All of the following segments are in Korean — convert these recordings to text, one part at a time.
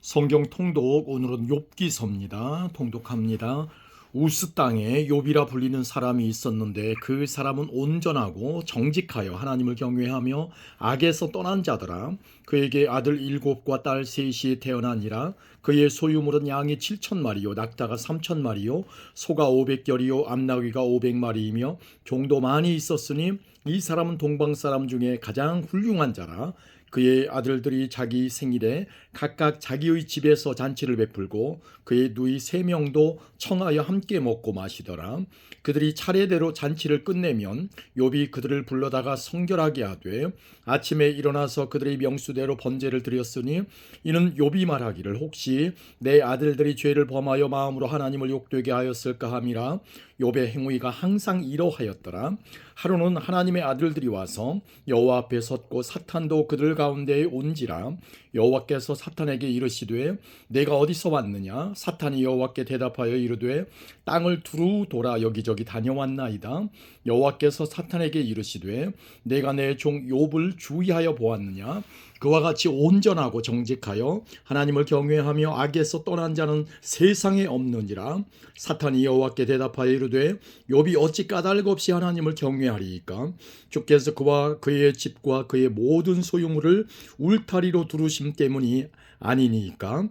성경 통독 오늘은 욥기서입니다. 통독합니다. 우스 땅에 욥이라 불리는 사람이 있었는데 그 사람은 온전하고 정직하여 하나님을 경외하며 악에서 떠난 자더라. 그에게 아들 7과 딸 3이 태어나니라. 그의 소유물은 양이 7,000마리요 낙타가 3,000마리요 소가 500결이요 암나귀가 500마리이며 종도 많이 있었으니 이 사람은 동방 사람 중에 가장 훌륭한 자라. 그의 아들들이 자기 생일에 각각 자기의 집에서 잔치를 베풀고 그의 누이 3명도 청하여 함께 먹고 마시더라. 그들이 차례대로 잔치를 끝내면 욥이 그들을 불러다가 성결하게 하되 아침에 일어나서 그들의 명수대로 번제를 드렸으니 이는 욥이 말하기를 혹시 내 아들들이 죄를 범하여 마음으로 하나님을 욕되게 하였을까 함이라. 욥의 행위가 항상 이러하였더라. 하루는 하나님의 아들들이 와서 여호와 앞에 섰고 사탄도 그들 가운데에 온지라. 여호와께서 사탄에게 이르시되 내가 어디서 왔느냐. 사탄이 여호와께 대답하여 이르되 땅을 두루 돌아 여기저기 다녀왔나이다. 여호와께서 사탄에게 이르시되 내가 내 종 욥을 주의하여 보았느냐. 그와 같이 온전하고 정직하여 하나님을 경외하며 악에서 떠난 자는 세상에 없느니라. 사탄이 여호와께 대답하여 이르되 욥이 어찌 까닭 없이 하나님을 경외하리이까. 주께서 그와 그의 집과 그의 모든 소유물을 울타리로 두르심 때문이 아니니까.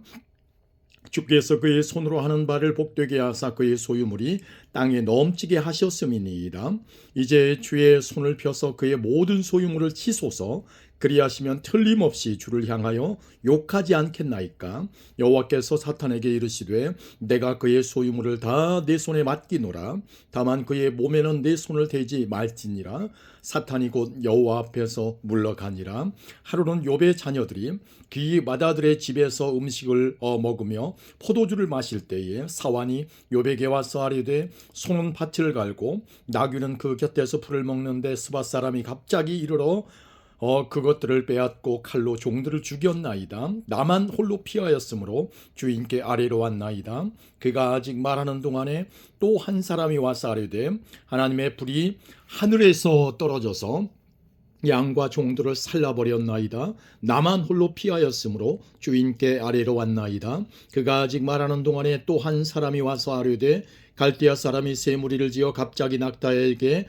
주께서 그의 손으로 하는 바를 복되게 하사 그의 소유물이 땅에 넘치게 하셨음이니이다. 이제 주의 손을 펴서 그의 모든 소유물을 치소서. 그리하시면 틀림없이 주를 향하여 욕하지 않겠나이까. 여호와께서 사탄에게 이르시되 내가 그의 소유물을 다 내 손에 맡기노라. 다만 그의 몸에는 내 손을 대지 말지니라. 사탄이 곧 여호와 앞에서 물러가니라. 하루는 욥의 자녀들이 그 맏아들의 집에서 음식을 먹으며 포도주를 마실 때에 사환이 욥에게 와서 아뢰되 소는 밭을 갈고 나귀는 그 곁에서 풀을 먹는데 스밧 사람이 갑자기 이르러 그것들을 빼앗고 칼로 종들을 죽였나이다. 나만 홀로 피하였으므로 주인께 아뢰러 왔나이다. 그가 아직 말하는 동안에 또 한 사람이 와서 아뢰되 하나님의 불이 하늘에서 떨어져서 양과 종들을 살라버렸나이다. 나만 홀로 피하였으므로 주인께 아뢰러 왔나이다. 그가 아직 말하는 동안에 또 한 사람이 와서 아뢰되 갈대아 사람이 새 무리를 지어 갑자기 낙타에게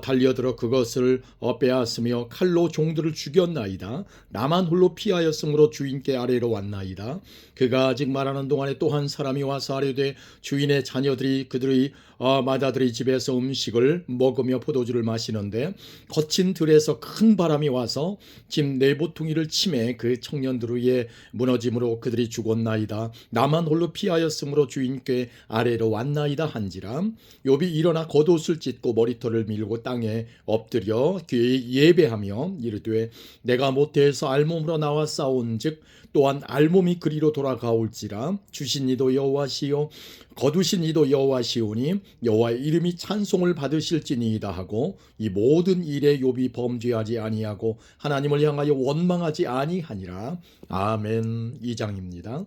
달려들어 그것을 빼앗으며 칼로 종들을 죽였나이다. 나만 홀로 피하였으므로 주인께 아뢰러 왔나이다. 그가 아직 말하는 동안에 또 한 사람이 와서 아뢰되 주인의 자녀들이 그들의 맏아들의 집에서 음식을 먹으며 포도주를 마시는데 거친 들에서 큰 바람이 와서 집 네보퉁이를 치매 그 청년들 위에 무너짐으로 그들이 죽었나이다. 나만 홀로 피하였으므로 주인께 아뢰러 왔나이다 한지라. 욥이 일어나 겉옷을 찢고 머리털을 밀고 땅에 엎드려 예배하며 이르되 내가 모태에서 알몸으로 나와 싸운즉 또한 알몸이 그리로 돌아가올지라. 주신 이도 여호와시요 거두신 이도 여호와시오니 여호와의 이름이 찬송을 받으실지니이다 하고 이 모든 일에 욥이 범죄하지 아니하고 하나님을 향하여 원망하지 아니하니라. 아멘. 2장입니다.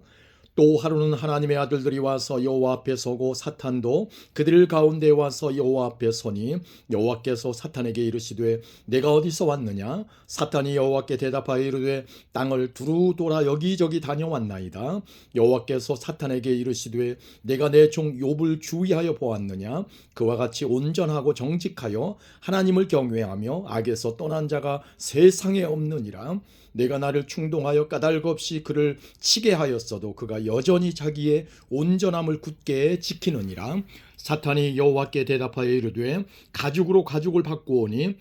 또 하루는 하나님의 아들들이 와서 여호와 앞에 서고 사탄도 그들 가운데 와서 여호와 앞에 서니 여호와께서 사탄에게 이르시되 내가 어디서 왔느냐. 사탄이 여호와께 대답하여 이르되 땅을 두루 돌아 여기저기 다녀왔나이다. 여호와께서 사탄에게 이르시되 내가 내 종 욥을 주의하여 보았느냐. 그와 같이 온전하고 정직하여 하나님을 경외하며 악에서 떠난 자가 세상에 없느니라. 내가 나를 충동하여 까닭 없이 그를 치게 하였어도 그가 여전히 자기의 온전함을 굳게 지키느니라. 사탄이 여호와께 대답하여 이르되 가죽으로 가죽을 바꾸오니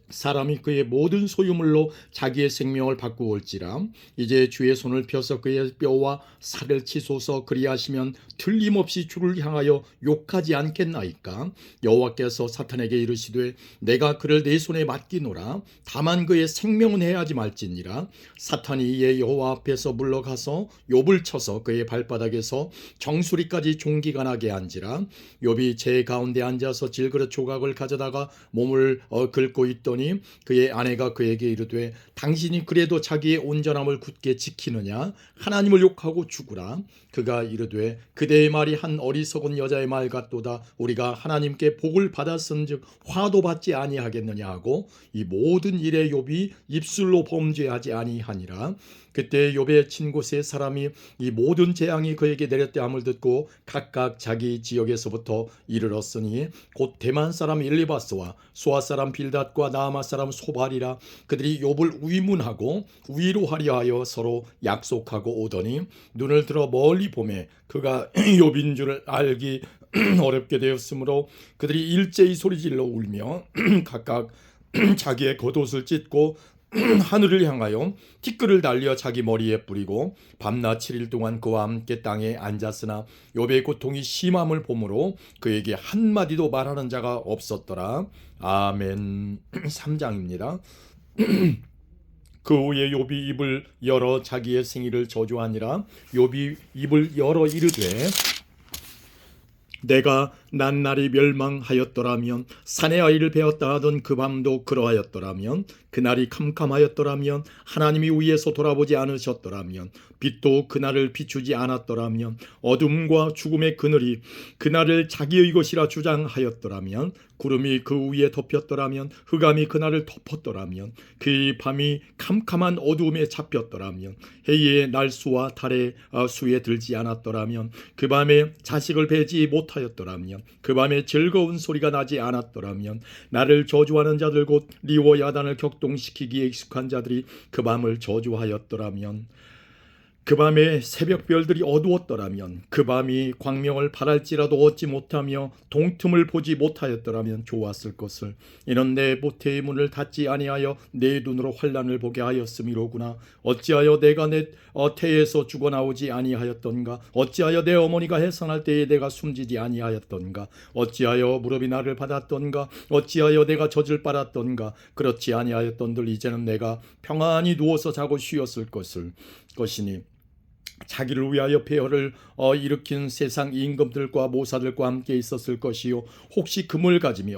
사람이 그의 모든 소유물로 자기의 생명을 바꾸올지라. 이제 주의 손을 펴서 그의 뼈와 살을 치소서. 그리하시면 틀림없이 주를 향하여 욕하지 않겠나이까. 여호와께서 사탄에게 이르시되 내가 그를 내 손에 맡기노라. 다만 그의 생명은 해하지 말지니라. 사탄이 이에 여호와 앞에서 물러가서 욥을 쳐서 그의 발바닥에서 정수리까지 종기가 나게 한지라. 욥이 제 가운데 앉아서 질그릇 조각을 가져다가 몸을 긁고 있더니 오더니 그의 아내가 그에게 이르되 당신이 그래도 자기의 온전함을 굳게 지키느냐? 하나님을 욕하고 죽으라. 그가 이르되 그대의 말이 한 어리석은 여자의 말 같도다. 우리가 하나님께 복을 받았은즉 화도 받지 아니하겠느냐 하고 이 모든 일에 욥이 입술로 범죄하지 아니하니라. 그때 욥의 친구 세 사람이 이 모든 재앙이 그에게 내렸다 함을 듣고 각각 자기 지역에서부터 이르렀으니 곧 대만 사람 엘리바스와 수아 사람 빌닷과 나아마 사람 소발이라. 그들이 욥을 위문하고 위로하려 하여 서로 약속하고 오더니 눈을 들어 멀리 보매 그가 욥인 줄을 알기 어렵게 되었으므로 그들이 일제히 소리질러 울며 각각 자기의 겉옷을 찢고 하늘을 향하여 티끌을 달려 자기 머리에 뿌리고 밤낮 7일 동안 그와 함께 땅에 앉았으나 욥의 고통이 심함을 보므로 그에게 한마디도 말하는 자가 없었더라. 아멘. 3장입니다. 그 후에 욥이 입을 열어 자기의 생일을 저주하니라. 욥이 입을 열어 이르되 내가 낱날이 멸망하였더라면 산의 아이를 베었다 하던 그 밤도 그러하였더라면 그날이 캄캄하였더라면 하나님이 위에서 돌아보지 않으셨더라면 빛도 그날을 비추지 않았더라면 어둠과 죽음의 그늘이 그날을 자기의 것이라 주장하였더라면 구름이 그 위에 덮였더라면 흑암이 그날을 덮었더라면 그 밤이 캄캄한 어두움에 잡혔더라면 해의 날수와 달의 수에 들지 않았더라면 그 밤에 자식을 베지 못하였더라면 그 밤에 즐거운 소리가 나지 않았더라면 나를 저주하는 자들 곧 리워 야단을 격동시키기에 익숙한 자들이 그 밤을 저주하였더라면 그 밤에 새벽별들이 어두웠더라면 그 밤이 광명을 바랄지라도 얻지 못하며 동틈을 보지 못하였더라면 좋았을 것을. 이는 내 모태의 문을 닫지 아니하여 내 눈으로 환난을 보게 하였음이로구나. 어찌하여 내가 내 태에서 죽어나오지 아니하였던가. 어찌하여 내 어머니가 해산할 때에 내가 숨지지 아니하였던가. 어찌하여 무릎이 나를 받았던가. 어찌하여 내가 젖을 빨았던가. 그렇지 아니하였던들 이제는 내가 평안히 누워서 자고 쉬었을 것이니 자기를 위하여 폐허를 일으킨 세상 임금들과 모사들과 함께 있었을 것이요 혹시 금을 가지며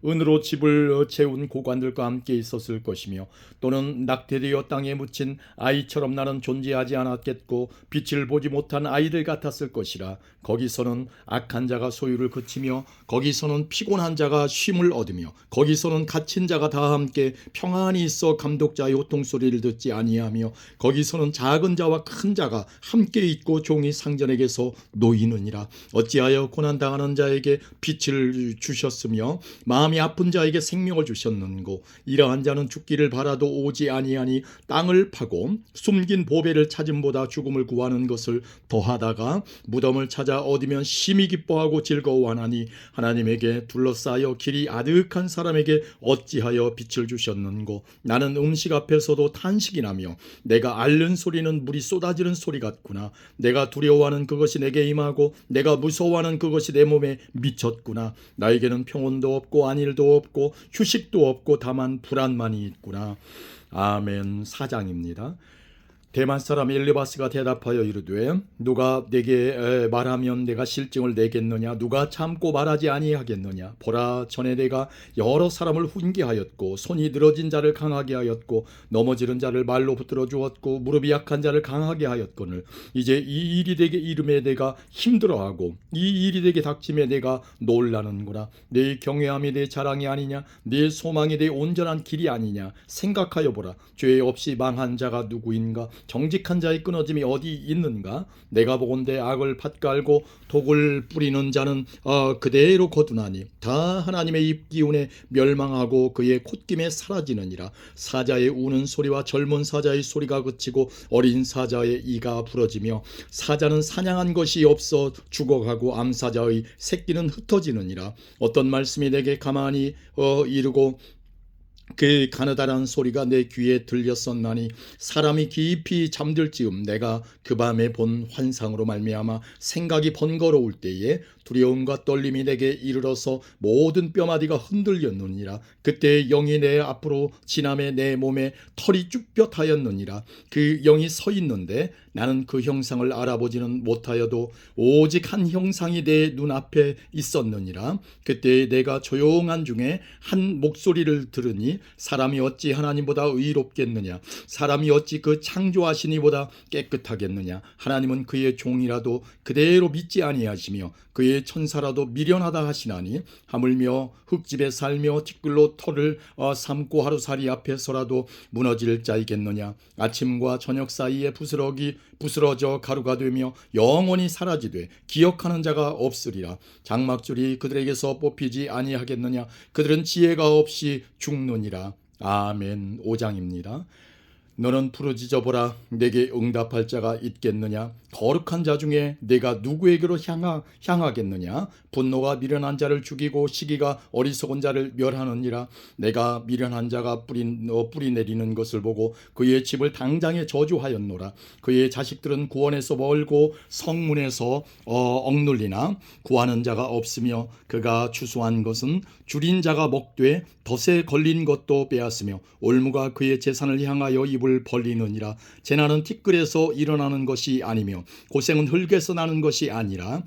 은으로 집을 채운 고관들과 함께 있었을 것이며 또는 낙태되어 땅에 묻힌 아이처럼 나는 존재하지 않았겠고 빛을 보지 못한 아이들 같았을 것이라. 거기서는 악한 자가 소유를 그치며 거기서는 피곤한 자가 쉼을 얻으며 거기서는 갇힌 자가 다 함께 평안히 있어 감독자의 호통소리를 듣지 아니하며 거기서는 작은 자와 큰 자가 함께 있고 종이 상전에게서 놓이느니라. 어찌하여 고난당하는 자에게 빛을 주셨으며 마음이 아픈 자에게 생명을 주셨는고. 이러한 자는 죽기를 바라도 오지 아니하니 땅을 파고 숨긴 보배를 찾음보다 죽음을 구하는 것을 더하다가 무덤을 찾아 얻으면 심히 기뻐하고 즐거워하나니 하나님에게 둘러싸여 길이 아득한 사람에게 어찌하여 빛을 주셨는고. 나는 음식 앞에서도 탄식이 나며 내가 앓는 소리는 물이 쏟아지는 소리 같구나. 내가 두려워하는 그것이 내게 임하고 내가 무서워하는 그것이 내 몸에 미쳤구나. 나에게는 평온도 없고 안일도 없고 휴식도 없고 다만 불안만이 있구나. 아멘. 4장입니다. 대만 사람 엘리바스가 대답하여 이르되 누가 내게 말하면 내가 실증을 내겠느냐. 누가 참고 말하지 아니하겠느냐. 보라, 전에 내가 여러 사람을 훈계하였고 손이 늘어진 자를 강하게 하였고 넘어지는 자를 말로 붙들어 주었고 무릎이 약한 자를 강하게 하였거늘 이제 이 일이 되게 이름에 내가 힘들어하고 이 일이 되게 닥침에 내가 놀라는구나. 내 경외함이 내 자랑이 아니냐. 내 소망이 내 온전한 길이 아니냐. 생각하여 보라. 죄 없이 망한 자가 누구인가. 정직한 자의 끊어짐이 어디 있는가. 내가 보건대 악을 밭갈고 독을 뿌리는 자는 그대로 거두나니 다 하나님의 입기운에 멸망하고 그의 콧김에 사라지느니라. 사자의 우는 소리와 젊은 사자의 소리가 그치고 어린 사자의 이가 부러지며 사자는 사냥한 것이 없어 죽어가고 암사자의 새끼는 흩어지느니라. 어떤 말씀이 내게 가만히 이르고 그 가느다란 소리가 내 귀에 들렸었나니 사람이 깊이 잠들 즈음 내가 그 밤에 본 환상으로 말미암아 생각이 번거로울 때에 두려움과 떨림이 내게 이르러서 모든 뼈마디가 흔들렸느니라. 그때 영이 내 앞으로 지나매 내 몸에 털이 쭈뼛하였느니라. 그 영이 서 있는데 나는 그 형상을 알아보지는 못하여도 오직 한 형상이 내 눈앞에 있었느니라. 그때 내가 조용한 중에 한 목소리를 들으니 사람이 어찌 하나님보다 의롭겠느냐, 사람이 어찌 그 창조하신 이보다 깨끗하겠느냐. 하나님은 그의 종이라도 그대로 믿지 아니하시며 그의 천사라도 미련하다 하시나니 하물며 흙집에 살며 티끌로 털을 삼고 하루살이 앞에서라도 무너질 자이겠느냐. 아침과 저녁 사이에 부스러져 가루가 되며 영원히 사라지되 기억하는 자가 없으리라. 장막줄이 그들에게서 뽑히지 아니하겠느냐. 그들은 지혜가 없이 죽느니라. 아멘. 5장입니다. 너는 부르짖어 보라. 내게 응답할 자가 있겠느냐. 거룩한 자 중에 내가 누구에게로 향하겠느냐. 분노가 미련한 자를 죽이고 시기가 어리석은 자를 멸하느니라. 내가 미련한 자가 뿌리 내리는 것을 보고 그의 집을 당장에 저주하였노라. 그의 자식들은 구원에서 멀고 성문에서 억눌리나 구하는 자가 없으며 그가 추수한 것은 줄인 자가 먹되 덫에 걸린 것도 빼앗으며 올무가 그의 재산을 향하여 입을 벌리느니라. 재난은 티끌에서 일어나는 것이 아니며 고생은 흙에서 나는 것이 아니니라.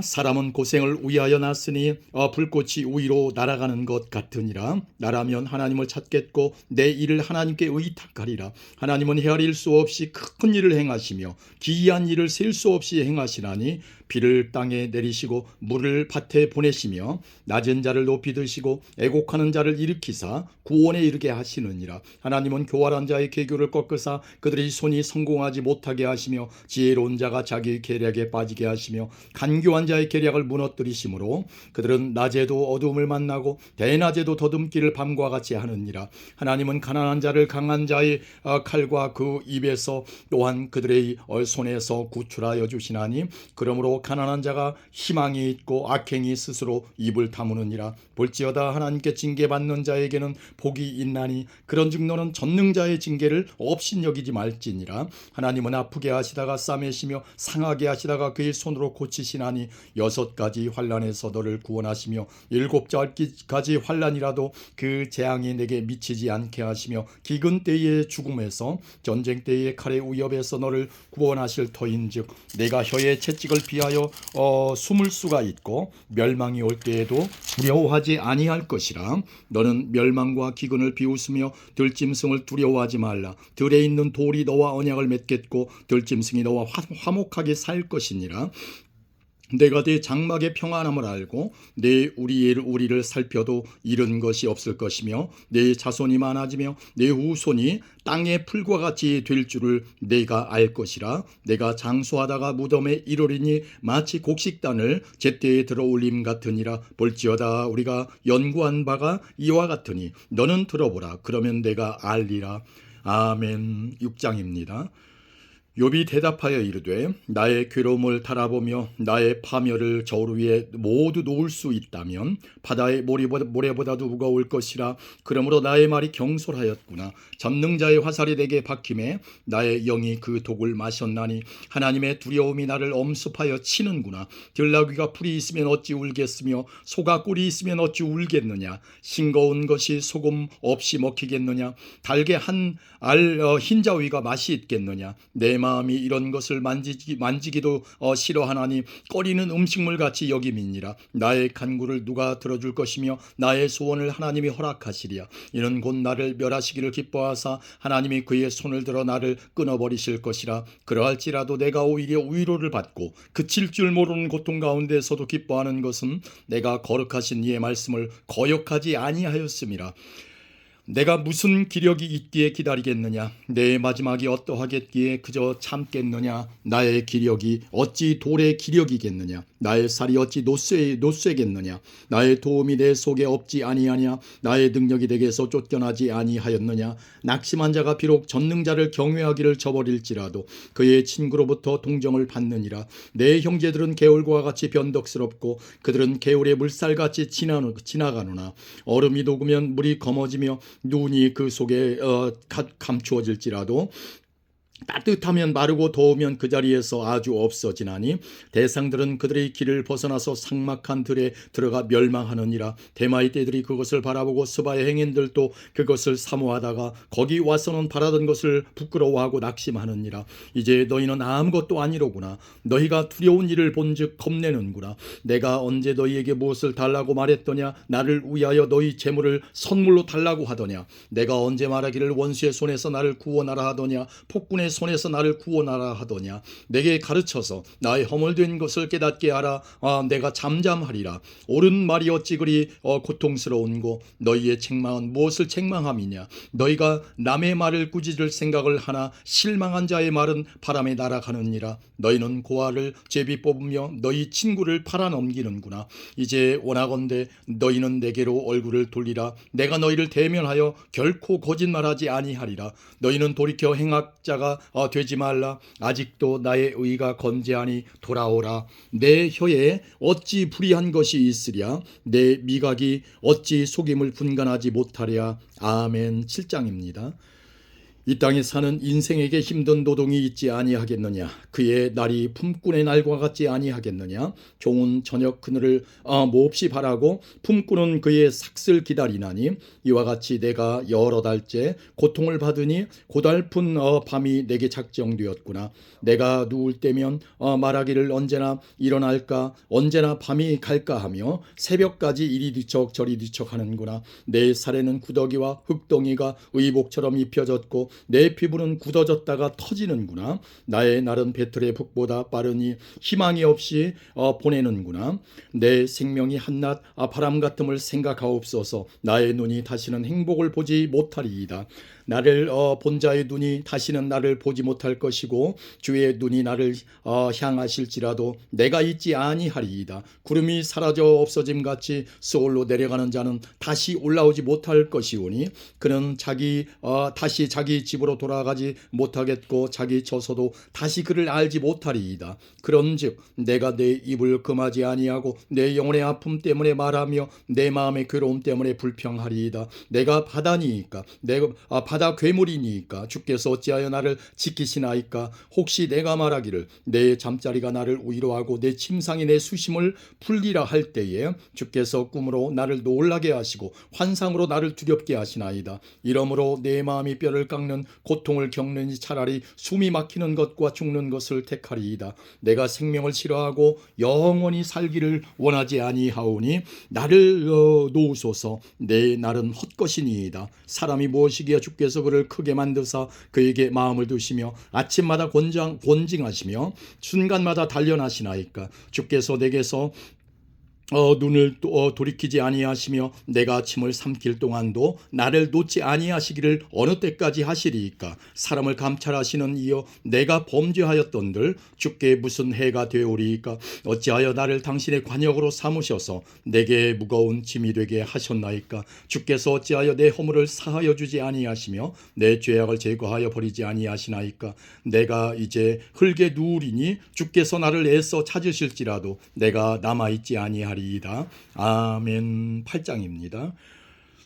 사람은 고생을 위하여 났으니 불꽃이 위로 날아가는 것 같으니라. 나라면 하나님을 찾겠고 내 일을 하나님께 의탁하리라. 하나님은 헤아릴 수 없이 큰 일을 행하시며 기이한 일을 셀 수 없이 행하시나니 비를 땅에 내리시고 물을 밭에 보내시며 낮은 자를 높이 드시고 애곡하는 자를 일으키사 구원에 이르게 하시느니라. 하나님은 교활한 자의 계교를 꺾으사 그들의 손이 성공하지 못하게 하시며 지혜로운 자가 자기의 계략에 빠지게 하시며 간교한 자의 계략을 무너뜨리시므로 그들은 낮에도 어두움을 만나고 대낮에도 더듬기를 밤과 같이 하느니라. 하나님은 가난한 자를 강한 자의 칼과 그 입에서 또한 그들의 손에서 구출하여 주시나니 그러므로 가난한 자가 희망이 있고 악행이 스스로 입을 다무느니라. 볼지어다 하나님께 징계받는 자에게는 복이 있나니 그런즉 너는 전능자의 징계를 업신여기지 말지니라. 하나님은 아프게 하시다가 싸매시며 상하게 하시다가 그의 손으로 고치시나니 6가지 환난에서 너를 구원하시며 7가지 환난이라도 그 재앙이 내게 미치지 않게 하시며 기근 때의 죽음에서 전쟁 때의 칼의 위협에서 너를 구원하실 터인즉 내가 혀의 채찍을 피하여 숨을 수가 있고 멸망이 올 때에도 두려워하지 아니할 것이라. 너는 멸망과 기근을 비웃으며 들짐승을 두려워하지 말라. 들에 있는 돌이 너와 언약을 맺겠고 들짐승이 너와 화목하게 살 것이니라. 내가 네 장막의 평안함을 알고 내 우리를 살펴도 잃은 것이 없을 것이며 내 자손이 많아지며 내 후손이 땅의 풀과 같이 될 줄을 내가 알 것이라. 내가 장수하다가 무덤에 이르리니 마치 곡식단을 제때에 들어올림 같으니라. 볼지어다 우리가 연구한 바가 이와 같으니 너는 들어보라. 그러면 내가 알리라. 아멘. 6장입니다. 욥이 대답하여 이르되 나의 괴로움을 달아보며 나의 파멸을 저울 위에 모두 놓을 수 있다면 바다의 모래보다도 무거울 것이라. 그러므로 나의 말이 경솔하였구나. 전능자의 화살이 내게 박힘에 나의 영이 그 독을 마셨나니 하나님의 두려움이 나를 엄습하여 치는구나. 들나귀가 풀이 있으면 어찌 울겠으며 소가 꿀이 있으면 어찌 울겠느냐. 싱거운 것이 소금 없이 먹히겠느냐. 달게 한 알 흰자위가 맛이 있겠느냐. 내 마음이 이런 것을 만지기도 싫어하나니 꺼리는 음식물같이 여김이니라. 나의 간구를 누가 들어줄 것이며 나의 소원을 하나님이 허락하시리야. 이는 곧 나를 멸하시기를 기뻐하사 하나님이 그의 손을 들어 나를 끊어버리실 것이라. 그러할지라도 내가 오히려 위로를 받고 그칠 줄 모르는 고통 가운데서도 기뻐하는 것은 내가 거룩하신 이의 말씀을 거역하지 아니하였음이라. 내가 무슨 기력이 있기에 기다리겠느냐. 내 마지막이 어떠하겠기에 그저 참겠느냐. 나의 기력이 어찌 돌의 기력이겠느냐. 나의 살이 어찌 노쇠겠느냐. 나의 도움이 내 속에 없지 아니하냐. 나의 능력이 내게서 쫓겨나지 아니하였느냐. 낙심한 자가 비록 전능자를 경외하기를 저버릴지라도 그의 친구로부터 동정을 받느니라. 내 형제들은 개울과 같이 변덕스럽고 그들은 개울의 물살같이 지나가노나. 얼음이 녹으면 물이 검어지며 눈이 그 속에 감추어질지라도 따뜻하면 마르고 더우면 그 자리에서 아주 없어지나니 대상들은 그들의 길을 벗어나서 삭막한 들에 들어가 멸망하느니라. 대마의 떼들이 그것을 바라보고 스바의 행인들도 그것을 사모하다가 거기 와서는 바라던 것을 부끄러워하고 낙심하느니라. 이제 너희는 아무것도 아니로구나. 너희가 두려운 일을 본즉 겁내는구나. 내가 언제 너희에게 무엇을 달라고 말했더냐. 나를 위하여 너희 재물을 선물로 달라고 하더냐. 내가 언제 말하기를 원수의 손에서 나를 구원하라 하더냐. 폭군의 손에서 나를 구원하라 하더냐. 내게 가르쳐서 나의 허물된 것을 깨닫게 하라. 내가 잠잠하리라. 옳은 말이 어찌 그리 고통스러운고 너희의 책망은 무엇을 책망함이냐. 너희가 남의 말을 꾸짖을 생각을 하나 실망한 자의 말은 바람에 날아가느니라. 너희는 고아를 제비 뽑으며 너희 친구를 팔아넘기는구나. 이제 원하건대 너희는 내게로 얼굴을 돌리라. 내가 너희를 대면하여 결코 거짓말하지 아니하리라. 너희는 돌이켜 행악자가 되지 말라. 아직도 나의 의가 건재하니 돌아오라. 내 혀에 어찌 불의한 것이 있으랴. 내 미각이 어찌 속임을 분간하지 못하랴. 아멘. 7장입니다. 이 땅에 사는 인생에게 힘든 노동이 있지 아니하겠느냐. 그의 날이 품꾼의 날과 같지 아니하겠느냐. 종은 저녁 그늘을 몹시 바라고 품꾼은 그의 삭슬 기다리나니 이와 같이 내가 여러 달째 고통을 받으니 고달픈 밤이 내게 작정되었구나. 내가 누울 때면 말하기를 언제나 일어날까 언제나 밤이 갈까 하며 새벽까지 이리 뒤척 저리 뒤척 하는구나. 내 살에는 구더기와 흙덩이가 의복처럼 입혀졌고 내 피부는 굳어졌다가 터지는구나. 나의 날은 배틀의 북보다 빠르니 희망이 없이 보내는구나. 내 생명이 한낱 바람 같음을 생각하옵소서. 나의 눈이 다시는 행복을 보지 못하리이다. 나를 본 자의 눈이 다시는 나를 보지 못할 것이고 주의 눈이 나를 향하실지라도 내가 있지 아니하리이다. 구름이 사라져 없어짐같이 스올로 내려가는 자는 다시 올라오지 못할 것이오니 그는 다시 자기 집으로 돌아가지 못하겠고 자기 처소도 다시 그를 알지 못하리이다. 그런즉 내가 내 입을 금하지 아니하고 내 영혼의 아픔 때문에 말하며 내 마음의 괴로움 때문에 불평하리이다. 내가 바다니이까 내가 바다 괴물이니까 주께서 어찌하여 나를 지키시나이까. 혹시 내가 말하기를 내 잠자리가 나를 위로하고 내 침상이 내 수심을 풀리라 할 때에 주께서 꿈으로 나를 놀라게 하시고 환상으로 나를 두렵게 하시나이다. 이러므로 내 마음이 뼈를 깎는 고통을 겪느니 차라리 숨이 막히는 것과 죽는 것을 택하리이다. 내가 생명을 싫어하고 영원히 살기를 원하지 아니하오니 나를 놓으소서. 내 날은 헛것이니이다. 사람이 무엇이기에 주께서 그를 크게 만드사 그에게 마음을 두시며 아침마다 권징하시며 순간마다 단련하시나이까. 주께서 내게서 눈을 돌이키지 아니하시며 내가 침을 삼킬 동안도 나를 놓지 아니하시기를 어느 때까지 하시리이까. 사람을 감찰하시는 이여 내가 범죄하였던들 주께 무슨 해가 되오리이까. 어찌하여 나를 당신의 관역으로 삼으셔서 내게 무거운 짐이 되게 하셨나이까. 주께서 어찌하여 내 허물을 사하여 주지 아니하시며 내 죄악을 제거하여 버리지 아니하시나이까. 내가 이제 흙에 누우리니 주께서 나를 애써 찾으실지라도 내가 남아있지 아니하리이다. 아멘. 8장입니다.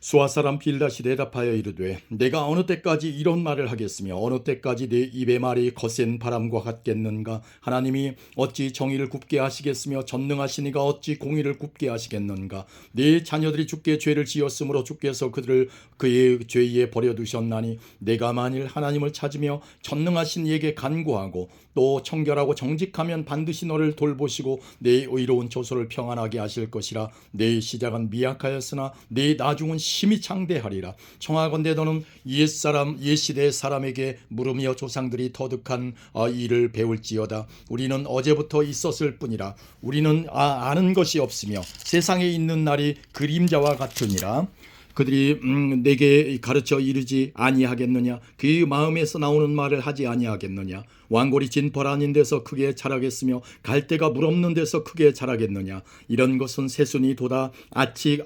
수아 사람 빌닷이 대답하여 이르되 내가 어느 때까지 이런 말을 하겠으며 어느 때까지 내 입의 말이 거센 바람과 같겠는가. 하나님이 어찌 정의를 굽게 하시겠으며 전능하시니가 어찌 공의를 굽게 하시겠는가. 네 자녀들이 주께 죄를 지었으므로 주께서 그들을 그의 죄에 버려두셨나니 내가 만일 하나님을 찾으며 전능하신 이에게 간구하고 또 청결하고 정직하면 반드시 너를 돌보시고 내 의로운 조소를 평안하게 하실 것이라. 내 시작은 미약하였으나 내 나중은 심히 창대하리라. 청하건대 너는 옛시대 사람에게 물으며 조상들이 터득한 일을 배울지어다. 우리는 어제부터 있었을 뿐이라. 우리는 아는 것이 없으며 세상에 있는 날이 그림자와 같으니라. 그들이 내게 가르쳐 이르지 아니하겠느냐. 그의 마음에서 나오는 말을 하지 아니하겠느냐. 왕골이 진벌 아닌 데서 크게 자라겠으며 갈대가 물 없는 데서 크게 자라겠느냐. 이런 것은 새순이 돋아 아직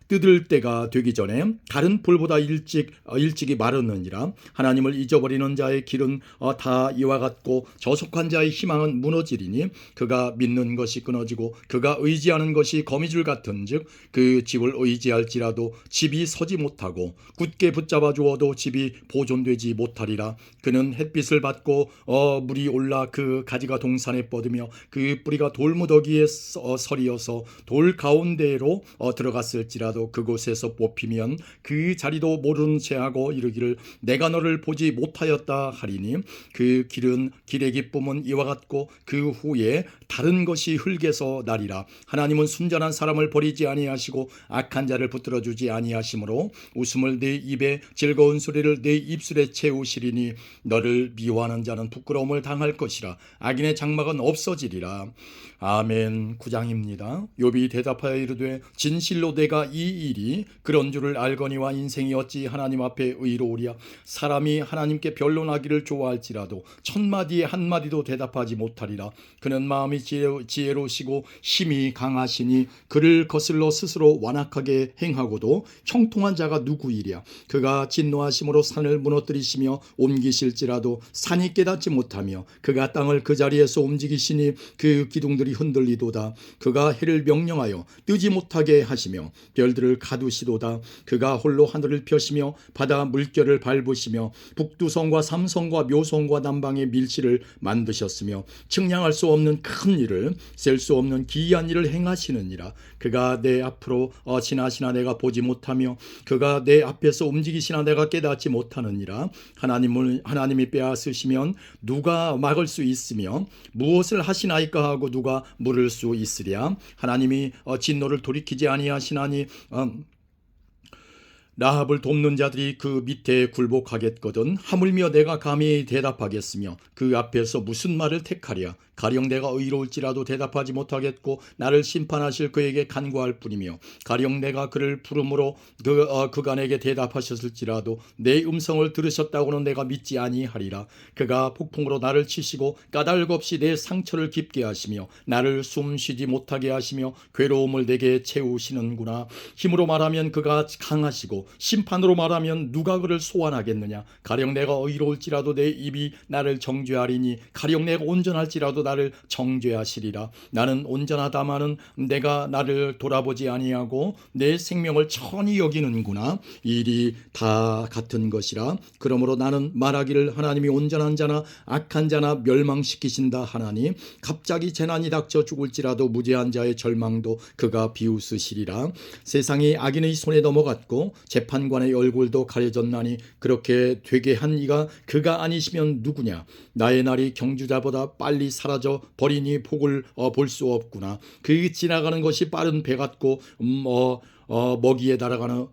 뜯을 때가 되기 전에 다른 풀보다 일찍이 마르느니라. 하나님을 잊어버리는 자의 길은 다 이와 같고 저속한 자의 희망은 무너지리니 그가 믿는 것이 끊어지고 그가 의지하는 것이 거미줄 같은즉 그 집을 의지할지라도 집이 서지 못하고 굳게 붙잡아 주어도 집이 보존되지 못하리라. 그는 햇빛을 받고 물이 올라 그 가지가 동산에 뻗으며 그 뿌리가 돌무더기에 서리어서 돌 가운데로 들어갔을지라도 그곳에서 뽑히면 그 자리도 모르는 채하고 이르기를 내가 너를 보지 못하였다 하리니 그 길의 기쁨은 이와 같고 그 후에 다른 것이 흙에서 나리라. 하나님은 순전한 사람을 버리지 아니하시고 악한 자를 붙들어 주지 아니하시므로 웃음을 내 입에 즐거운 소리를 내 입술에 채우시리니 너를 미워하는 자는 부끄러움을 당할 것이라. 악인의 장막은 없어지리라. 아멘. 9장입니다. 욥이 대답하여 이르되 진실로 내가 이 일이 그런 줄을 알거니와 인생이 어찌 하나님 앞에 의로우랴. 사람이 하나님께 변론하기를 좋아할지라도 천마디에 한마디도 대답하지 못하리라. 그는 마음이 지혜로우시고 힘이 강하시니 그를 거슬러 스스로 완악하게 행하고도 형통한 자가 누구이랴. 그가 진노하심으로 산을 무너뜨리시며 옮기실지라도 산이 깨닫지 못하며 그가 땅을 그 자리에서 움직이시니 그 기둥들이 흔들리도다. 그가 해를 명령하여 뜨지 못하게 하시며 별들을 가두시도다. 그가 홀로 하늘을 펴시며 바다 물결을 밟으시며 북두성과 삼성과 묘성과 남방의 밀실을 만드셨으며 측량할 수 없는 큰 일을 셀 수 없는 기이한 일을 행하시느니라. 그가 내 앞으로 지나시나 내가 보지 못하며 그가 내 앞에서 움직이시나 내가 깨닫지 못하느니라. 하나님이 빼앗으시면 누가 막을 수 있으며 무엇을 하시나이까 하고 누가 물을 수 있으랴. 하나님이 진노를 돌이키지 아니하시나니 라합을 돕는 자들이 그 밑에 굴복하겠거든. 하물며 내가 감히 대답하겠으며 그 앞에서 무슨 말을 택하랴. 가령 내가 의로울지라도 대답하지 못하겠고 나를 심판하실 그에게 간구할 뿐이며 가령 내가 그를 부름으로 그가 내게 대답하셨을지라도 내 음성을 들으셨다고는 내가 믿지 아니하리라. 그가 폭풍으로 나를 치시고 까닭 없이 내 상처를 깊게 하시며 나를 숨쉬지 못하게 하시며 괴로움을 내게 채우시는구나. 힘으로 말하면 그가 강하시고 심판으로 말하면 누가 그를 소환하겠느냐. 가령 내가 의로울지라도 내 입이 나를 정죄하리니 가령 내가 온전할지라도 나를 정죄하시리라. 나는 온전하다마는 내가 나를 돌아보지 아니하고 내 생명을 천히 여기는구나. 일이 다 같은 것이라. 그러므로 나는 말하기를 하나님이 온전한 자나 악한 자나 멸망시키신다 하나니 갑자기 재난이 닥쳐 죽을지라도 무죄한 자의 절망도 그가 비웃으시리라. 세상이 악인의 손에 넘어갔고 재판관의 얼굴도 가려졌나니 그렇게 되게 한 이가 그가 아니시면 누구냐. 나의 날이 경주자보다 빨리 사라져 버리니 복을 볼 수 없구나. 그 지나가는 것이 빠른 배 같고 먹이에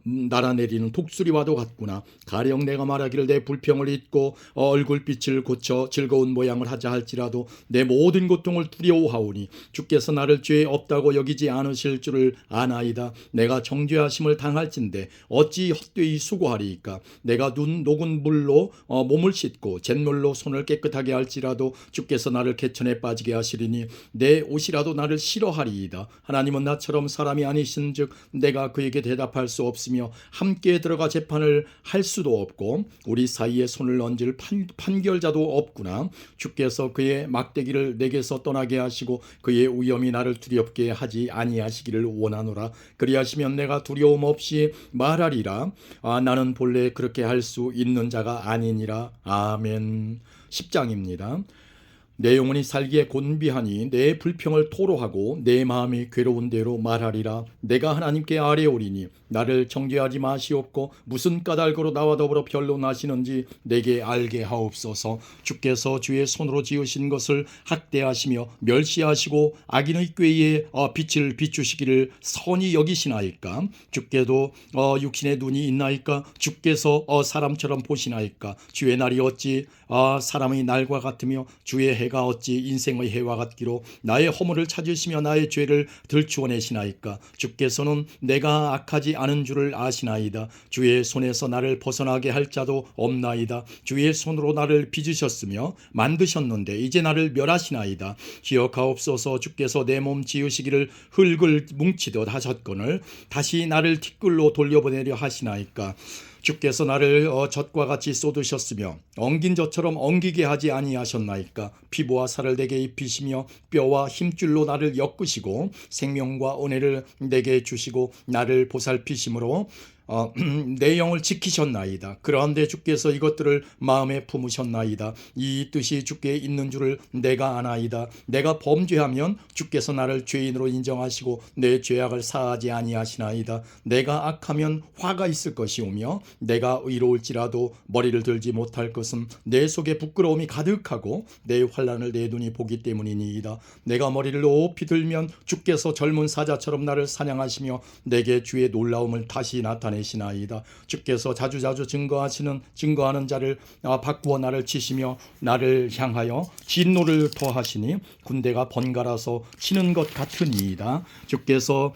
날아내리는 독수리와도 같구나. 가령 내가 말하기를 내 불평을 잊고 얼굴빛을 고쳐 즐거운 모양을 하자 할지라도 내 모든 고통을 두려워하오니 주께서 나를 죄 없다고 여기지 않으실 줄을 아나이다. 내가 정죄하심을 당할진대 어찌 헛되이 수고하리이까. 내가 녹은 물로 몸을 씻고 잿물로 손을 깨끗하게 할지라도 주께서 나를 개천에 빠지게 하시리니 내 옷이라도 나를 싫어하리이다. 하나님은 나처럼 사람이 아니신즉 내가 그에게 대답할 수 없으며 함께 들어가 재판을 할 수도 없고 우리 사이에 손을 얹을 판결자도 없구나. 주께서 그의 막대기를 내게서 떠나게 하시고 그의 위엄이 나를 두렵게 하지 아니하시기를 원하노라. 그리하시면 내가 두려움 없이 말하리라. 나는 본래 그렇게 할 수 있는 자가 아니니라. 아멘. 10장입니다. 내 영혼이 살기에 곤비하니 내 불평을 토로하고 내 마음이 괴로운 대로 말하리라. 내가 하나님께 아뢰오리니 나를 정죄하지 마시옵고 무슨 까닭으로 나와 더불어 변론하시는지 내게 알게 하옵소서. 주께서 주의 손으로 지으신 것을 학대하시며 멸시하시고 악인의 꾀에 빛을 비추시기를 선히 여기시나이까. 주께도 육신의 눈이 있나이까. 주께서 사람처럼 보시나이까. 주의 날이 어찌 사람의 날과 같으며 주의 해가 어찌 인생의 해와 같기로 나의 허물을 찾으시며 나의 죄를 들추어내시나이까. 주께서는 내가 악하지 않은 줄을 아시나이다. 주의 손에서 나를 벗어나게 할 자도 없나이다. 주의 손으로 나를 빚으셨으며 만드셨는데 이제 나를 멸하시나이다. 기억하옵소서. 주께서 내 몸 지으시기를 흙을 뭉치듯 하셨거늘 다시 나를 티끌로 돌려보내려 하시나이까. 주께서 나를 젖과 같이 쏟으셨으며 엉긴 젖처럼 엉기게 하지 아니하셨나이까. 피부와 살을 내게 입히시며 뼈와 힘줄로 나를 엮으시고 생명과 은혜를 내게 주시고 나를 보살피심으로 내 영을 지키셨나이다. 그런데 주께서 이것들을 마음에 품으셨나이다. 이 뜻이 주께 있는 줄을 내가 아나이다. 내가 범죄하면 주께서 나를 죄인으로 인정하시고 내 죄악을 사하지 아니하시나이다. 내가 악하면 화가 있을 것이오며 내가 의로울지라도 머리를 들지 못할 것은 내 속에 부끄러움이 가득하고 내 환난을 내 눈이 보기 때문이니이다. 내가 머리를 높이 들면 주께서 젊은 사자처럼 나를 사냥하시며 내게 주의 놀라움을 다시 나타내시나이다. 주께서 자주자주 증거하는 자를 바꾸어 나를 치시며 나를 향하여 진노를 더하시니 군대가 번갈아서 치는 것 같으니이다. 주께서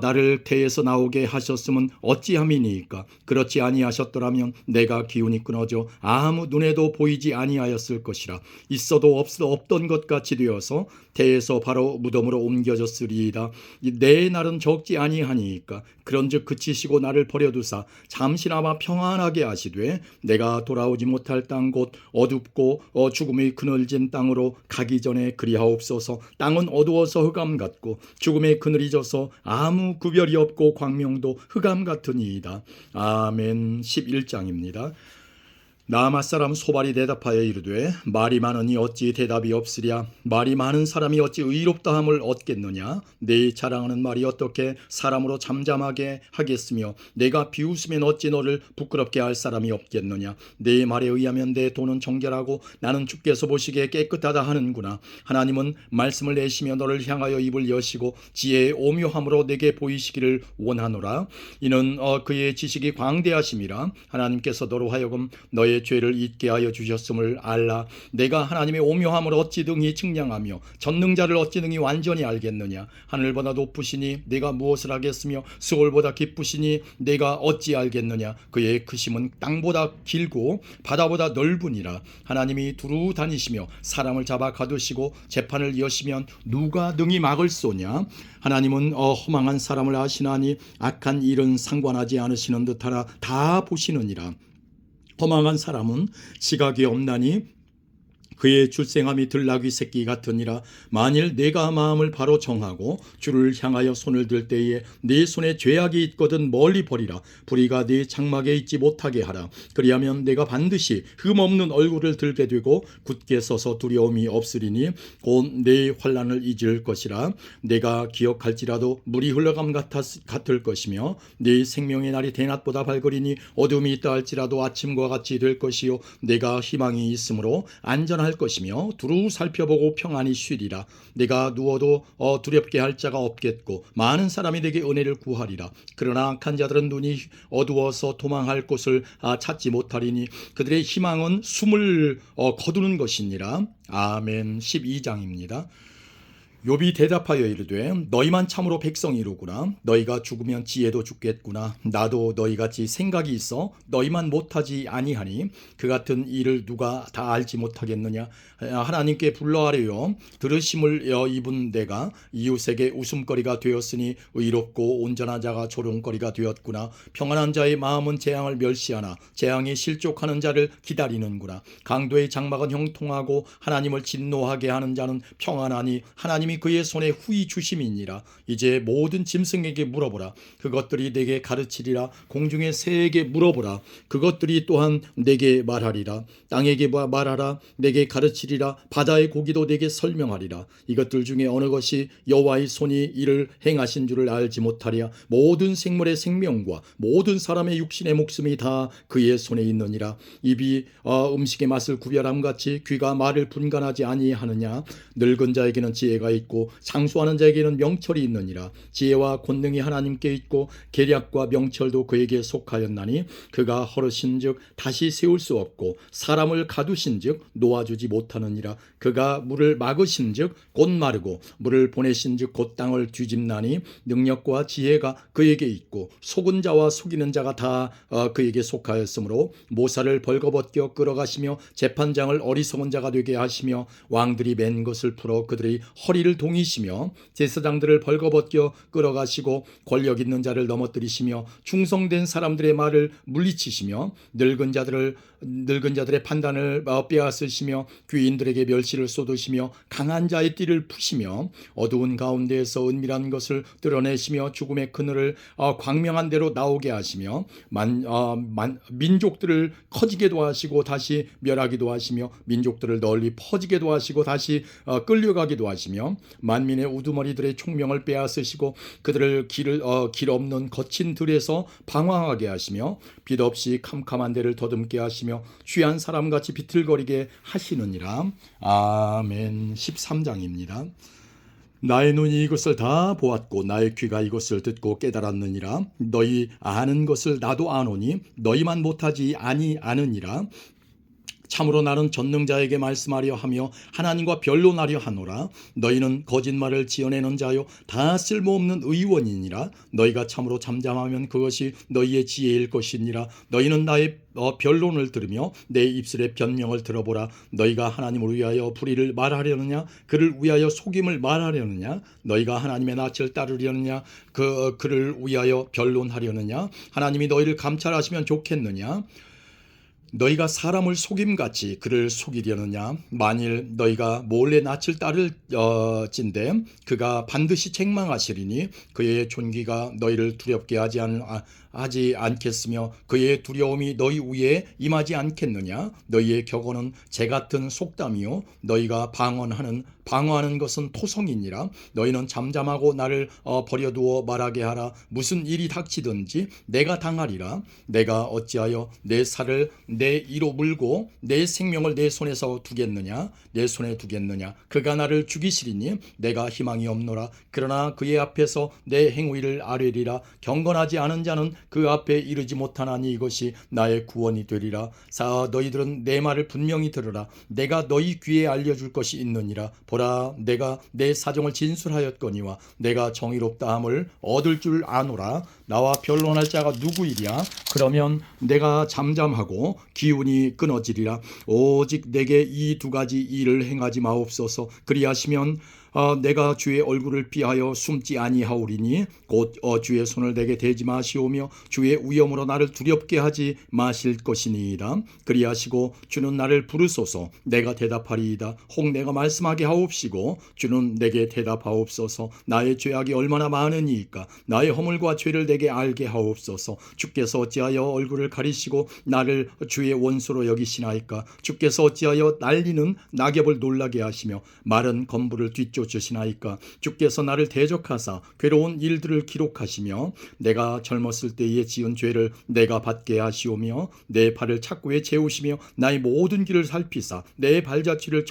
나를 태에서 나오게 하셨으면 어찌함이니까. 그렇지 아니하셨더라면 내가 기운이 끊어져 아무 눈에도 보이지 아니하였을 것이라. 있어도 없던 것 같이 되어서 태에서 바로 무덤으로 옮겨졌으리이다. 내 날은 적지 아니하니까. 그런즉 그치시고 나를 버려두사 잠시나마 평안하게 하시되 내가 돌아오지 못할 땅 곧 어둡고 죽음의 그늘진 땅으로 가기 전에 그리하옵소서. 땅은 어두워서 흑암 같고 죽음의 그늘이 져서 아무 구별이 없고 광명도 흑암 같으니이다. 아멘. 11장입니다. 나아맛 사람 소발이 대답하여 이르되 말이 많으니 어찌 대답이 없으랴. 말이 많은 사람이 어찌 의롭다함을 얻겠느냐. 내 자랑하는 말이 어떻게 사람으로 잠잠하게 하겠으며 내가 비웃으면 어찌 너를 부끄럽게 할 사람이 없겠느냐. 내 말에 의하면 내 돈은 정결하고 나는 주께서 보시기에 깨끗하다 하는구나. 하나님은 말씀을 내시며 너를 향하여 입을 여시고 지혜의 오묘함으로 내게 보이시기를 원하노라. 이는 그의 지식이 광대하심이라. 하나님께서 너로 하여금 너의 죄를 잊게 하여 주셨음을 알라. 내가 하나님의 오묘함을 어찌 등이 측량하며 전능자를 어찌 등이 완전히 알겠느냐. 하늘보다 높으시니 내가 무엇을 하겠으며 수월보다 깊으시니 내가 어찌 알겠느냐. 그의 크심은 땅보다 길고 바다보다 넓으니라. 하나님이 두루 다니시며 사람을 잡아 가두시고 재판을 여시면 누가 능히 막을 소냐. 하나님은 허망한 사람을 아시나니 악한 일은 상관하지 않으시는 듯하나 다 보시느니라. 허망한 사람은 지각이 없나니 그의 출생함이 들나귀 새끼 같으니라. 만일 내가 마음을 바로 정하고 주를 향하여 손을 들 때에 네 손에 죄악이 있거든 멀리 버리라. 불의가 네 장막에 있지 못하게 하라. 그리하면 내가 반드시 흠없는 얼굴을 들게 되고 굳게 서서 두려움이 없으리니 곧 내 환난을 잊을 것이라. 내가 기억할지라도 물이 흘러감 같을 것이며 네 생명의 날이 대낮보다 밝으리니 어둠이 있다 할지라도 아침과 같이 될 것이요 내가 희망이 있으므로 안전할 것이며 두루 살펴보고 평안히 쉬리라. 내가 누워도 두렵게 할 자가 없겠고 많은 사람이 내게 은혜를 구하리라. 그러나 악한 자들은 눈이 어두워서 도망할 곳을 찾지 못하리니 그들의 희망은 숨을 거두는 것이니라. 아멘. 12장입니다. 욥이 대답하여 이르되 너희만 참으로 백성이로구나. 너희가 죽으면 지혜도 죽겠구나. 나도 너희같이 생각이 있어 너희만 못하지 아니하니 그 같은 일을 누가 다 알지 못하겠느냐. 하나님께 불러하래요. 들으심을 입은 내가 이웃에게 웃음거리가 되었으니 의롭고 온전한 자가 조롱거리가 되었구나. 평안한 자의 마음은 재앙을 멸시하나 재앙이 실족하는 자를 기다리는구나. 강도의 장막은 형통하고 하나님을 진노하게 하는 자는 평안하니 하나님이 그의 손에 후히 주심이니라. 이제 모든 짐승에게 물어보라. 그것들이 내게 가르치리라. 공중의 새에게 물어보라. 그것들이 또한 내게 말하리라. 땅에게 말하라. 내게 가르치리라. 바다의 고기도 내게 설명하리라. 이것들 중에 어느 것이 여호와의 손이 이를 행하신 줄을 알지 못하랴. 모든 생물의 생명과 모든 사람의 육신의 목숨이 다 그의 손에 있느니라. 입이 음식의 맛을 구별함같이 귀가 말을 분간하지 아니하느냐. 늙은 자에게는 지혜가 있고 장수하는 자에게는 명철이 있느니라. 지혜와 권능이 하나님께 있고 계략과 명철도 그에게 속하였나니 그가 허르신즉 다시 세울 수 없고 사람을 가두신즉 놓아주지 못하느니라. 그가 물을 막으신즉 곧 마르고 물을 보내신즉 곧 땅을 뒤집나니 능력과 지혜가 그에게 있고 속은 자와 속이는 자가 다 그에게 속하였으므로 모사를 벌거벗겨 끌어가시며 재판장을 어리석은 자가 되게 하시며 왕들이 맨 것을 풀어 그들의 허리를 동이시며 제사장들을 벌거벗겨 끌어가시고 권력 있는 자를 넘어뜨리시며 충성된 사람들의 말을 물리치시며 늙은 자들의 판단을 빼앗으시며 귀인들에게 멸시를 쏟으시며 강한 자의 띠를 푸시며 어두운 가운데에서 은밀한 것을 드러내시며 죽음의 그늘을 광명한 대로 나오게 하시며 민족들을 커지게도 하시고 다시 멸하기도 하시며 민족들을 널리 퍼지게도 하시고 다시 끌려가기도 하시며 만민의 우두머리들의 총명을 빼앗으시고 그들을 길 없는 거친 들에서 방황하게 하시며 빛 없이 캄캄한 데를 더듬게 하시며 취한 사람같이 비틀거리게 하시느니라. 아멘. 13장입니다. 나의 눈이 이것을 다 보았고 나의 귀가 이것을 듣고 깨달았느니라. 너희 아는 것을 나도 아노니 너희만 못하지 아느니라. 참으로 나는 전능자에게 말씀하려 하며 하나님과 변론하려 하노라. 너희는 거짓말을 지어내는 자요 다 쓸모없는 의원이니라. 너희가 참으로 잠잠하면 그것이 너희의 지혜일 것이니라. 너희는 나의 변론을 들으며 내 입술의 변명을 들어보라. 너희가 하나님을 위하여 불의를 말하려느냐 그를 위하여 속임을 말하려느냐. 너희가 하나님의 낯을 따르려느냐 그를 위하여 변론하려느냐. 하나님이 너희를 감찰하시면 좋겠느냐. 너희가 사람을 속임같이 그를 속이려느냐. 만일 너희가 몰래 낯을 따를진대 그가 반드시 책망하시리니 그의 존귀가 너희를 두렵게 하지 않겠으며 그의 두려움이 너희 위에 임하지 않겠느냐. 너희의 격언은 재 같은 속담이요 너희가 방어하는 것은 토성이니라. 너희는 잠잠하고 나를 버려두어 말하게 하라. 무슨 일이 닥치든지 내가 당하리라. 내가 어찌하여 내 살을 내 이로 물고 내 생명을 내 손에 두겠느냐. 그가 나를 죽이시리니 내가 희망이 없노라. 그러나 그의 앞에서 내 행위를 아뢰리라. 경건하지 않은 자는 그 앞에 이르지 못하나니 이것이 나의 구원이 되리라. 너희들은 내 말을 분명히 들으라. 내가 너희 귀에 알려줄 것이 있느니라. 보라, 내가 내 사정을 진술하였거니와 내가 정의롭다함을 얻을 줄 아노라. 나와 변론할 자가 누구이랴? 그러면 내가 잠잠하고 기운이 끊어지리라. 오직 내게 이 두 가지 일을 행하지 마옵소서. 그리하시면 내가 주의 얼굴을 피하여 숨지 아니하오리니 곧 주의 손을 내게 대지 마시오며 주의 위엄으로 나를 두렵게 하지 마실 것이니이다. 그리하시고 주는 나를 부르소서. 내가 대답하리이다. 혹 내가 말씀하게 하옵시고 주는 내게 대답하옵소서. 나의 죄악이 얼마나 많으니이까 나의 허물과 죄를 내게 알게 하옵소서. 주께서 어찌하여 얼굴을 가리시고 나를 주의 원수로 여기시나이까. 주께서 어찌하여 날리는 낙엽을 놀라게 하시며 마른 건부를 뒤쫓으시나이까. 주께서 나를 대적하사 괴로운 일들을 기록하시며 내가 젊었을 때에 지은 죄를 내가 받게 하시오며 내 발을 착고에 재우시며 나의 모든 길을 살피사 내 발자취를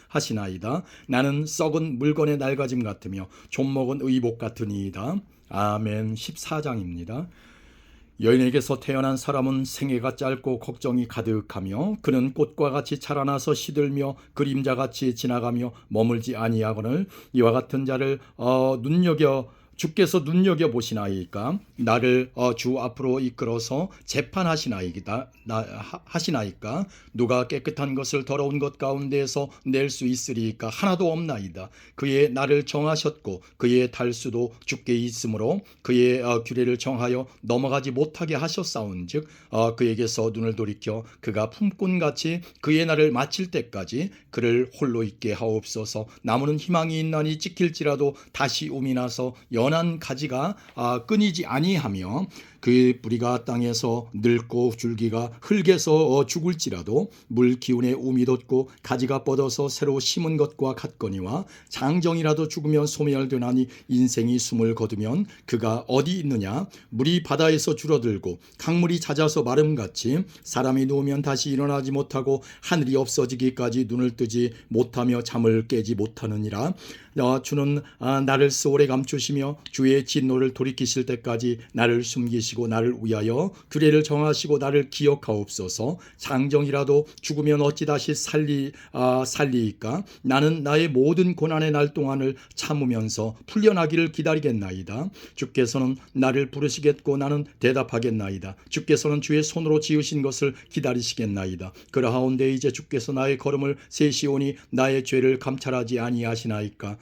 하시나이다. 나는 썩은 물건의 낡아짐 같으며 좀먹은 의복 같으니이다. 아멘. 14장입니다. 여인에게서 태어난 사람은 생애가 짧고 걱정이 가득하며 그는 꽃과 같이 자라나서 시들며 그림자같이 지나가며 머물지 아니하거늘 이와 같은 자를 주께서 눈여겨보시나이까. 나를 주 앞으로 이끌어서 재판하시나이까. 누가 깨끗한 것을 더러운 것 가운데에서 낼 수 있으리까. 하나도 없나이다. 그의 나를 정하셨고 그의 달수도 주께 있으므로 그의 규례를 정하여 넘어가지 못하게 하셨사온즉 그에게서 눈을 돌이켜 그가 품꾼같이 그의 날을 마칠 때까지 그를 홀로 있게 하옵소서. 나무는 희망이 있나니 찍힐지라도 다시 움이 나서 연한 가지가 끊이지 아니하며 그 뿌리가 땅에서 늙고 줄기가 흙에서 죽을지라도 물 기운에 움이 돋고 가지가 뻗어서 새로 심은 것과 같거니와 장정이라도 죽으면 소멸되나니 인생이 숨을 거두면 그가 어디 있느냐. 물이 바다에서 줄어들고 강물이 잦아서 마름같이 사람이 누우면 다시 일어나지 못하고 하늘이 없어지기까지 눈을 뜨지 못하며 잠을 깨지 못하느니라. 주는 나를 스올에 감추시며 주의 진노를 돌이키실 때까지 나를 숨기시고 나를 위하여 규례를 정하시고 나를 기억하옵소서. 장정이라도 죽으면 어찌 다시 살리이까. 나는 나의 모든 고난의 날 동안을 참으면서 풀려나기를 기다리겠나이다. 주께서는 나를 부르시겠고 나는 대답하겠나이다. 주께서는 주의 손으로 지으신 것을 기다리시겠나이다. 그러하온데 이제 주께서 나의 걸음을 세시오니 나의 죄를 감찰하지 아니하시나이까.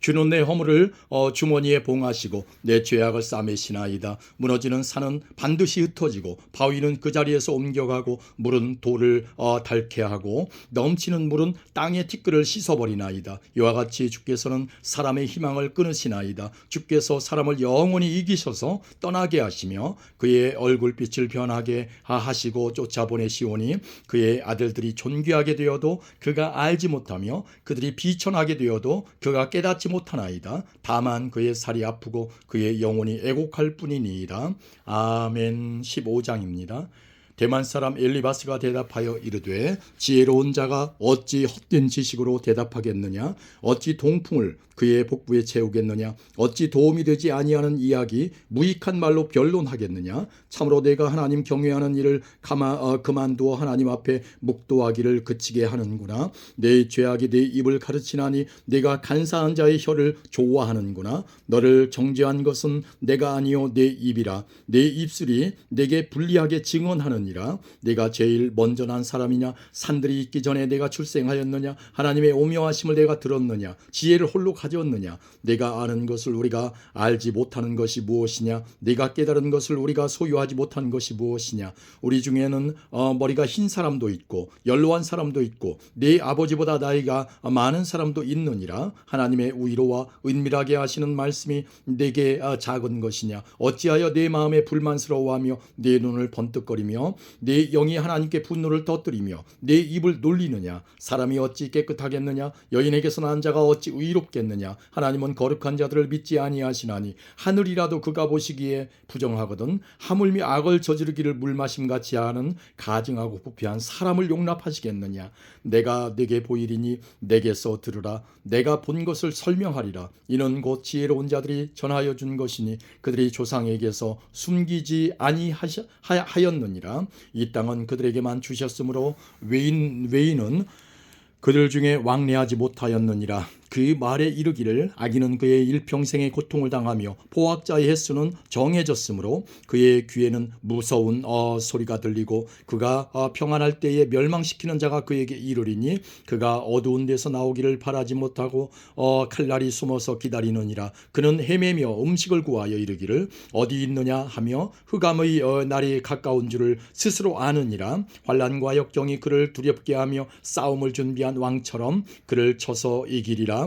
주는 내 허물을 주머니에 봉하시고 내 죄악을 싸매시나이다. 무너지는 산은 반드시 흩어지고 바위는 그 자리에서 옮겨가고 물은 돌을 닳게 하고 넘치는 물은 땅의 티끌을 씻어버리나이다. 이와 같이 주께서는 사람의 희망을 끊으시나이다. 주께서 사람을 영원히 이기셔서 떠나게 하시며 그의 얼굴빛을 변하게 하시고 쫓아보내시오니 그의 아들들이 존귀하게 되어도 그가 알지 못하며 그들이 비천하게 되어도 그가 깨닫지 못하나이다. 다만 그의 살이 아프고 그의 영혼이 애곡할 뿐이니이다. 아멘. 15장입니다. 대만 사람 엘리바스가 대답하여 이르되 지혜로운 자가 어찌 헛된 지식으로 대답하겠느냐. 어찌 동풍을 그의 복부에 채우겠느냐. 어찌 도움이 되지 아니하는 이야기 무익한 말로 변론하겠느냐. 참으로 내가 하나님 경외하는 일을 그만두어 하나님 앞에 묵도하기를 그치게 하는구나. 내 죄악이 내 입을 가르치나니 내가 간사한 자의 혀를 좋아하는구나. 너를 정죄한 것은 내가 아니요 내 입이라. 내 입술이 내게 불리하게 증언하느니라. 내가 제일 먼저 난 사람이냐. 산들이 있기 전에 내가 출생하였느냐. 하나님의 오묘하심을 내가 들었느냐. 지혜를 홀로 가졌느냐. 내가 아는 것을 우리가 알지 못하는 것이 무엇이냐. 내가 깨달은 것을 우리가 소유하지 못한 것이 무엇이냐. 우리 중에는 머리가 흰 사람도 있고 연로한 사람도 있고 네 아버지보다 나이가 많은 사람도 있느니라. 하나님의 위로와 은밀하게 하시는 말씀이 내게 작은 것이냐. 어찌하여 내 마음에 불만스러워하며 내 눈을 번뜩거리며 내 영이 하나님께 분노를 터뜨리며 내 입을 놀리느냐. 사람이 어찌 깨끗하겠느냐. 여인에게서 난 자가 어찌 의롭겠느냐. 하나님은 거룩한 자들을 믿지 아니하시나니 하늘이라도 그가 보시기에 부정하거든. 하물며 악을 저지르기를 물마심같이 하는 가증하고 부패한 사람을 용납하시겠느냐. 내가 내게 보이리니 내게서 들으라. 내가 본 것을 설명하리라. 이는 곧 지혜로운 자들이 전하여 준 것이니 그들이 조상에게서 숨기지 아니하였느니라. 이 땅은 그들에게만 주셨으므로 외인은 그들 중에 왕래하지 못하였느니라. 그 말에 이르기를 악인은 그의 일평생의 고통을 당하며 포악자의 횟수는 정해졌으므로 그의 귀에는 무서운 소리가 들리고 그가 평안할 때에 멸망시키는 자가 그에게 이르리니 그가 어두운 데서 나오기를 바라지 못하고 칼날이 숨어서 기다리느니라. 그는 헤매며 음식을 구하여 이르기를 어디 있느냐 하며 흑암의 날이 가까운 줄을 스스로 아느니라. 환난과 역경이 그를 두렵게 하며 싸움을 준비한 왕처럼 그를 쳐서 이기리라.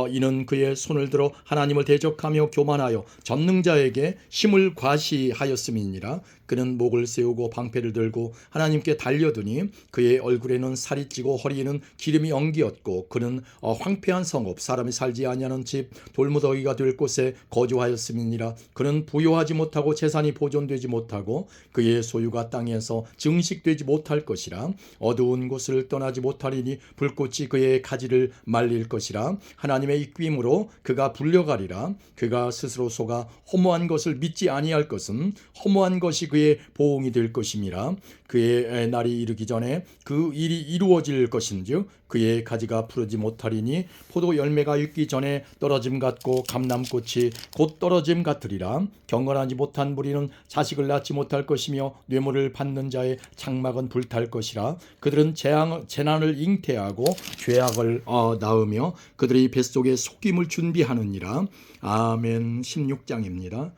이는 그의 손을 들어 하나님을 대적하며 교만하여 전능자에게 힘을 과시하였음이니라. 그는 목을 세우고 방패를 들고 하나님께 달려드니 그의 얼굴에는 살이 찌고 허리에는 기름이 엉기었고 그는 황폐한 성읍 사람이 살지 아니하는 집 돌무더기가 될 곳에 거주하였음이니라. 그는 부요하지 못하고 재산이 보존되지 못하고 그의 소유가 땅에서 증식되지 못할 것이라. 어두운 곳을 떠나지 못하리니 불꽃이 그의 가지를 말릴 것이라. 하나님의 입김으로 그가 불려가리라. 그가 스스로 속아 허무한 것을 믿지 아니할 것은 허무한 것이 그의 보응이 될 것임이라. 그의 날이 이르기 전에 그 일이 이루어질 것인즉 그의 가지가 푸르지 못하리니 포도 열매가 익기 전에 떨어짐 같고 감람꽃이 곧 떨어짐 같으리라. 경건하지 못한 무리는 자식을 낳지 못할 것이며 뇌물을 받는 자의 장막은 불탈 것이라. 그들은 재난을 잉태하고 죄악을 낳으며 그들이 뱃속에 속임을 준비하느니라. 아멘. 16장입니다.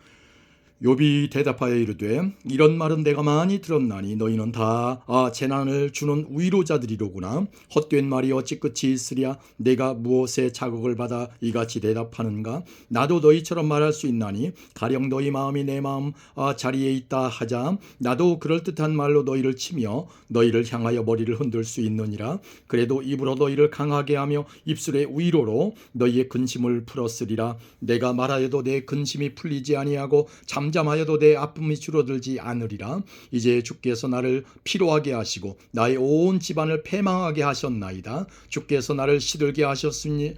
욥이 대답하여 이르되 이런 말은 내가 많이 들었나니 너희는 다 재난을 주는 위로자들이로구나. 헛된 말이 어찌 끝이 있으랴. 내가 무엇에 자극을 받아 이같이 대답하는가. 나도 너희처럼 말할 수 있나니 가령 너희 마음이 내 마음 자리에 있다 하자. 나도 그럴듯한 말로 너희를 치며 너희를 향하여 머리를 흔들 수 있느니라. 그래도 입으로 너희를 강하게 하며 입술의 위로로 너희의 근심을 풀었으리라. 내가 말하여도 내 근심이 풀리지 아니하고 잠잠하여도 내 아픔이 줄어들지 않으리라. 이제 주께서 나를 피로하게 하시고 나의 온 집안을 패망하게 하셨나이다. 주께서 나를 시들게 하셨으니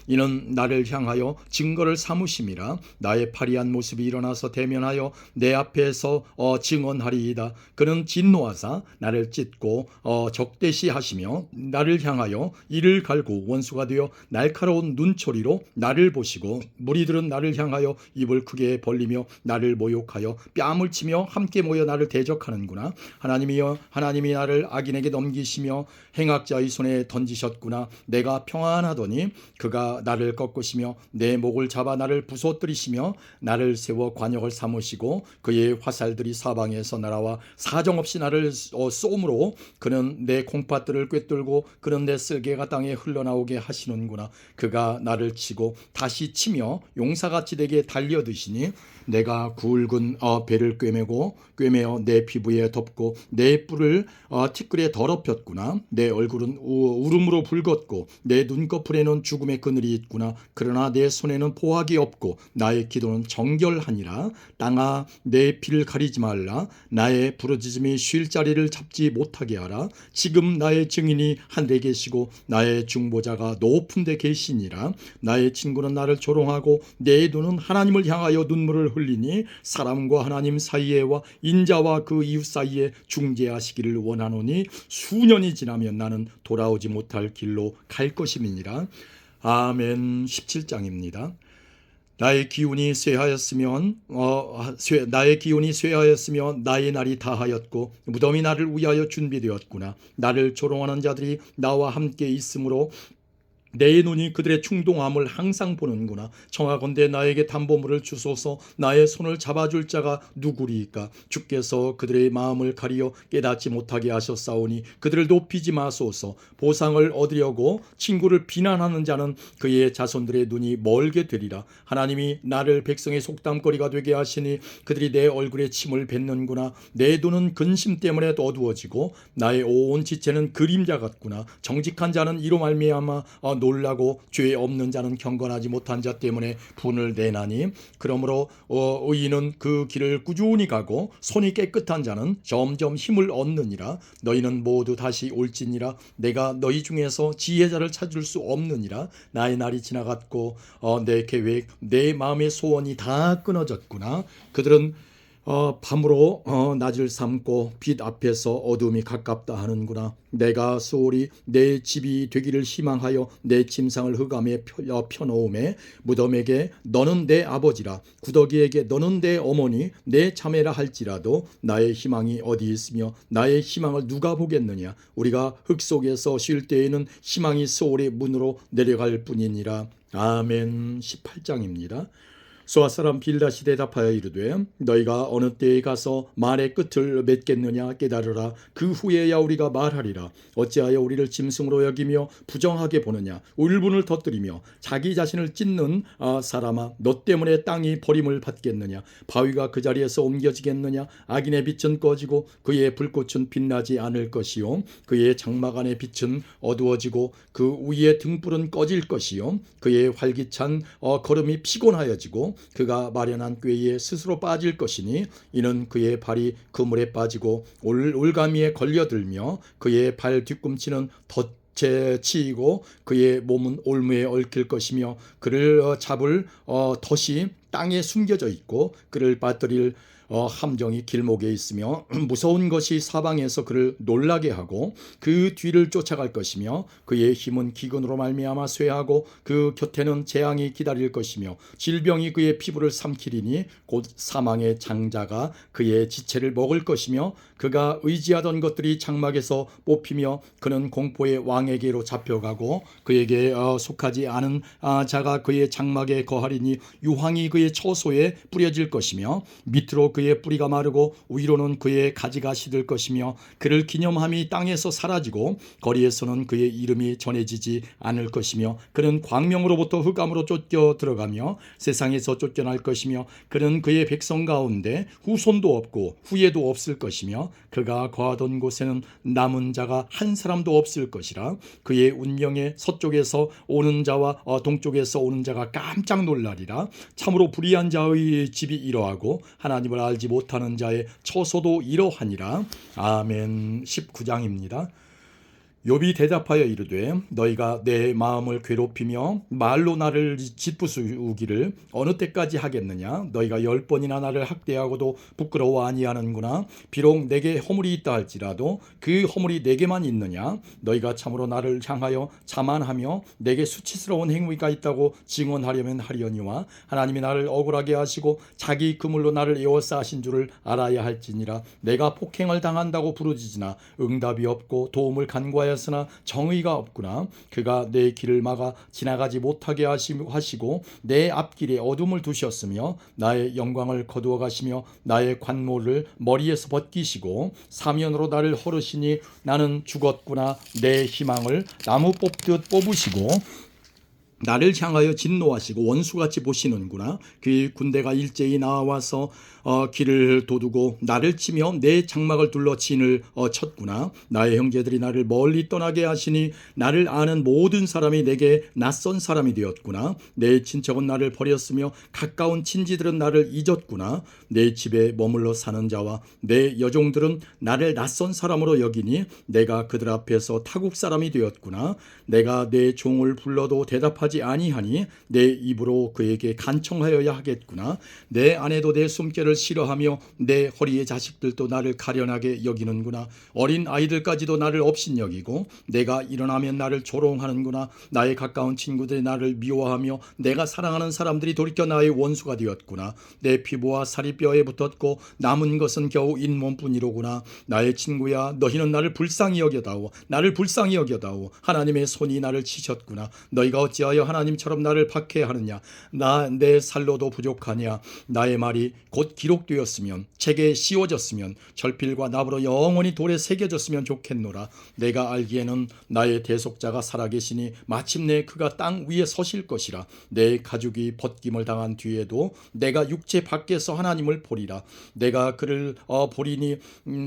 이는 나를 향하여 증거를 삼으심이라. 나의 파리한 모습이 일어나서 대면하여 내 앞에서 증언하리이다. 그는 진노하사 나를 찢고 적대시 하시며 나를 향하여 이를 갈고 원수가 되어 날카로운 눈초리로 나를 보시고 무리들은 나를 향하여 입을 크게 벌리며 나를 모욕하여 뺨을 치며 함께 모여 나를 대적하는구나. 하나님이 나를 악인에게 넘기시며 행악자의 손에 던지셨구나. 내가 평안하더니 그가 나를 꺾으시며 내 목을 잡아 나를 부서뜨리시며 나를 세워 관역을 삼으시고 그의 화살들이 사방에서 날아와 사정없이 나를 쏘므로 그는 내 콩팥들을 꿰뚫고 그는 내 쓸개가 땅에 흘러나오게 하시는구나. 그가 나를 치고 다시 치며 용사같이 내게 달려드시니 내가 굵은 배를 꿰매어 내 피부에 덮고 내 뿔을 티끌에 더럽혔구나. 내 얼굴은 울음으로 붉었고 내 눈꺼풀에는 죽음의 그늘이 있구나. 그러나 내 손에는 포악이 없고 나의 기도는 정결하니라. 땅아 내 피를 가리지 말라. 나의 부르짖음이 쉴 자리를 잡지 못하게 하라. 지금 나의 증인이 하늘에 계시고 나의 중보자가 높은 데 계시니라. 나의 친구는 나를 조롱하고 내 눈은 하나님을 향하여 눈물을 흘리니 사람과 하나님 사이에와 인자와 그 이웃 사이에 중재하시기를 원하노니 수년이 지나면 나는 돌아오지 못할 길로 갈 것임이니라. 아멘. 17장입니다. 나의 기운이 쇠하였으면 나의 날이 다하였고 무덤이 나를 위하여 준비되었구나. 나를 조롱하는 자들이 나와 함께 있으므로 내 눈이 그들의 충동함을 항상 보는구나. 청하건대 나에게 담보물을 주소서. 나의 손을 잡아줄 자가 누구리이까. 주께서 그들의 마음을 가리어 깨닫지 못하게 하셨사오니 그들을 높이지 마소서. 보상을 얻으려고 친구를 비난하는 자는 그의 자손들의 눈이 멀게 되리라. 하나님이 나를 백성의 속담거리가 되게 하시니 그들이 내 얼굴에 침을 뱉는구나. 내 눈은 근심 때문에 어두워지고 나의 온 지체는 그림자 같구나. 정직한 자는 이로 말미암아 놀라고 죄 없는 자는 경건하지 못한 자 때문에 분을 내나니 그러므로 의인은 그 길을 꾸준히 가고 손이 깨끗한 자는 점점 힘을 얻느니라. 너희는 모두 다시 올지니라. 내가 너희 중에서 지혜자를 찾을 수 없느니라. 나의 날이 지나갔고 내 계획 내 마음의 소원이 다 끊어졌구나. 그들은 밤으로 낮을 삼고 빛 앞에서 어둠이 가깝다 하는구나. 내가 소홀히 내 집이 되기를 희망하여 내 침상을 흑암에 펴놓음에 무덤에게 너는 내 아버지라 구더기에게 너는 내 어머니 내 자매라 할지라도 나의 희망이 어디 있으며 나의 희망을 누가 보겠느냐. 우리가 흙 속에서 쉴 때에는 희망이 소홀히 문으로 내려갈 뿐이니라. 아멘. 18장입니다. 소아 사람 빌닷이 대답하여 이르되 너희가 어느 때에 가서 말의 끝을 맺겠느냐. 깨달으라. 그 후에야 우리가 말하리라. 어찌하여 우리를 짐승으로 여기며 부정하게 보느냐. 울분을 터뜨리며 자기 자신을 찢는 사람아 너 때문에 땅이 버림을 받겠느냐. 바위가 그 자리에서 옮겨지겠느냐. 악인의 빛은 꺼지고 그의 불꽃은 빛나지 않을 것이요 그의 장막 안의 빛은 어두워지고 그 위의 등불은 꺼질 것이요 그의 활기찬 걸음이 피곤하여지고 그가 마련한 꾀에 스스로 빠질 것이니 이는 그의 발이 그물에 빠지고 올가미에 걸려들며 그의 발 뒤꿈치는 덫에 치이고 그의 몸은 올무에 얽힐 것이며 그를 잡을 덫이 땅에 숨겨져 있고 그를 빠뜨릴 함정이 길목에 있으며 무서운 것이 사방에서 그를 놀라게 하고 그 뒤를 쫓아갈 것이며 그의 힘은 기근으로 말미암아 쇠하고 그 곁에는 재앙이 기다릴 것이며 질병이 그의 피부를 삼키리니 곧 사망의 장자가 그의 지체를 먹을 것이며 그가 의지하던 것들이 장막에서 뽑히며 그는 공포의 왕에게로 잡혀가고 그에게 속하지 않은 자가 그의 장막에 거하리니 유황이 그의 처소에 뿌려질 것이며 밑으로 그의 뿌리가 마르고 위로는 그의 가지가 시들 것이며 그를 기념함이 땅에서 사라지고 거리에서는 그의 이름이 전해지지 않을 것이며 그는 광명으로부터 흑암으로 쫓겨 들어가며 세상에서 쫓겨날 것이며 그는 그의 백성 가운데 후손도 없고 후예도 없을 것이며 그가 거하던 곳에는 남은 자가 한 사람도 없을 것이라. 그의 운명에 서쪽에서 오는 자와 동쪽에서 오는 자가 깜짝 놀라리라. 참으로 불의한 자의 집이 이러하고 하나님을 알지 못하는 자의 처소도 이러하니라. 아멘. 19장입니다. 욥이 대답하여 이르되 너희가 내 마음을 괴롭히며 말로 나를 짓부수기를 어느 때까지 하겠느냐. 너희가 10번이나 나를 학대하고도 부끄러워 아니하는구나. 비록 내게 허물이 있다 할지라도 그 허물이 내게만 있느냐. 너희가 참으로 나를 향하여 자만하며 내게 수치스러운 행위가 있다고 증언하려면 하려니와 하나님이 나를 억울하게 하시고 자기 그물로 나를 에워싸 하신 줄을 알아야 할지니라. 내가 폭행을 당한다고 부르짖으나 응답이 없고 도움을 간구하여 으나 정의가 없구나. 그가 내 길을 막아 지나가지 못하게 하시고 내 앞길에 어둠을 두셨으며 나의 영광을 거두어 가시며 나의 관모를 머리에서 벗기시고 사면으로 나를 헐으시니 나는 죽었구나. 내 희망을 나무 뽑듯 뽑으시고 나를 향하여 진노하시고 원수같이 보시는구나. 그 군대가 일제히 나와서 길을 도두고 나를 치며 내 장막을 둘러 진을 쳤구나. 나의 형제들이 나를 멀리 떠나게 하시니 나를 아는 모든 사람이 내게 낯선 사람이 되었구나. 내 친척은 나를 버렸으며 가까운 친지들은 나를 잊었구나. 내 집에 머물러 사는 자와 내 여종들은 나를 낯선 사람으로 여기니 내가 그들 앞에서 타국 사람이 되었구나. 내가 내 종을 불러도 대답하지 아니하니 내 입으로 그에게 간청하여야 하겠구나. 내 아내도 내 숨결을 싫어하며 내 허리의 자식들도 나를 가련하게 여기는구나. 어린 아이들까지도 나를 업신여기고 내가 일어나면 나를 조롱하는구나. 나의 가까운 친구들이 나를 미워하며 내가 사랑하는 사람들이 돌이켜 나의 원수가 되었구나. 내 피부와 살이 뼈에 붙었고 남은 것은 겨우 잇몸뿐이로구나. 나의 친구야, 너희는 나를 불쌍히 여겨다오. 나를 불쌍히 여겨다오. 하나님의 손이 나를 치셨구나. 너희가 어찌하여 하나님처럼 나를 박해하느냐. 내 살로도 부족하냐. 나의 말이 곧 기록되었으면 책에 씌워졌으면 절필과 나무로 영원히 돌에 새겨졌으면 좋겠노라. 내가 알기에는 나의 대속자가 살아계시니 마침내 그가 땅 위에 서실 것이라. 내 가죽이 벗김을 당한 뒤에도 내가 육체 밖에서 하나님을 보리라. 내가 그를 보리니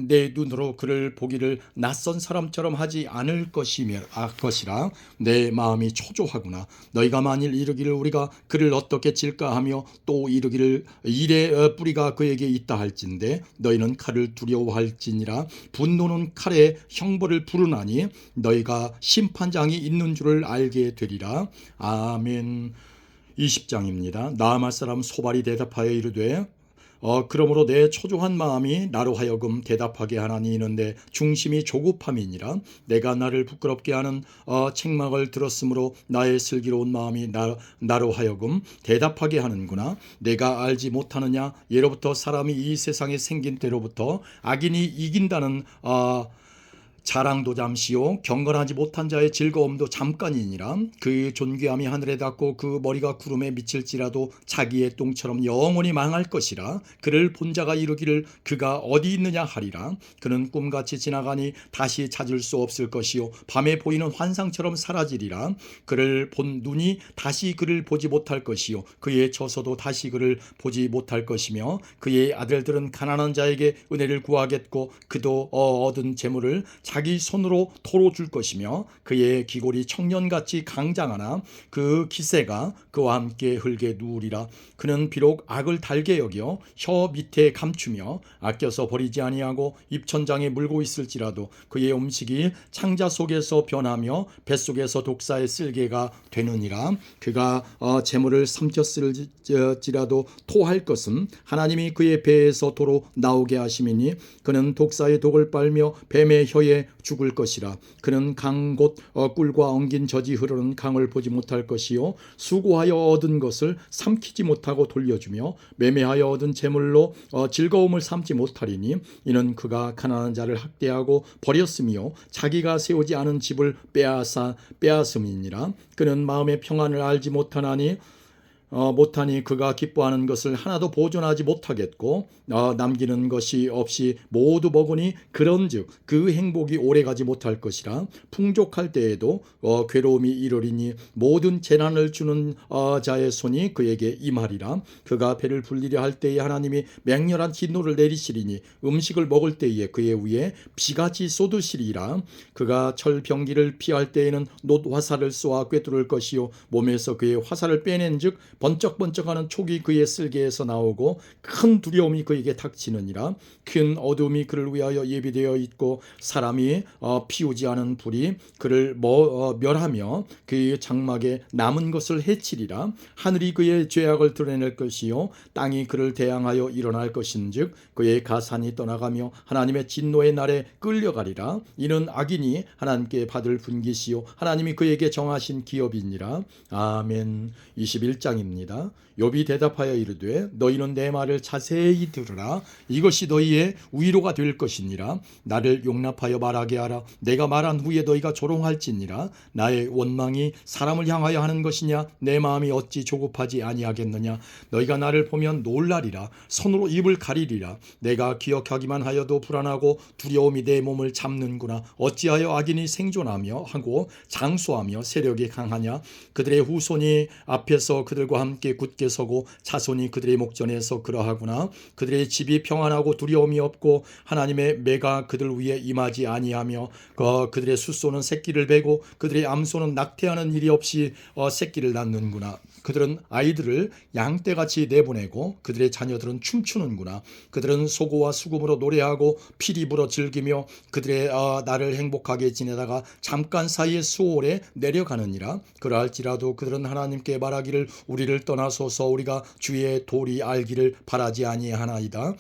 내 눈으로 그를 보기를 낯선 사람처럼 하지 않을 것이라. 내 마음이 초조하구나. 너희가 만일 이르기를 우리가 그를 어떻게 칠까 하며 또 이르기를 일의 뿌리가 그에게 있다 할진대 너희는 칼을 두려워할지니라. 분노는 칼에 형벌을 부르나니 너희가 심판장이 있는 줄을 알게 되리라. 아멘. 20장입니다. 나아말 사람 소발이 대답하여 이르되 그러므로 내 초조한 마음이 나로 하여금 대답하게 하나니 이는데 중심이 조급함이니라. 내가 나를 부끄럽게 하는 책망을 들었으므로 나의 슬기로운 마음이 나로 하여금 대답하게 하는구나. 내가 알지 못하느냐. 예로부터 사람이 이 세상에 생긴 때로부터 악인이 이긴다는 자랑도 잠시요 경건하지 못한 자의 즐거움도 잠깐이니라. 그의 존귀함이 하늘에 닿고 그 머리가 구름에 미칠지라도 자기의 똥처럼 영원히 망할 것이라. 그를 본 자가 이르기를 그가 어디 있느냐 하리라. 그는 꿈같이 지나가니 다시 찾을 수 없을 것이요 밤에 보이는 환상처럼 사라지리라. 그를 본 눈이 다시 그를 보지 못할 것이요 그의 처소도 다시 그를 보지 못할 것이며 그의 아들들은 가난한 자에게 은혜를 구하겠고 그도 얻은 재물을 자기 손으로 토로 줄 것이며 그의 기골이 청년같이 강장하나 그 기세가 그와 함께 흙에 누우리라. 그는 비록 악을 달게 여겨 혀 밑에 감추며 아껴서 버리지 아니하고 입천장에 물고 있을지라도 그의 음식이 창자 속에서 변하며 뱃속에서 독사의 쓸개가 되느니라. 그가 재물을 삼켰을지라도 토할 것은 하나님이 그의 배에서 도로 나오게 하심이니 그는 독사의 독을 빨며 뱀의 혀에 때문에 죽을 것이라. 그는 강 곧 꿀과 엉긴 젖이 흐르는 강을 보지 못할 것이요 수고하여 얻은 것을 삼키지 못하고 돌려주며 매매하여 얻은 재물로 즐거움을 삼지 못하리니 이는 그가 가난한 자를 학대하고 버렸으며 자기가 세우지 않은 집을 빼앗음이니라. 그는 마음의 평안을 알지 못하니 그가 기뻐하는 것을 하나도 보존하지 못하겠고 남기는 것이 없이 모두 먹으니 그런즉 그 행복이 오래가지 못할 것이라. 풍족할 때에도 괴로움이 이르리니 모든 재난을 주는 자의 손이 그에게 임하리라. 그가 배를 불리려 할 때에 하나님이 맹렬한 진노를 내리시리니 음식을 먹을 때에 그의 위에 비같이 쏟으시리라. 그가 철병기를 피할 때에는 놋 화살을 쏘아 꿰뚫을 것이요 몸에서 그의 화살을 빼낸즉 번쩍번쩍하는 촉이 그의 쓸개에서 나오고 큰 두려움이 그에게 닥치느니라. 큰 어둠이 그를 위하여 예비되어 있고 사람이 피우지 않은 불이 그를 멸하며 그의 장막에 남은 것을 해치리라. 하늘이 그의 죄악을 드러낼 것이요 땅이 그를 대항하여 일어날 것인즉 그의 가산이 떠나가며 하나님의 진노의 날에 끌려가리라. 이는 악인이 하나님께 받을 분깃이요 하나님이 그에게 정하신 기업이니라. 아멘. 21장입니다. 욥이 대답하여 이르되 너희는 내 말을 자세히 들으라. 이것이 너희의 위로가 될 것이니라. 나를 용납하여 말하게 하라. 내가 말한 후에 너희가 조롱할지니라. 나의 원망이 사람을 향하여 하는 것이냐? 내 마음이 어찌 조급하지 아니하겠느냐? 너희가 나를 보면 놀라리라. 손으로 입을 가리리라. 내가 기억하기만 하여도 불안하고 두려움이 내 몸을 잡는구나. 어찌하여 악인이 생존하며 하고 장수하며 세력이 강하냐? 그들의 후손이 앞에서 그들과 함께 굳게 서고 자손이 그들의 목전에서 그러하구나. 그들의 집이 평안하고 두려움이 없고 하나님의 매가 그들 위에 임하지 아니하며 그들의 숫소는 새끼를 베고 그들의 암소는 낙태하는 일이 없이 새끼를 낳는구나. 그들은 아이들을 양떼같이 내보내고 그들의 자녀들은 춤추는구나. 그들은 소고와 수금으로 노래하고 피리 불어 즐기며 그들의 나를 행복하게 지내다가 잠깐 사이에 수월에 내려가느니라. 그러할지라도 그들은 하나님께 말하기를 우리를 떠나소서 우리가 주의 도리 알기를 바라지 아니하나이다.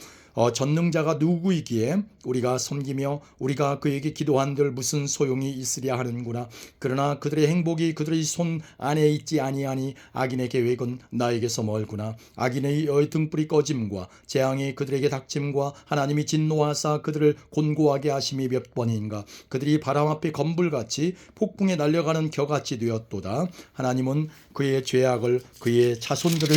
전능자가 누구이기에 우리가 섬기며 우리가 그에게 기도한들 무슨 소용이 있으랴 하는구나. 그러나 그들의 행복이 그들의 손 안에 있지 아니하니 악인의 계획은 나에게서 멀구나. 악인의 등불이 꺼짐과 재앙이 그들에게 닥침과 하나님이 진노하사 그들을 곤고하게 하심이 몇 번인가. 그들이 바람 앞에 건불같이 폭풍에 날려가는 겨같이 되었도다. 하나님은 그의 죄악을 그의 자손들을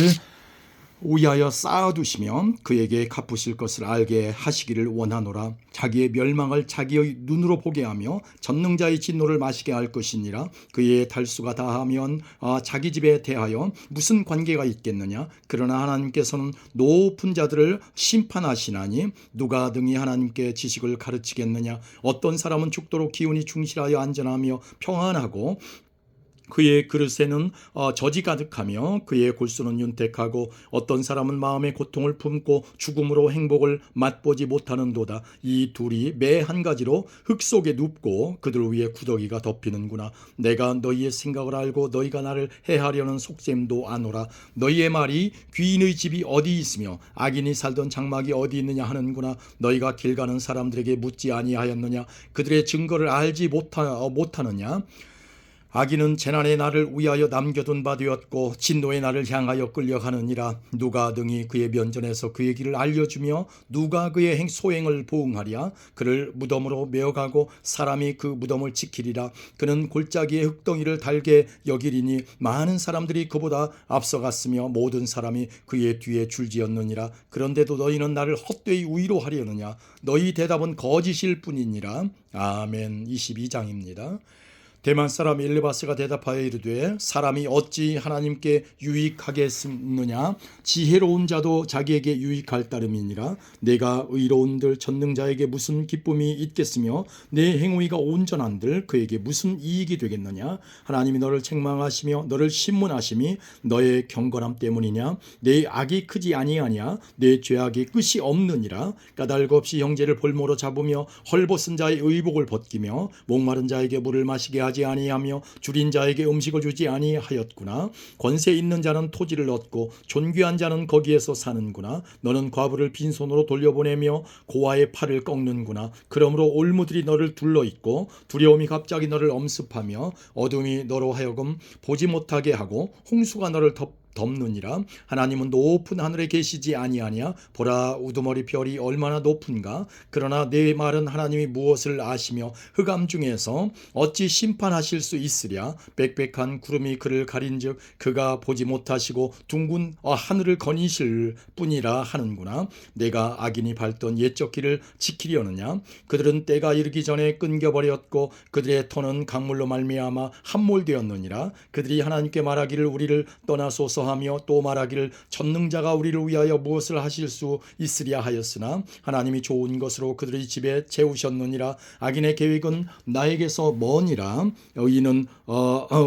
위하여 쌓아두시며 그에게 갚으실 것을 알게 하시기를 원하노라. 자기의 멸망을 자기의 눈으로 보게 하며 전능자의 진노를 마시게 할 것이니라. 그의 달수가 다하면 자기 집에 대하여 무슨 관계가 있겠느냐. 그러나 하나님께서는 높은 자들을 심판하시나니 누가 등이 하나님께 지식을 가르치겠느냐. 어떤 사람은 죽도록 기운이 충실하여 안전하며 평안하고 그의 그릇에는 젖이 가득하며 그의 골수는 윤택하고 어떤 사람은 마음의 고통을 품고 죽음으로 행복을 맛보지 못하는도다. 이 둘이 매 한 가지로 흙 속에 눕고 그들 위에 구더기가 덮이는구나. 내가 너희의 생각을 알고 너희가 나를 해하려는 속셈도 아노라. 너희의 말이 귀인의 집이 어디 있으며 악인이 살던 장막이 어디 있느냐 하는구나. 너희가 길 가는 사람들에게 묻지 아니하였느냐. 그들의 증거를 알지 못하느냐. 악인은 재난의 날을 위하여 남겨둔 바 되었고 진노의 날을 향하여 끌려가느니라. 누가 등이 그의 면전에서 그의 길을 알려주며 누가 그의 소행을 보응하랴. 그를 무덤으로 메어가고 사람이 그 무덤을 지키리라. 그는 골짜기의 흙덩이를 달게 여기리니 많은 사람들이 그보다 앞서갔으며 모든 사람이 그의 뒤에 줄지었느니라. 그런데도 너희는 나를 헛되이 위로하려느냐. 너희 대답은 거짓일 뿐이니라. 아멘. 22장입니다. 대만 사람 엘르바스가 대답하여 이르되 사람이 어찌 하나님께 유익하겠느냐. 지혜로운 자도 자기에게 유익할 따름이니라. 내가 의로운들 전능자에게 무슨 기쁨이 있겠으며 내 행위가 온전한들 그에게 무슨 이익이 되겠느냐. 하나님이 너를 책망하시며 너를 신문하심이 너의 경건함 때문이냐. 내 악이 크지 아니하냐. 내 죄악이 끝이 없느니라. 까닭 없이 형제를 볼모로 잡으며 헐벗은 자의 의복을 벗기며 목마른 자에게 물을 마시게 하지 아니하며 줄인 자에게 음식을 주지 아니하였구나. 권세 있는 자는 토지를 얻고 존귀한 자는 거기에서 사는구나. 너는 과부를 빈손으로 돌려보내며 고아의 팔을 꺾는구나. 그러므로 올무들이 너를 둘러있고 두려움이 갑자기 너를 엄습하며 어둠이 너로 하여금 보지 못하게 하고 홍수가 너를 덮느니라. 하나님은 높은 하늘에 계시지 아니하냐. 보라, 우두머리 별이 얼마나 높은가. 그러나 내 말은 하나님이 무엇을 아시며 흑암 중에서 어찌 심판하실 수 있으랴. 빽빽한 구름이 그를 가린즉 그가 보지 못하시고 둥근 하늘을 거니실 뿐이라 하는구나. 내가 악인이 밟던 옛적 길을 지키려느냐. 그들은 때가 이르기 전에 끊겨버렸고 그들의 터는 강물로 말미암아 함몰되었느니라. 그들이 하나님께 말하기를 우리를 떠나소서 하며 또 말하기를 전능자가 우리를 위하여 무엇을 하실 수 있으랴 하였으나 하나님이 좋은 것으로 그들의 집에 채우셨느니라. 악인의 계획은 나에게서 머니라. 의인은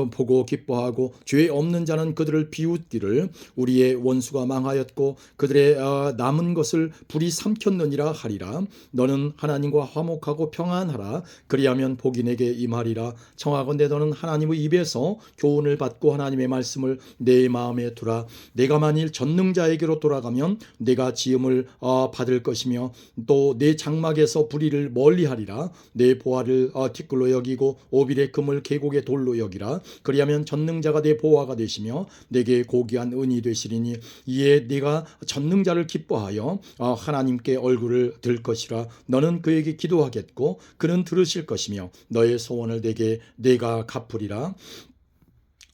보고 기뻐하고 죄 없는 자는 그들을 비웃기를. 우리의 원수가 망하였고 그들의 남은 것을 불이 삼켰느니라 하리라. 너는 하나님과 화목하고 평안하라. 그리하면 복이 내게 임하리라. 청하건대 너는 하나님의 입에서 교훈을 받고 하나님의 말씀을 내 마음에 두라. 내가 만일 전능자에게로 돌아가면 내가 지음을 받을 것이며 또 내 장막에서 불의를 멀리하리라. 내 보화를 티끌로 여기고 오빌의 금을 계곡의 돌로 여기라. 그리하면 전능자가 내 보화가 되시며 내게 고귀한 은이 되시리니 이에 네가 전능자를 기뻐하여 하나님께 얼굴을 들 것이라. 너는 그에게 기도하겠고 그는 들으실 것이며 너의 소원을 내가 갚으리라.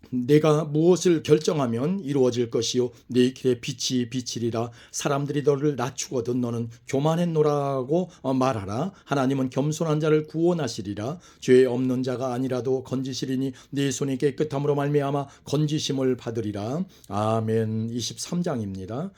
내가 무엇을 결정하면 이루어질 것이요 네 길에 빛이 비치리라. 사람들이 너를 낮추거든 너는 교만했노라고 말하라. 하나님은 겸손한 자를 구원하시리라. 죄 없는 자가 아니라도 건지시리니 네 손이 깨끗함으로 말미암아 건지심을 받으리라. 아멘. 23장입니다.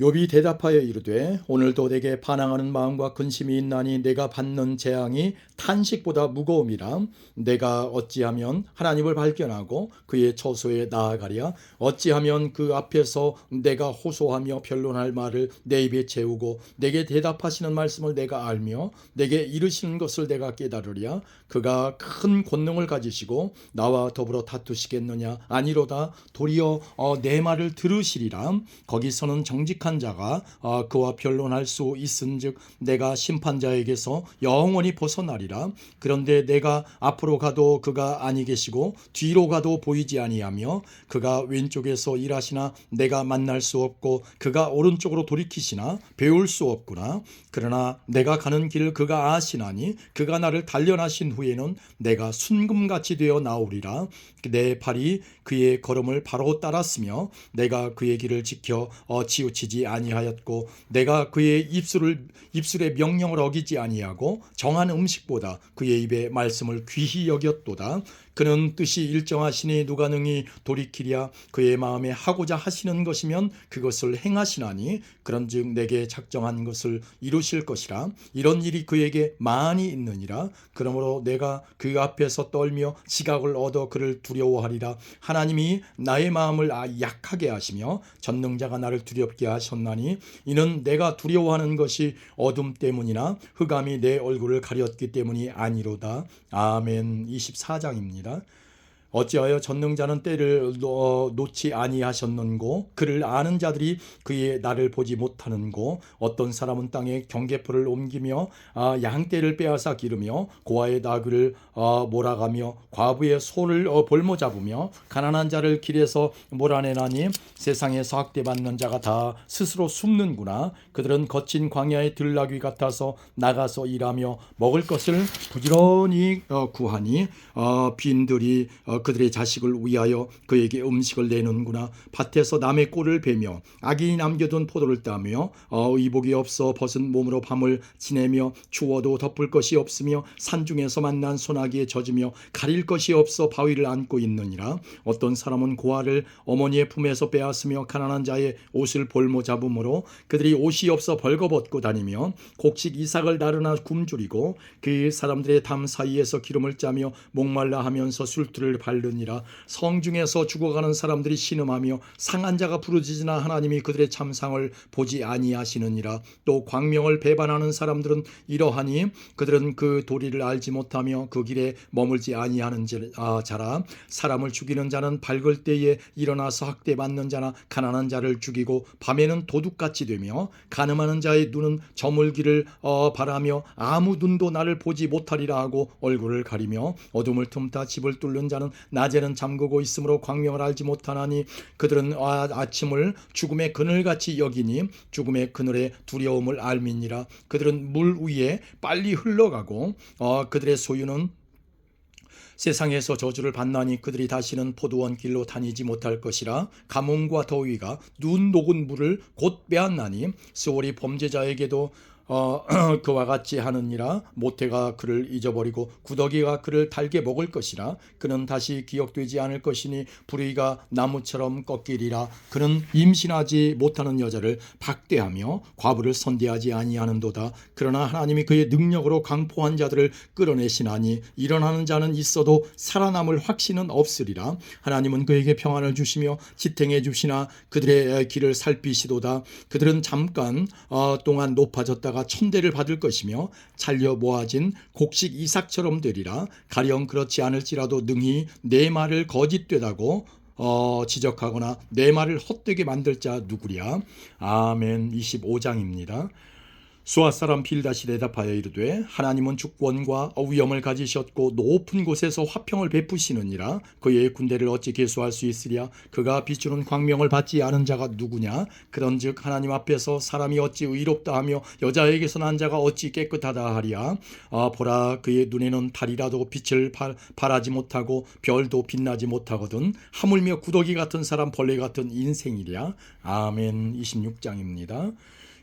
욥이 대답하여 이르되 오늘도 내게 반항하는 마음과 근심이 있나니 내가 받는 재앙이 탄식보다 무거움이라. 내가 어찌하면 하나님을 발견하고 그의 처소에 나아가랴. 어찌하면 그 앞에서 내가 호소하며 변론할 말을 내 입에 채우고 내게 대답하시는 말씀을 내가 알며 내게 이르시는 것을 내가 깨달으랴. 그가 큰 권능을 가지시고 나와 더불어 다투시겠느냐. 아니로다. 도리어 내 말을 들으시리라. 거기서는 정직한 자가 그와 변론할 수 있은즉 내가 심판자에게서 영원히 벗어나리라. 그런데 내가 앞으로 가도 그가 아니 계시고 뒤로 가도 보이지 아니하며 그가 왼쪽에서 일하시나 내가 만날 수 없고 그가 오른쪽으로 돌이키시나 배울 수 없구나. 그러나 내가 가는 길을 그가 아시나니 그가 나를 단련하신 후에는 내가 순금같이 되어 나오리라. 내 발이 그의 걸음을 바로 따랐으며 내가 그의 길을 지켜 치우치지 아니하였고 내가 그의 입술의 명령을 어기지 아니하고 정한 음식보다 그의 입의 말씀을 귀히 여겼도다. 그는 뜻이 일정하시니 누가 능히 돌이키랴. 그의 마음에 하고자 하시는 것이면 그것을 행하시나니 그런즉 내게 작정한 것을 이루실 것이라. 이런 일이 그에게 많이 있느니라. 그러므로 내가 그 앞에서 떨며 지각을 얻어 그를 두려워하리라. 하나님이 나의 마음을 약하게 하시며 전능자가 나를 두렵게 하셨나니 이는 내가 두려워하는 것이 어둠 때문이나 흑암이 내 얼굴을 가렸기 때문이 아니로다. 아멘. 24장입니다. 어찌하여 전능자는 때를 놓지 아니하셨는고 그를 아는 자들이 그의 날을 보지 못하는고 어떤 사람은 땅에 경계포를 옮기며 양떼를 빼앗아 기르며 고아의 나귀를 몰아가며 과부의 소를 볼모 잡으며 가난한 자를 길에서 몰아내나니 세상에서 학대받는 자가 다 스스로 숨는구나. 그들은 거친 광야의 들나귀 같아서 나가서 일하며 먹을 것을 부지런히 구하니 빈들이 그들의 자식을 위하여 그에게 음식을 내는구나. 밭에서 남의 꼴을 베며 악인이 남겨둔 포도를 따며 의복이 없어 벗은 몸으로 밤을 지내며 추워도 덮을 것이 없으며 산중에서 만난 소나기에 젖으며 가릴 것이 없어 바위를 안고 있느니라. 어떤 사람은 고아를 어머니의 품에서 빼앗으며 가난한 자의 옷을 볼모 잡음으로 그들이 옷이 없어 벌거벗고 다니며 곡식 이삭을 나르나 굶주리고 그 사람들의 담 사이에서 기름을 짜며 목말라 하면서 술투를 밟 앓느니라. 성중에서 죽어가는 사람들이 신음하며 상한 자가 부르짖으나 하나님이 그들의 참상을 보지 아니하시느니라. 또 광명을 배반하는 사람들은 이러하니 그들은 그 도리를 알지 못하며 그 길에 머물지 아니하는 자라. 사람을 죽이는 자는 밝을 때에 일어나서 학대받는 자나 가난한 자를 죽이고 밤에는 도둑같이 되며 간음하는 자의 눈은 저물기를 바라며 아무 눈도 나를 보지 못하리라 하고 얼굴을 가리며 어둠을 틈타 집을 뚫는 자는 낮에는 잠그고 있으므로 광명을 알지 못하나니 그들은 아침을 죽음의 그늘같이 여기니 죽음의 그늘의 두려움을 알미니라. 그들은 물 위에 빨리 흘러가고 그들의 소유는 세상에서 저주를 받나니 그들이 다시는 포도원 길로 다니지 못할 것이라. 가뭄과 더위가 눈 녹은 물을 곧 빼앗나니 스올이 범죄자에게도 그와 같이 하느니라. 모태가 그를 잊어버리고 구더기가 그를 달게 먹을 것이라. 그는 다시 기억되지 않을 것이니 불의가 나무처럼 꺾이리라. 그는 임신하지 못하는 여자를 박대하며 과부를 선대하지 아니하는도다. 그러나 하나님이 그의 능력으로 강포한 자들을 끌어내시나니 일어나는 자는 있어도 살아남을 확신은 없으리라. 하나님은 그에게 평안을 주시며 지탱해 주시나 그들의 길을 살피시도다. 그들은 잠깐 동안 높아졌다가 천대를 받을 것이며 잘려 모아진 곡식 이삭처럼 되리라. 가령 그렇지 않을지라도 능히 내 말을 거짓되다고 지적하거나 내 말을 헛되게 만들 자 누구랴. 아멘. 25장입니다. 수아 사람 빌닷이 대답하여 이르되 하나님은 주권과 위엄을 가지셨고 높은 곳에서 화평을 베푸시느니라. 그의 군대를 어찌 계수할 수 있으랴. 그가 비추는 광명을 받지 않은 자가 누구냐. 그런즉 하나님 앞에서 사람이 어찌 의롭다 하며 여자에게서 난 자가 어찌 깨끗하다 하랴. 보라, 그의 눈에는 달이라도 빛을 발하지 못하고 별도 빛나지 못하거든. 하물며 구더기 같은 사람, 벌레 같은 인생이랴. 아멘. 26장입니다.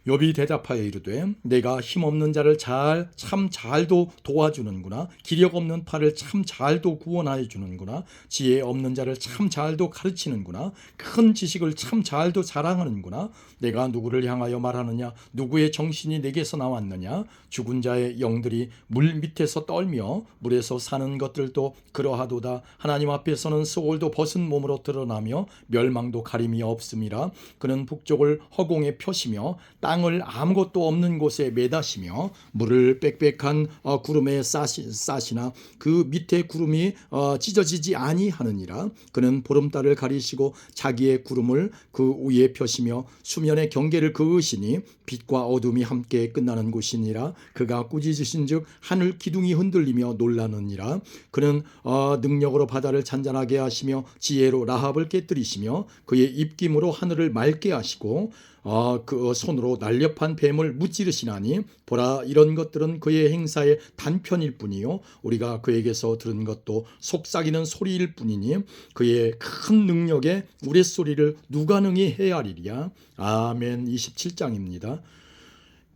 욥이 대답하여 이르되 내가 힘없는 자를 참 잘도 도와주는구나. 기력 없는 팔을 참 잘도 구원하여 주는구나. 지혜 없는 자를 참 잘도 가르치는구나. 큰 지식을 참 잘도 자랑하는구나. 내가 누구를 향하여 말하느냐. 누구의 정신이 내게서 나왔느냐. 죽은 자의 영들이 물 밑에서 떨며 물에서 사는 것들도 그러하도다. 하나님 앞에서는 스올도 벗은 몸으로 드러나며 멸망도 가림이 없음이라. 그는 북쪽을 허공에 펴시며 땅을 아무것도 없는 곳에 매다시며 물을 빽빽한 구름에 싸시나 그 밑에 구름이 찢어지지 아니하느니라. 그는 보름달을 가리시고 자기의 구름을 그 위에 펴시며 수면의 경계를 그으시니 빛과 어둠이 함께 끝나는 곳이니라. 그가 꾸짖으신즉 하늘 기둥이 흔들리며 놀라느니라. 그는 능력으로 바다를 잔잔하게 하시며 지혜로 라합을 깨뜨리시며 그의 입김으로 하늘을 맑게 하시고 그 손으로 날렵한 뱀을 무찌르시나니 보라, 이런 것들은 그의 행사의 단편일 뿐이요 우리가 그에게서 들은 것도 속삭이는 소리일 뿐이니 그의 큰 능력에 우레소리를 누가 능히 헤아리랴. 아멘. 27장입니다.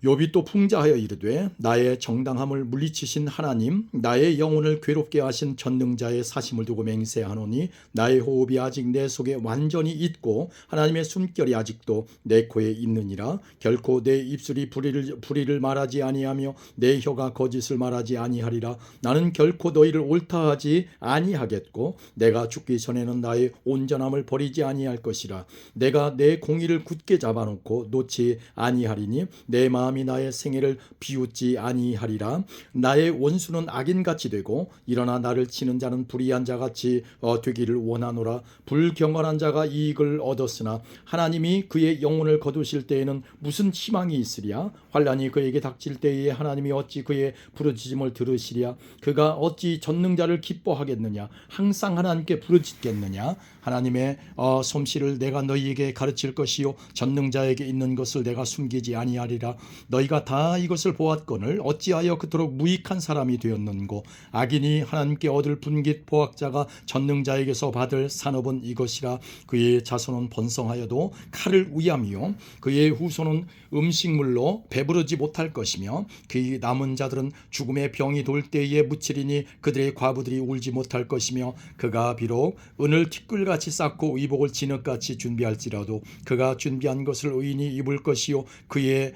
욥이 또 풍자하여 이르되 나의 정당함을 물리치신 하나님, 나의 영혼을 괴롭게 하신 전능자의 사심을 두고 맹세하노니 나의 호흡이 아직 내 속에 완전히 있고 하나님의 숨결이 아직도 내 코에 있느니라. 결코 내 입술이 불의를 말하지 아니하며 내 혀가 거짓을 말하지 아니하리라. 나는 결코 너희를 옳다하지 아니하겠고 내가 죽기 전에는 나의 온전함을 버리지 아니할 것이라. 내가 내 공의를 굳게 잡아놓고 놓지 아니하리니 내 마음이 나의 생애를 비웃지 아니하리라. 나의 원수는 악인같이 되고 일어나 나를 치는 자는 불의한 자같이 되기를 원하노라. 불경건한 자가 이익을 얻었으나 하나님이 그의 영혼을 거두실 때에는 무슨 희망이 있으랴. 환난이 그에게 닥칠 때에 하나님이 어찌 그의 부르짖음을 들으시랴. 그가 어찌 전능자를 기뻐하겠느냐. 항상 하나님께 부르짖겠느냐. 하나님의 솜씨를 내가 너희에게 가르칠 것이요 전능자에게 있는 것을 내가 숨기지 아니하리라. 너희가 다 이것을 보았거늘 어찌하여 그토록 무익한 사람이 되었는고. 악인이 하나님께 얻을 분깃 보학자가 전능자에게서 받을 산업은 이것이라. 그의 자손은 번성하여도 칼을 위함이요 그의 후손은 음식물로 배부르지 못할 것이며 그의 남은 자들은 죽음의 병이 돌 때에 묻히리니 그들의 과부들이 울지 못할 것이며 그가 비록 은을 티끌같이 쌓고 의복을 진흙같이 준비할지라도 그가 준비한 것을 의인이 입을 것이요 그의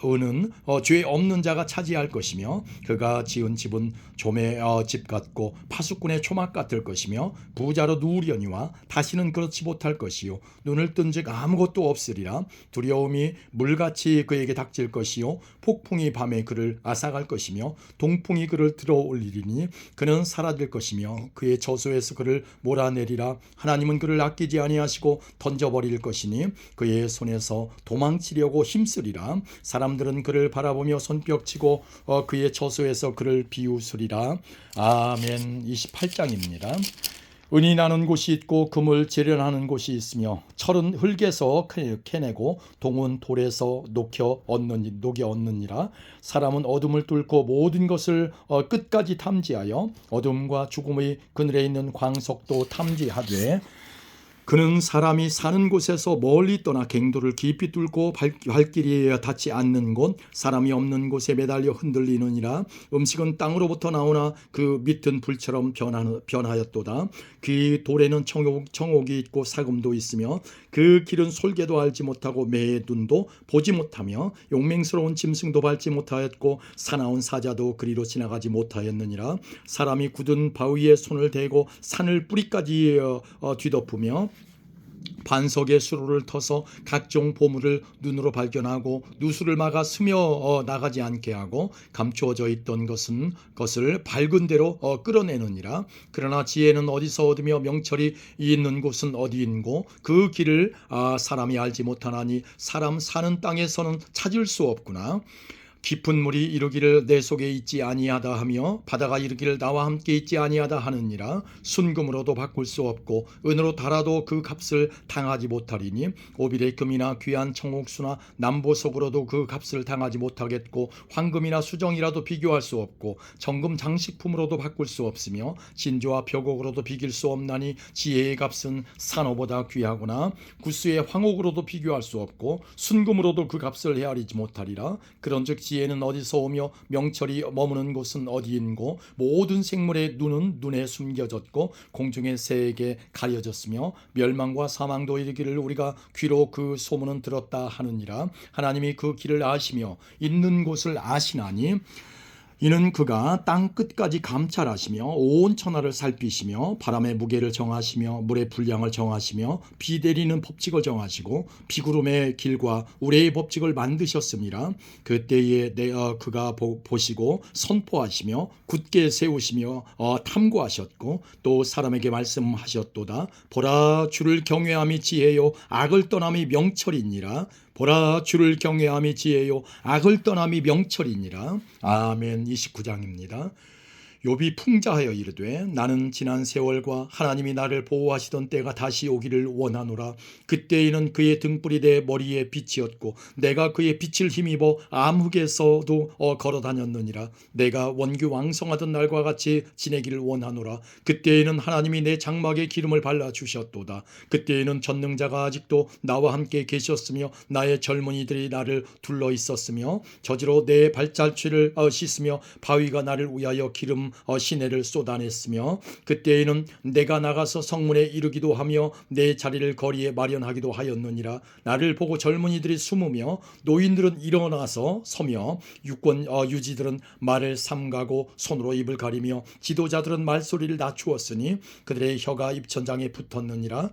은은 죄 없는 자가 차지할 것이며 그가 지은 집은 좀의 집 같고 파수꾼의 초막 같을 것이며 부자로 누우려니와 다시는 그렇지 못할 것이요 눈을 뜬즉 아무것도 없으리라. 두려움이 물같이 그에게 닥칠 것이요 폭풍이 밤에 그를 앗아갈 것이며 동풍이 그를 들어올리리니 그는 사라질 것이며 그의 저소에서 그를 몰아내리라. 하나님은 그를 아끼지 아니하시고 던져버릴 것이니 그의 손에서 도망치려고 힘쓰리라. 사람들은 그를 바라보며 손뼉치고 그의 저소에서 그를 비웃으리라. 아멘. 28장입니다. 은이 나는 곳이 있고 금을 재련하는 곳이 있으며 철은 흙에서 캐내고 동은 돌에서 녹여 얻느니라. 사람은 어둠을 뚫고 모든 것을 끝까지 탐지하여 어둠과 죽음의 그늘에 있는 광석도 탐지하되 그는 사람이 사는 곳에서 멀리 떠나 갱도를 깊이 뚫고 발길이 닿지 않는 곳 사람이 없는 곳에 매달려 흔들리느니라. 음식은 땅으로부터 나오나 그 밑은 불처럼 변하였도다. 그 돌에는 청옥이 있고 사금도 있으며 그 길은 솔개도 알지 못하고 매의 눈도 보지 못하며 용맹스러운 짐승도 밟지 못하였고 사나운 사자도 그리로 지나가지 못하였느니라. 사람이 굳은 바위에 손을 대고 산을 뿌리까지 뒤덮으며 반석의 수로를 터서 각종 보물을 눈으로 발견하고 누수를 막아 스며 나가지 않게 하고 감추어져 있던 것을 밝은 대로 끌어내느니라. 그러나 지혜는 어디서 얻으며 명철이 있는 곳은 어디인고 그 길을 사람이 알지 못하나니 사람 사는 땅에서는 찾을 수 없구나. 깊은 물이 이르기를 내 속에 있지 아니하다 하며 바다가 이르기를 나와 함께 있지 아니하다 하느니라. 순금으로도 바꿀 수 없고 은으로 달아도 그 값을 당하지 못하리니 오빌의 금이나 귀한 청옥수나 남보석으로도 그 값을 당하지 못하겠고 황금이나 수정이라도 비교할 수 없고 정금 장식품으로도 바꿀 수 없으며 진주와 벽옥으로도 비길 수 없나니 지혜의 값은 산호보다 귀하구나. 구스의 황옥으로도 비교할 수 없고 순금으로도 그 값을 헤아리지 못하리라. 그런즉 지혜는 어디서 오며 명철이 머무는 곳은 어디인고 모든 생물의 눈은 눈에 숨겨졌고 공중의 새에게 가려졌으며 멸망과 사망도 이르기를 우리가 귀로 그 소문은 들었다 하느니라. 하나님이 그 길을 아시며 있는 곳을 아시나니 이는 그가 땅 끝까지 감찰하시며 온 천하를 살피시며 바람의 무게를 정하시며 물의 분량을 정하시며 비 내리는 법칙을 정하시고 비구름의 길과 우레의 법칙을 만드셨습니다. 그때에 그가 보시고 선포하시며 굳게 세우시며 탐구하셨고 또 사람에게 말씀하셨도다. 보라, 주를 경외함이 지혜요 악을 떠남이 명철이니라. 보라, 주를 경외함이 지혜요 악을 떠남이 명철이니라. 아멘. 29장입니다. 욥이 풍자하여 이르되 나는 지난 세월과 하나님이 나를 보호하시던 때가 다시 오기를 원하노라. 그때에는 그의 등불이 내 머리에 빛이었고 내가 그의 빛을 힘입어 암흑에서도 걸어다녔느니라. 내가 원규 왕성하던 날과 같이 지내기를 원하노라. 그때에는 하나님이 내 장막에 기름을 발라주셨도다. 그때에는 전능자가 아직도 나와 함께 계셨으며 나의 젊은이들이 나를 둘러 있었으며 저지로 내 발자취를 씻으며 바위가 나를 위하여 기름 시내를 쏟아냈으며 그때에는 내가 나가서 성문에 이르기도 하며 내 자리를 거리에 마련하기도 하였느니라. 나를 보고 젊은이들이 숨으며 노인들은 일어나서 서며 유지들은 말을 삼가고 손으로 입을 가리며 지도자들은 말소리를 낮추었으니 그들의 혀가 입천장에 붙었느니라.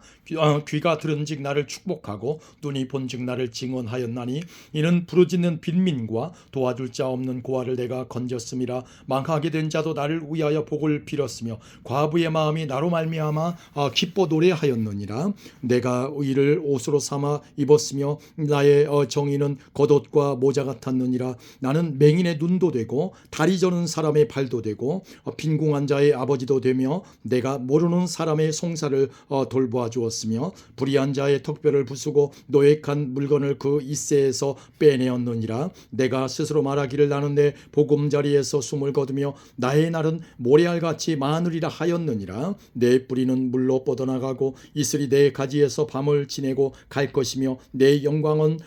귀가 들은즉 나를 축복하고 눈이 본즉 나를 증언하였나니 이는 부르짖는 빈민과 도와줄 자 없는 고아를 내가 건졌음이라. 망하게 된 자도 나를 위하여 복을 빌었으며 과부의 마음이 나로 말미암아 기뻐 노래하였느니라. 내가 의를 옷으로 삼아 입었으며 나의 정의는 겉옷과 모자 같았느니라. 나는 맹인의 눈도 되고 다리 저는 사람의 발도 되고 빈궁한 자의 아버지도 되며 내가 모르는 사람의 송사를 돌보아 주었으며 불의한 자의 턱뼈를 부수고 노획한 물건을 그 이새에서 빼내었느니라. 내가 스스로 말하기를 나는 내 보금자리에서 숨을 거두며 나의 날은 모래알같이 많으리라 하였느니라. 내 뿌리는 물로 뻗어나가고 이슬이 내 가지에서 밤을 지내고 갈 것이며 내 영광은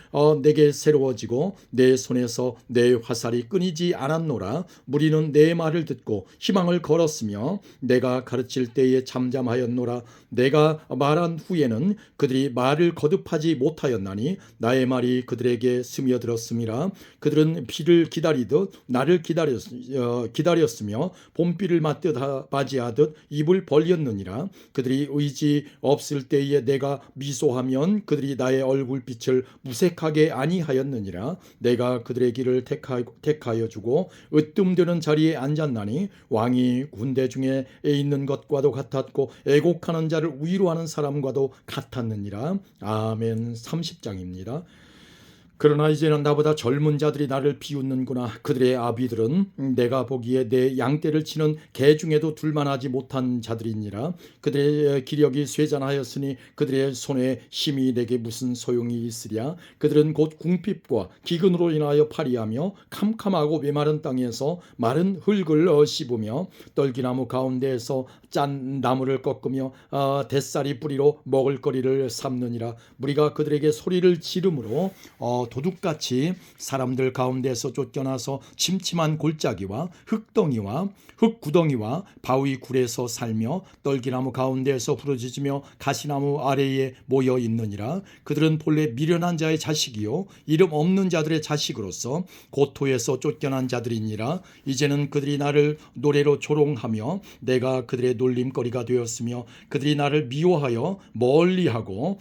내게 새로워지고 내 손에서 내 화살이 끊이지 않았노라. 무리는 내 말을 듣고 희망을 걸었으며 내가 가르칠 때에 잠잠하였노라. 내가 말한 후에는 그들이 말을 거듭하지 못하였나니 나의 말이 그들에게 스며들었음이라. 그들은 비를 기다리듯 나를 기다렸으며 봄비를 맞듯 맞이하듯 입을 벌렸느니라. 그들이 의지 없을 때에 내가 미소하면 그들이 나의 얼굴빛을 무색하게 아니하였느니라. 내가 그들의 길을 택하여 주고 으뜸되는 자리에 앉았나니 왕이 군대 중에 있는 것과도 같았고 애곡하는 자를 위로하는 사람과도 같았느니라. 아멘. 30장입니다. 그러나 이제는 나보다 젊은 자들이 나를 비웃는구나. 그들의 아비들은 내가 보기에 내 양떼를 치는 개 중에도 둘만하지 못한 자들이니라. 그들의 기력이 쇠잔하였으니 그들의 손에 힘이 내게 무슨 소용이 있으랴. 그들은 곧 궁핍과 기근으로 인하여 파리하며 캄캄하고 메마른 땅에서 마른 흙을 씹으며 떨기나무 가운데에서 짠 나무를 꺾으며 뱃살이 뿌리로 먹을거리를 삼느니라. 무리가 그들에게 소리를 지르므로 도둑같이 사람들 가운데서 쫓겨나서 침침한 골짜기와 흙덩이와 흙구덩이와 바위 굴에서 살며 떨기나무 가운데에서 부르짖으며 가시나무 아래에 모여 있느니라. 그들은 본래 미련한 자의 자식이요 이름 없는 자들의 자식으로서 고토에서 쫓겨난 자들이니라. 이제는 그들이 나를 노래로 조롱하며 내가 그들의 놀림거리가 되었으며 그들이 나를 미워하여 멀리하고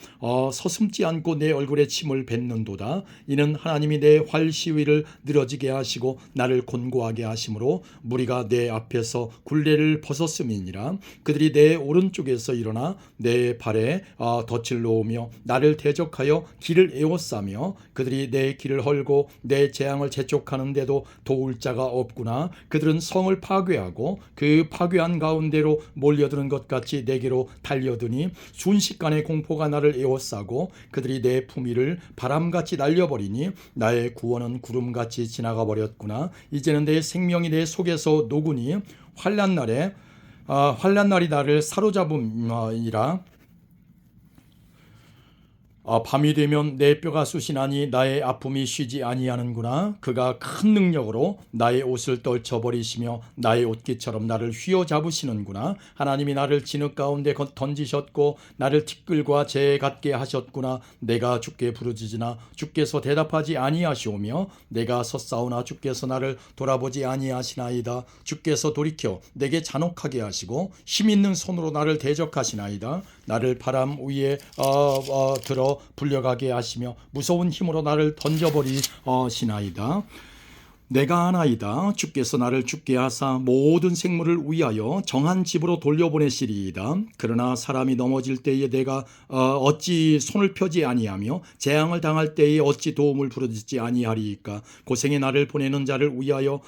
서슴지 않고 내 얼굴에 침을 뱉는도다. 이는 하나님이 내 활시위를 늘어지게 하시고 나를 곤고하게 하심으로 무리가 내 앞에서 굴레를 벗었음이니라. 그들이 내 오른쪽에서 일어나 내 발에 덫을 놓으며 나를 대적하여 길을 에워싸며 그들이 내 길을 헐고 내 재앙을 재촉하는데도 도울 자가 없구나. 그들은 성을 파괴하고 그 파괴한 가운데로 몰려드는 것 같이 내게로 달려드니 순식간에 공포가 나를 에워싸고 그들이 내 품위를 바람같이 날려버리니 나의 구원은 구름같이 지나가 버렸구나. 이제는 내 생명이 내 속에서 녹으니 환난날이 나를 사로잡음이라. 밤이 되면 내 뼈가 쑤시나니 나의 아픔이 쉬지 아니하는구나. 그가 큰 능력으로 나의 옷을 떨쳐버리시며 나의 옷깃처럼 나를 휘어잡으시는구나. 하나님이 나를 진흙 가운데 던지셨고 나를 티끌과 재 같게 하셨구나. 내가 주께 부르짖으나 주께서 대답하지 아니하시오며 내가 섰사오나 주께서 나를 돌아보지 아니하시나이다. 주께서 돌이켜 내게 잔혹하게 하시고 힘있는 손으로 나를 대적하시나이다. 나를 바람 위에 들어 불려가게 하시며 무서운 힘으로 나를 던져버리시나이다. 내가 아나이다. 주께서 나를 죽게 하사 모든 생물을 위하여 정한 집으로 돌려보내시리이다. 그러나 사람이 넘어질 때에 내가 어찌 손을 펴지 아니하며 재앙을 당할 때에 어찌 도움을 부르짖지 아니하리이까. 고생에 나를 보내는 자를 위하여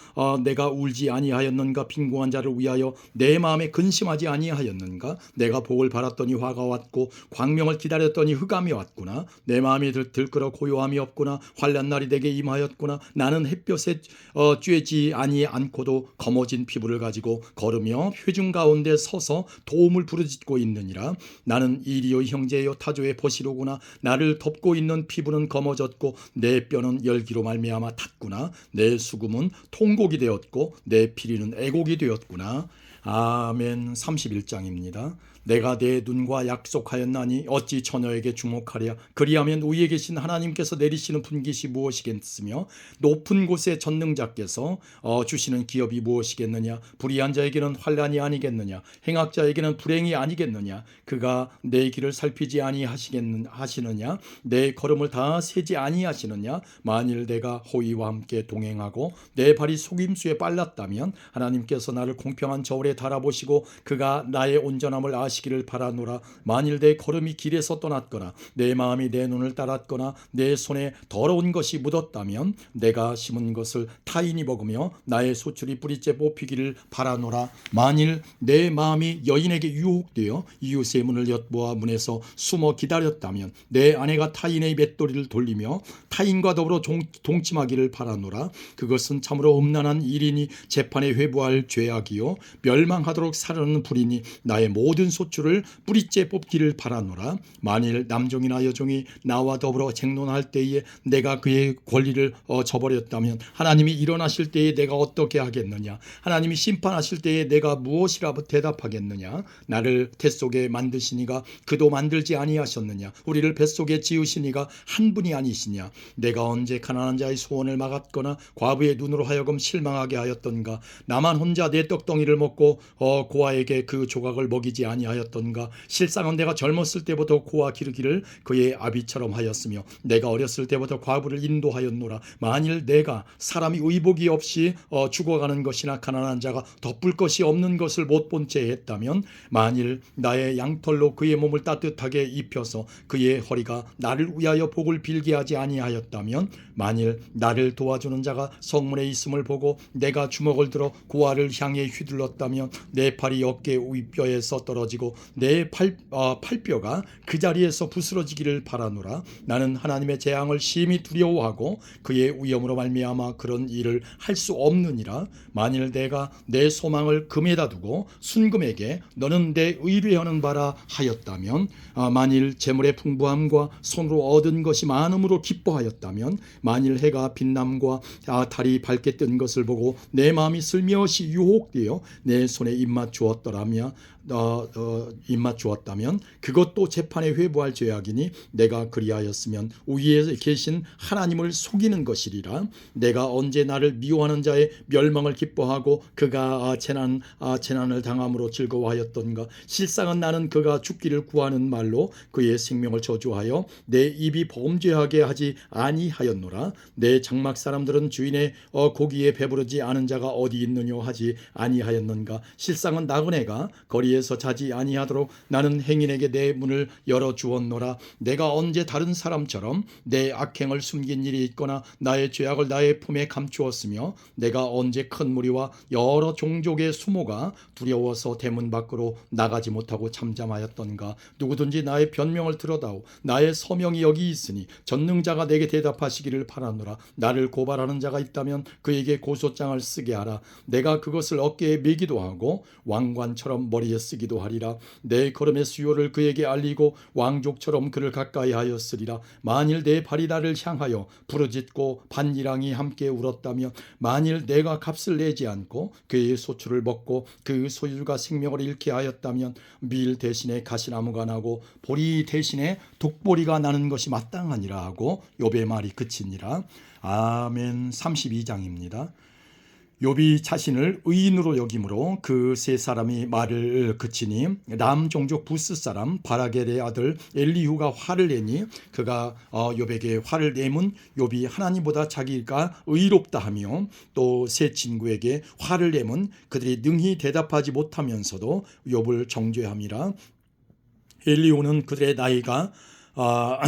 내가 울지 아니하였는가. 빈궁한 자를 위하여 내 마음에 근심하지 아니하였는가. 내가 복을 바랐더니 화가 왔고 광명을 기다렸더니 흑암이 왔구나. 내 마음이 들끓어 고요함이 없구나. 환난날이 내게 임하였구나. 나는 햇볕에 쬐지 않고도 검어진 피부를 가지고 걸으며 회중 가운데 서서 도움을 부르짖고 있느니라. 나는 이리요 형제요 타조의 버시로구나. 나를 덮고 있는 피부는 검어졌고 내 뼈는 열기로 말미암아 탔구나. 내 수금은 통곡이 되었고 내 피리는 애곡이 되었구나. 아멘. 31장입니다. 내가 내 눈과 약속하였나니 어찌 처녀에게 주목하랴. 그리하면 위에 계신 하나님께서 내리시는 분깃이 무엇이겠으며 높은 곳에 전능자께서 주시는 기업이 무엇이겠느냐. 불의한 자에게는 환난이 아니겠느냐. 행악자에게는 불행이 아니겠느냐. 그가 내 길을 살피지 아니하시느냐. 내 걸음을 다 세지 아니하시느냐. 만일 내가 호의와 함께 동행하고 내 발이 속임수에 빨랐다면 하나님께서 나를 공평한 저울에 달아보시고 그가 나의 온전함을 아시기를 바라노라. 만일 내 걸음이 길에서 떠났거나 내 마음이 내 눈을 따랐거나 내 손에 더러운 것이 묻었다면 내가 심은 것을 타인이 먹으며 나의 소출이 뿌리째 뽑히기를 바라노라. 만일 내 마음이 여인에게 유혹되어 이웃의 문을 엿보아 문에서 숨어 기다렸다면 내 아내가 타인의 맷돌이를 돌리며 타인과 더불어 동침하기를 바라노라. 그것은 참으로 음란한 일이니 재판에 회부할 죄악이요 멸망하도록 사르는 불이니 나의 모든 소출을 뿌리째 뽑기를 바라노라. 만일 남종이나 여종이 나와 더불어 쟁론할 때에 내가 그의 권리를 저버렸다면 하나님이 일어나실 때에 내가 어떻게 하겠느냐? 하나님이 심판하실 때에 내가 무엇이라 대답하겠느냐? 나를 뱃속에 만드시니가 그도 만들지 아니하셨느냐? 우리를 뱃속에 지으시니가 한 분이 아니시냐? 내가 언제 가난한 자의 소원을 막았거나 과부의 눈으로 하여금 실망하게 하였던가? 나만 혼자 내 떡덩이를 먹고 고아에게 그 조각을 먹이지 아니하였던가? 실상은 내가 젊었을 때부터 고아 기르기를 그의 아비처럼 하였으며 내가 어렸을 때부터 과부를 인도하였노라. 만일 내가 사람이 의복이 없이 죽어가는 것이나 가난한 자가 덮을 것이 없는 것을 못 본 채 했다면 만일 나의 양털로 그의 몸을 따뜻하게 입혀서 그의 허리가 나를 위하여 복을 빌게 하지 아니하였다면 만일 나를 도와주는 자가 성문에 있음을 보고 내가 주먹을 들어 고아를 향해 휘둘렀다면 내 팔이 어깨 윗뼈에서 떨어지고 내 팔뼈가 그 자리에서 부스러지기를 바라노라. 나는 하나님의 재앙을 심히 두려워하고 그의 위엄으로 말미암아 그런 일을 할 수 없느니라. 만일 내가 내 소망을 금에다 두고 순금에게 너는 내 의뢰하는 바라 하였다면 만일 재물의 풍부함과 손으로 얻은 것이 많음으로 기뻐하였다면 만일 해가 빛남과 달이 밝게 뜬 것을 보고 내 마음이 슬며시 유혹되어 내 손에 입맞추었더라면 그것도 재판에 회부할 죄악이니 내가 그리하였으면 위에 계신 하나님을 속이는 것이리라. 내가 언제 나를 미워하는 자의 멸망을 기뻐하고 그가 재난을 당함으로 즐거워하였던가? 실상은 나는 그가 죽기를 구하는 말로 그의 생명을 저주하여 내 입이 범죄하게 하지 아니하였노라. 내 장막 사람들은 주인의 고기에 배부르지 않은 자가 어디 있느뇨 하지 아니하였는가? 실상은 나그네가 거리에서 자지 아니하도록 나는 행인에게 내 문을 열어주었노라. 내가 언제 다른 사람처럼 내 악행을 숨긴 일이 있거나 나의 죄악을 나의 품에 감추었으며 내가 언제 큰 무리와 여러 종족의 수모가 두려워서 대문 밖으로 나가지 못하고 잠잠하였던가? 누구든지 나의 변명을 들어다오. 나의 서명이 여기 있으니 전능자가 내게 대답하시기를 바라노라. 나를 고발하는 자가 있다면 그에게 고소장을 쓰게 하라. 내가 그것을 어깨에 메기도 하고 왕관처럼 머리에 쓰기도 하리라. 내 걸음의 수요를 그에게 알리고 왕족처럼 그를 가까이 하였으리라. 만일 내 발이 나를 향하여 부르짖고 반이랑이 함께 울었다면 만일 내가 값을 내지 않고 그의 소출을 먹고 그 소유가 생명을 잃게 하였다면 밀 대신에 가시나무가 나고 보리 대신에 독보리가 나는 것이 마땅하니라 하고 욥의 말이 그치니라. 아멘. 32장입니다. 욥이 자신을 의인으로 여김으로 그 세 사람이 말을 그치니 남종족 부스 사람 바라겔의 아들 엘리후가 화를 내니 그가 욥에게 화를 내면 욥이 하나님보다 자기가 의롭다 하며 또 세 친구에게 화를 내면 그들이 능히 대답하지 못하면서도 욥을 정죄함이라. 엘리후는 그들의 나이가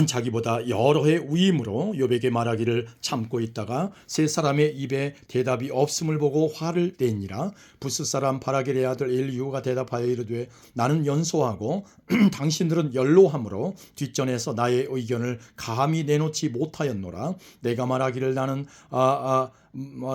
자기보다 여러 해 위임으로 욥에게 말하기를 참고 있다가 세 사람의 입에 대답이 없음을 보고 화를 내니라. 부스 사람 바라겔의 아들 엘리후가 대답하여 이르되 나는 연소하고 당신들은 연로함으로 뒷전에서 나의 의견을 감히 내놓지 못하였노라. 내가 말하기를 나는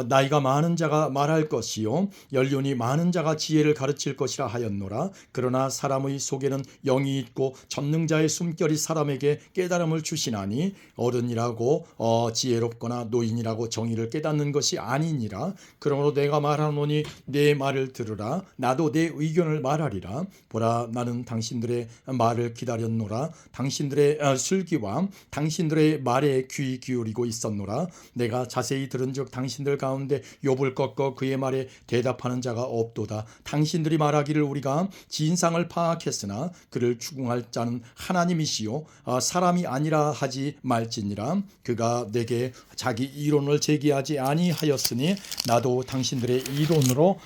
나이가 많은 자가 말할 것이요 연륜이 많은 자가 지혜를 가르칠 것이라 하였노라. 그러나 사람의 속에는 영이 있고 전능자의 숨결이 사람에게 깨달음을 주시나니 어른이라고 지혜롭거나 노인이라고 정의를 깨닫는 것이 아니니라. 그러므로 내가 말하노니 내 말을 들으라. 나도 내 의견을 말하리라. 보라, 나는 당신들의 말을 기다렸노라. 당신들의 슬기와 당신들의 말에 귀 기울이고 있었노라. 내가 자세히 들은즉 당신들 가운데 욥을 꺾어 그의 말에 대답하는 자가 없도다. 당신들이 말하기를 우리가 진상을 파악했으나 그를 추궁할 자는 하나님이시요 사람이 아니라 하지 말지니라. 그가 내게 자기 이론을 제기하지 아니하였으니 나도 당신들의 이론으로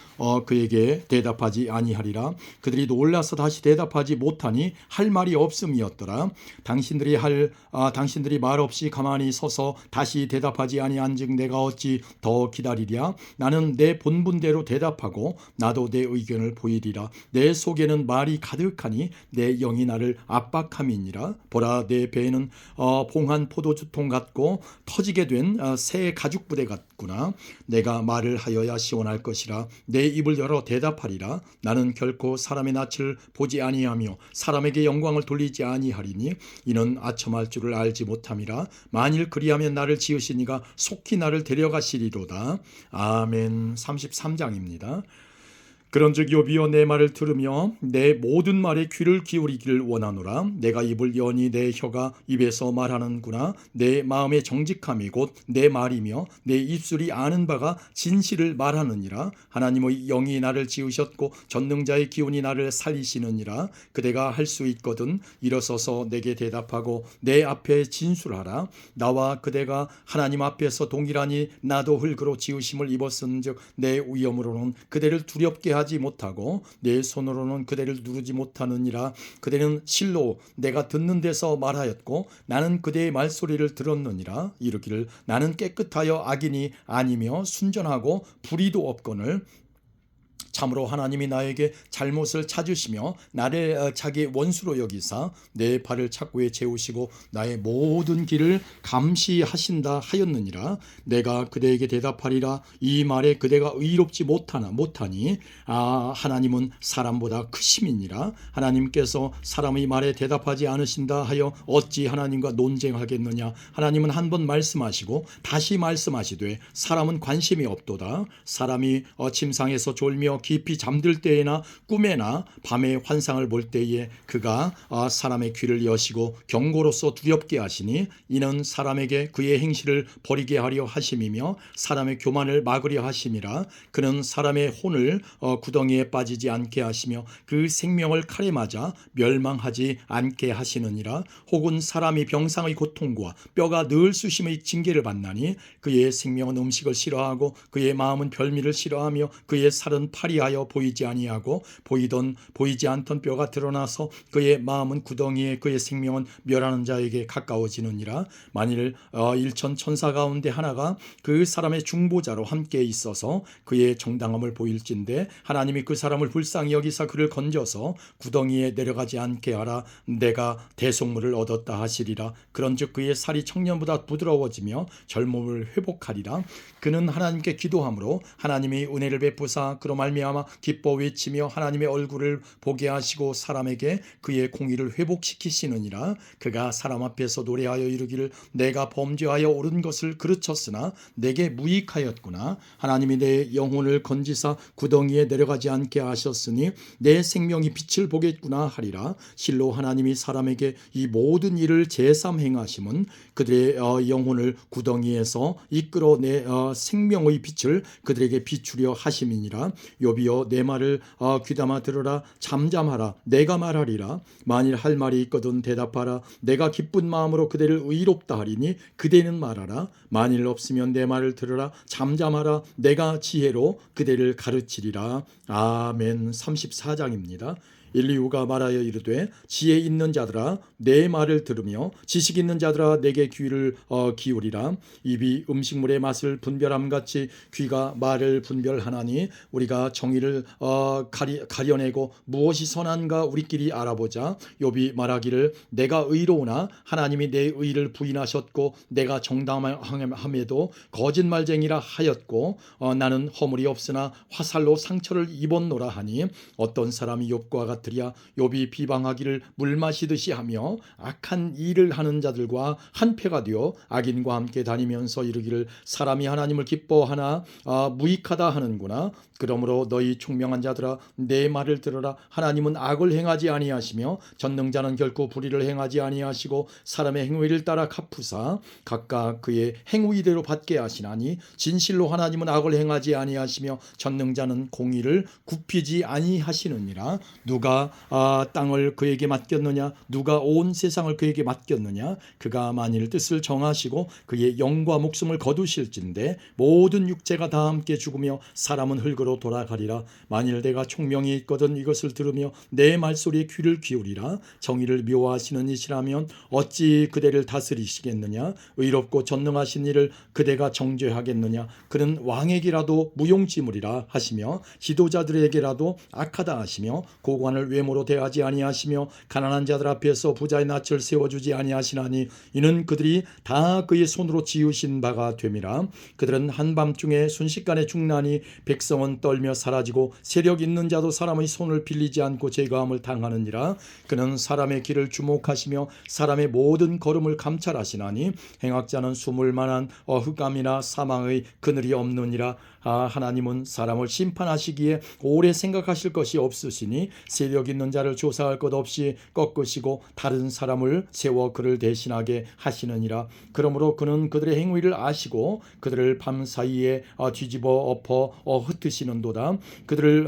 그에게 대답하지 아니하리라. 그들이 놀라서 다시 대답하지 못하니 할 말이 없음이었더라. 당신들이 말 없이 가만히 서서 다시 대답하지 아니한즉 내가 어찌 더 기다리랴. 나는 내 본분대로 대답하고 나도 내 의견을 보이리라. 내 속에는 말이 가득하니 내 영이 나를 압박함이니라. 보라, 내 배에는 봉한 포도주통 같고 터지게 된 새 가죽 부대 같구나. 내가 말을 하여야 시원할 것이라. 내 입을 열어 대답하리라. 나는 결코 사람의 낯을 보지 아니하며 사람에게 영광을 돌리지 아니하리니 이는 아첨할 줄을 알지 못함이라. 만일 그리하면 나를 지으신 이가 속히 나를 데려가시리로다. 아멘. 33장입니다. 그런즉 욥이여 내 말을 들으며 내 모든 말에 귀를 기울이기를 원하노라. 내가 입을 여니 내 혀가 입에서 말하는구나. 내 마음의 정직함이 곧 내 말이며 내 입술이 아는 바가 진실을 말하느니라. 하나님의 영이 나를 지으셨고 전능자의 기운이 나를 살리시느니라. 그대가 할 수 있거든 일어서서 내게 대답하고 내 앞에 진술하라. 나와 그대가 하나님 앞에서 동일하니 나도 흙으로 지으심을 입었은즉 내 위엄으로는 그대를 두렵게 하지 못하고 내 손으로는 그대를 누르지 못하느니라. 그대는 실로 내가 듣는 데서 말하였고 나는 그대의 말소리를 들었느니라. 이르기를 나는 깨끗하여 악인이 아니며 순전하고 불의도 없거늘 참으로 하나님이 나에게 잘못을 찾으시며 나를 자기 원수로 여기사 내 발을 착고에 재우시고 나의 모든 길을 감시하신다 하였느니라. 내가 그대에게 대답하리라. 이 말에 그대가 의롭지 못하니 하나님은 사람보다 크심이니라. 하나님께서 사람의 말에 대답하지 않으신다 하여 어찌 하나님과 논쟁하겠느냐. 하나님은 한 번 말씀하시고 다시 말씀하시되 사람은 관심이 없도다. 사람이 침상에서 졸며 깊이 잠들 때에나 꿈에나 밤에 환상을 볼 때에 그가 사람의 귀를 여시고 경고로서 두렵게 하시니 이는 사람에게 그의 행실을 버리게 하려 하심이며 사람의 교만을 막으려 하심이라. 그는 사람의 혼을 구덩이에 빠지지 않게 하시며 그 생명을 칼에 맞아 멸망하지 않게 하시느니라. 혹은 사람이 병상의 고통과 뼈가 늘 쑤심의 징계를 받나니 그의 생명은 음식을 싫어하고 그의 마음은 별미를 싫어하며 그의 살은 파리하여 보이지 아니하고 보이지 않던 뼈가 드러나서 그의 마음은 구덩이에 그의 생명은 멸하는 자에게 가까워지느니라. 만일 일천 천사 가운데 하나가 그 사람의 중보자로 함께 있어서 그의 정당함을 보일진대 하나님이 그 사람을 불쌍히 여기사 그를 건져서 구덩이에 내려가지 않게 하라. 내가 대속물을 얻었다 하시리라. 그런즉 그의 살이 청년보다 부드러워지며 젊음을 회복하리라. 그는 하나님께 기도함으로 하나님이 은혜를 베푸사 그로 말미암아 기뻐 외치며 하나님의 얼굴을 보게 하시고 사람에게 그의 공의를 회복시키시느니라. 그가 사람 앞에서 노래하여 이르기를 내가 범죄하여 옳은 것을 그르쳤으나 내게 무익하였구나. 하나님이 내 영혼을 건지사 구덩이에 내려가지 않게 하셨으니 내 생명이 빛을 보겠구나 하리라. 실로 하나님이 사람에게 이 모든 일을 제삼 행하심은 그들의 영혼을 구덩이에서 이끌어 내 생명의 빛을 그들에게 비추려 하심이니라. 욥이여 내 말을 귀담아 들으라. 잠잠하라. 내가 말하리라. 만일 할 말이 있거든 대답하라. 내가 기쁜 마음으로 그대를 의롭다 하리니 그대는 말하라. 만일 없으면 내 말을 들으라. 잠잠하라. 내가 지혜로 그대를 가르치리라. 아멘. 34장입니다. 엘리후가 말하여 이르되 지혜 있는 자들아 내 말을 들으며 지식 있는 자들아 내게 귀를 기울이라. 입이 음식물의 맛을 분별함같이 귀가 말을 분별하나니 우리가 정의를 가려내고 무엇이 선한가 우리끼리 알아보자. 욥이 말하기를 내가 의로우나 하나님이 내 의를 부인하셨고 내가 정당함에도 거짓말쟁이라 하였고 나는 허물이 없으나 화살로 상처를 입었노라 하니 어떤 사람이 욥과 같은 떨어뜨려 욥이 비방하기를 물 마시듯이 하며 악한 일을 하는 자들과 한패가 되어 악인과 함께 다니면서 이르기를 사람이 하나님을 기뻐하나 무익하다 하는구나. 그러므로 너희 총명한 자들아 내 말을 들으라. 하나님은 악을 행하지 아니하시며 전능자는 결코 불의를 행하지 아니하시고 사람의 행위를 따라 갚으사 각각 그의 행위대로 받게 하시나니 진실로 하나님은 악을 행하지 아니하시며 전능자는 공의를 굽히지 아니하시느니라. 누가 땅을 그에게 맡겼느냐? 누가 온 세상을 그에게 맡겼느냐? 그가 만일 뜻을 정하시고 그의 영과 목숨을 거두실진데 모든 육체가 다 함께 죽으며 사람은 흙으로 돌아가리라. 만일 내가 총명이 있거든 이것을 들으며 내 말소리에 귀를 기울이라. 정의를 미워하시는 이시라면 어찌 그대를 다스리시겠느냐? 의롭고 전능하신 이를 그대가 정죄하겠느냐? 그는 왕에게라도 무용지물이라 하시며 지도자들에게라도 악하다 하시며 고관을 외모로 대하지 아니하시며 가난한 자들 앞에서 부자의 낯을 세워주지 아니하시나니 이는 그들이 다 그의 손으로 지으신 바가 됨이라. 그들은 한밤중에 순식간에 죽나니 백성은 떨며 사라지고 세력 있는 자도 사람의 손을 빌리지 않고 제거함을 당하느니라. 그는 사람의 길을 주목하시며 사람의 모든 걸음을 감찰하시나니 행악자는 숨을 만한 흑암이나 사망의 그늘이 없느니라. 하나님은 사람을 심판하시기에 오래 생각하실 것이 없으시니 세력 있는 자를 조사할 것 없이 꺾으시고 다른 사람을 세워 그를 대신하게 하시느니라. 그러므로 그는 그들의 행위를 아시고 그들을 밤 사이에 뒤집어 엎어 흩으시는도다. 그들을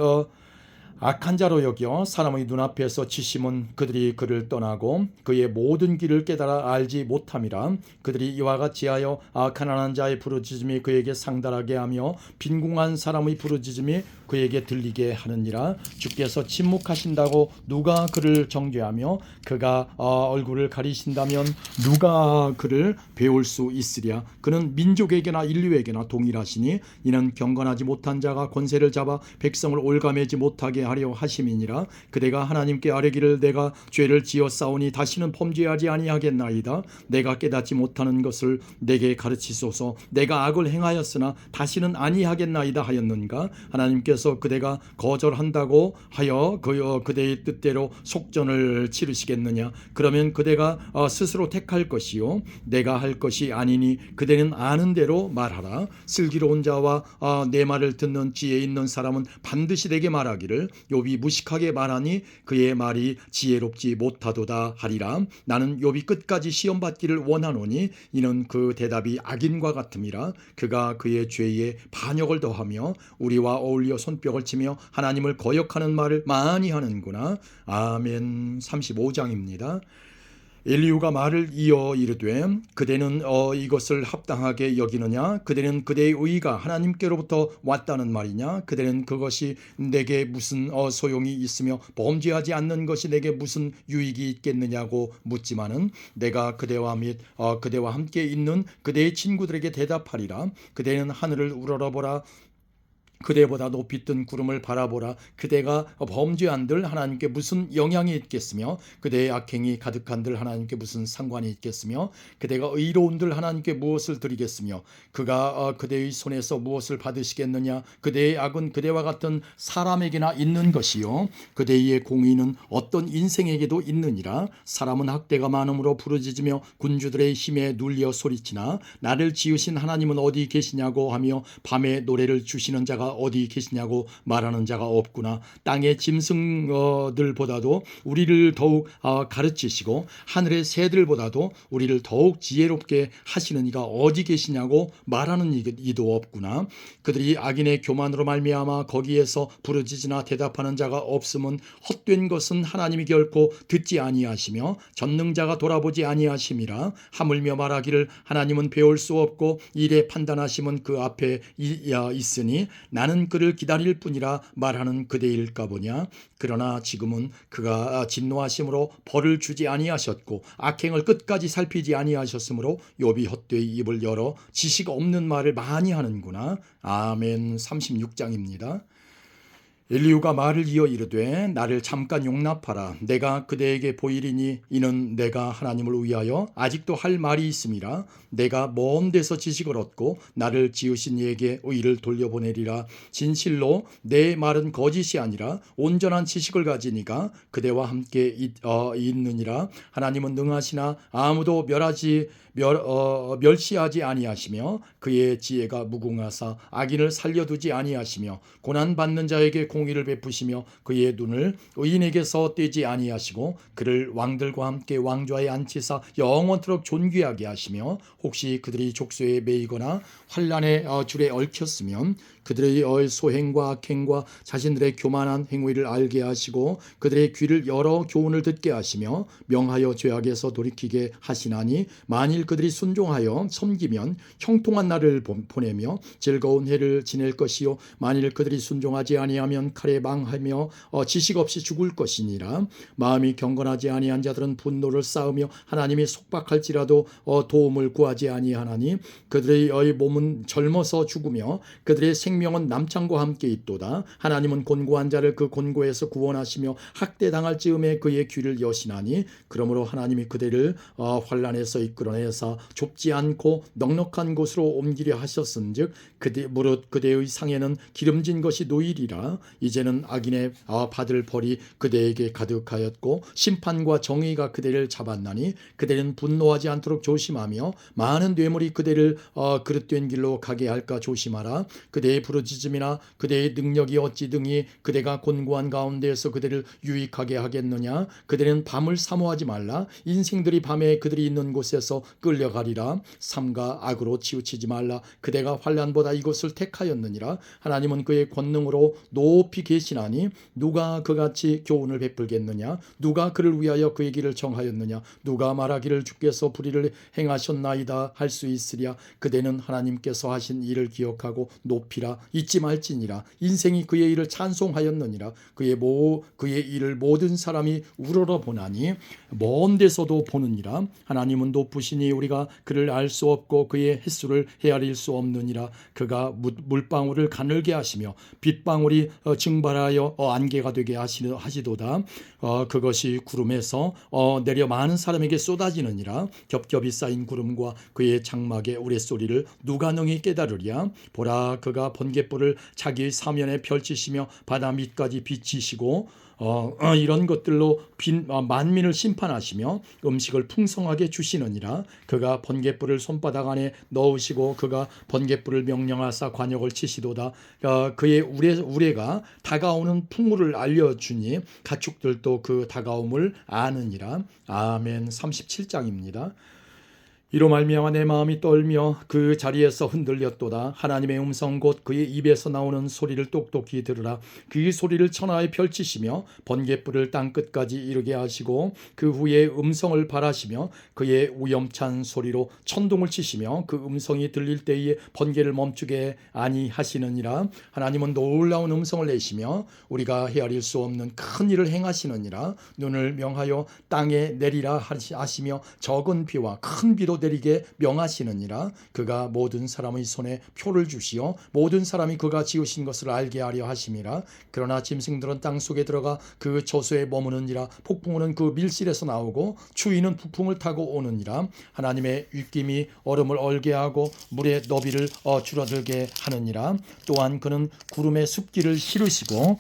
악한 자로 여겨 사람의 눈앞에서 치심은 그들이 그를 떠나고 그의 모든 길을 깨달아 알지 못함이라. 그들이 이와 같이 하여 가난한 자의 부르짖음이 그에게 상달하게 하며 빈궁한 사람의 부르짖음이 그에게 들리게 하느니라. 주께서 침묵하신다고 누가 그를 정죄하며 그가 얼굴을 가리신다면 누가 그를 배울 수 있으랴. 그는 민족에게나 인류에게나 동일하시니 이는 경건하지 못한 자가 권세를 잡아 백성을 올가매지 못하게 하려 하심이니라. 그대가 하나님께 아뢰기를 내가 죄를 지었사오니 다시는 범죄하지 아니하겠나이다. 내가 깨닫지 못하는 것을 내게 가르치소서. 내가 악을 행하였으나 다시는 아니하겠나이다 하였는가. 하나님께서 그대가 거절한다고 하여 그대의 뜻대로 속전을 치르시겠느냐. 그러면 그대가 스스로 택할 것이요 내가 할 것이 아니니 그대는 아는 대로 말하라. 슬기로운 자와 내 말을 듣는 지혜 있는 사람은 반드시 내게 말하기를 욥이 무식하게 말하니 그의 말이 지혜롭지 못하도다 하리라. 나는 욥이 끝까지 시험받기를 원하노니 이는 그 대답이 악인과 같음이라. 그가 그의 죄에 반역을 더하며 우리와 어울려 손뼉을 치며 하나님을 거역하는 말을 많이 하는구나. 아멘. 35장입니다. 엘리후가 말을 이어 이르되 그대는 이것을 합당하게 여기느냐? 그대는 그대의 의가 하나님께로부터 왔다는 말이냐? 그대는 그것이 내게 무슨 소용이 있으며 범죄하지 않는 것이 내게 무슨 유익이 있겠느냐고 묻지만은 내가 그대와 그대와 함께 있는 그대의 친구들에게 대답하리라. 그대는 하늘을 우러러보라. 그대보다 높이 뜬 구름을 바라보라. 그대가 범죄한들 하나님께 무슨 영향이 있겠으며 그대의 악행이 가득한들 하나님께 무슨 상관이 있겠으며 그대가 의로운들 하나님께 무엇을 드리겠으며 그가 그대의 손에서 무엇을 받으시겠느냐. 그대의 악은 그대와 같은 사람에게나 있는 것이요 그대의 공의는 어떤 인생에게도 있느니라. 사람은 학대가 많음으로 부르짖으며 군주들의 힘에 눌려 소리치나 나를 지으신 하나님은 어디 계시냐고 하며 밤에 노래를 주시는 자가 어디 계시냐고 말하는 자가 없구나. 땅의 짐승들보다도 우리를 더욱 가르치시고 하늘의 새들보다도 우리를 더욱 지혜롭게 하시는 이가 어디 계시냐고 말하는 이도 없구나. 그들이 악인의 교만으로 말미암아 거기에서 부르짖으나 대답하는 자가 없음은 헛된 것은 하나님이 결코 듣지 아니하시며 전능자가 돌아보지 아니하심이라. 하물며 말하기를 하나님은 배울 수 없고 일에 판단하심은 그 앞에 있으니 나는 그를 기다릴 뿐이라 말하는 그대일까 보냐. 그러나 지금은 그가 진노하심으로 벌을 주지 아니하셨고 악행을 끝까지 살피지 아니하셨으므로 욥이 헛되이 입을 열어 지식 없는 말을 많이 하는구나. 아멘. 36장입니다. 엘리후가 말을 이어 이르되 나를 잠깐 용납하라. 내가 그대에게 보이리니 이는 내가 하나님을 위하여 아직도 할 말이 있음이라. 내가 먼 데서 지식을 얻고 나를 지으신 이에게 의를 돌려보내리라. 진실로 내 말은 거짓이 아니라 온전한 지식을 가지니가 그대와 함께 있느니라. 하나님은 능하시나 아무도 멸시하지 아니하시며 그의 지혜가 무궁하사 악인을 살려두지 아니하시며 고난받는 자에게 공의를 베푸시며 그의 눈을 의인에게서 떼지 아니하시고 그를 왕들과 함께 왕좌에 앉히사 영원토록 존귀하게 하시며 혹시 그들이 족쇄에 매이거나 환난의 줄에 얽혔으면 그들의 소행과 악행과 자신들의 교만한 행위를 알게 하시고 그들의 귀를 열어 교훈을 듣게 하시며 명하여 죄악에서 돌이키게 하시나니 만일 그들이 순종하여 섬기면 형통한 날을 보내며 즐거운 해를 지낼 것이요 만일 그들이 순종하지 아니하면 칼에 망하며 지식 없이 죽을 것이니라. 마음이 경건하지 아니한 자들은 분노를 쌓으며 하나님이 속박할지라도 도움을 구하지 아니하나니 그들의 몸은 젊어서 죽으며 그들의 생명은 남창과 함께 있도다. 하나님은 곤고한 자를 그 곤고에서 구원하시며 학대당할 즈음에 그의 귀를 여시나니 그러므로 하나님이 그들을 환난에서 이끌어내사 좁지 않고 넉넉한 곳으로 옮기려 하셨은즉 무릇 그대의 상에는 기름진 것이 놓이리라. 이제는 악인의 받을 벌이 그대에게 가득하였고 심판과 정의가 그대를 잡았나니 그대는 분노하지 않도록 조심하며 많은 뇌물이 그대를 그릇된 길로 가게 할까 조심하라. 그대의 부르짖음이나 그대의 능력이 어찌 등이 그대가 곤고한 가운데에서 그대를 유익하게 하겠느냐. 그대는 밤을 사모하지 말라. 인생들이 밤에 그들이 있는 곳에서 끌려가리라. 삼가 악으로 치우치지 말라. 그대가 환난보다 이것을 택하였느니라. 하나님은 그의 권능으로 높이 계시나니 누가 그같이 교훈을 베풀겠느냐. 누가 그를 위하여 그의 길을 정하였느냐. 누가 말하기를 주께서 불의를 행하셨나이다 할 수 있으랴. 그대는 하나님께서 하신 일을 기억하고 높이라. 잊지 말지니라. 인생이 그의 일을 찬송하였느니라. 그의 일을 모든 사람이 우러러보나니 먼 데서도 보느니라. 하나님은 높으시니 우리가 그를 알 수 없고 그의 횟수를 헤아릴 수 없느니라. 그가 물방울을 가늘게 하시며 빗방울이 증발하여 안개가 되게 하시도다. 그것이 구름에서 내려 많은 사람에게 쏟아지느니라. 겹겹이 쌓인 구름과 그의 장막의 우레소리를 누가 능히 깨달으랴. 보라, 그가 번갯불을 자기의 사면에 펼치시며 바다 밑까지 비치시고 이런 것들로 만민을 심판하시며 음식을 풍성하게 주시느니라. 그가 번갯불을 손바닥 안에 넣으시고 그가 번갯불을 명령하사 관역을 치시도다. 그의 우레가 다가오는 풍물을 알려주니 가축들도 그 다가옴을 아느니라. 아멘. 37장입니다. 이로 말미암아 내 마음이 떨며 그 자리에서 흔들렸도다. 하나님의 음성 곧 그의 입에서 나오는 소리를 똑똑히 들으라. 그 소리를 천하에 펼치시며 번갯불을 땅끝까지 이르게 하시고 그 후에 음성을 발하시며 그의 위엄찬 소리로 천둥을 치시며 그 음성이 들릴 때에 번개를 멈추게 아니하시느니라. 하나님은 놀라운 음성을 내시며 우리가 헤아릴 수 없는 큰 일을 행하시느니라. 눈을 명하여 땅에 내리라 하시며 적은 비와 큰 비도 내리게 명하시느니라. 그가 모든 사람의 손에 표를 주시어 모든 사람이 그가 지으신 것을 알게 하려 하심이라. 그러나 짐승들은 땅 속에 들어가 그 저수에 머무느니라. 폭풍우는 그 밀실에서 나오고 추위는 부풍을 타고 오느니라. 하나님의 윗김이 얼음을 얼게 하고 물의 너비를 줄어들게 하느니라. 또한 그는 구름의 습기를 실으시고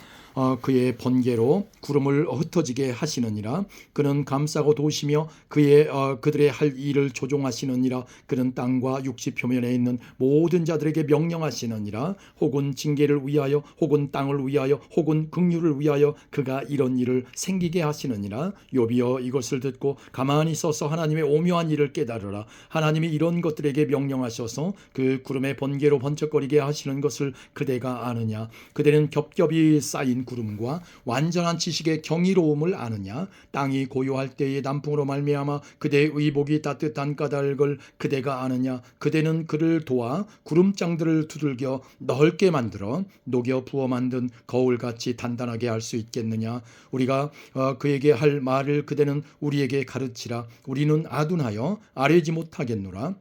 그의 번개로 구름을 흩어지게 하시느니라. 그는 감싸고 도시며 그들의 할 일을 조종하시느니라. 그는 땅과 육지 표면에 있는 모든 자들에게 명령하시느니라. 혹은 징계를 위하여 혹은 땅을 위하여 혹은 긍휼을 위하여 그가 이런 일을 생기게 하시느니라. 욥이여, 이것을 듣고 가만히 서서 하나님의 오묘한 일을 깨달으라. 하나님이 이런 것들에게 명령하셔서 그 구름의 번개로 번쩍거리게 하시는 것을 그대가 아느냐. 그대는 겹겹이 쌓인 구름과 완전한 지식의 경이로움을 아느냐. 땅이 고요할 때의 남풍으로 말미암아 그대의 의복이 따뜻한 까닭을 그대가 아느냐. 그대는 그를 도와 구름장들을 두들겨 넓게 만들어 녹여 부어 만든 거울같이 단단하게 할 수 있겠느냐. 우리가 그에게 할 말을 그대는 우리에게 가르치라. 우리는 아둔하여 아뢰지 못하겠노라.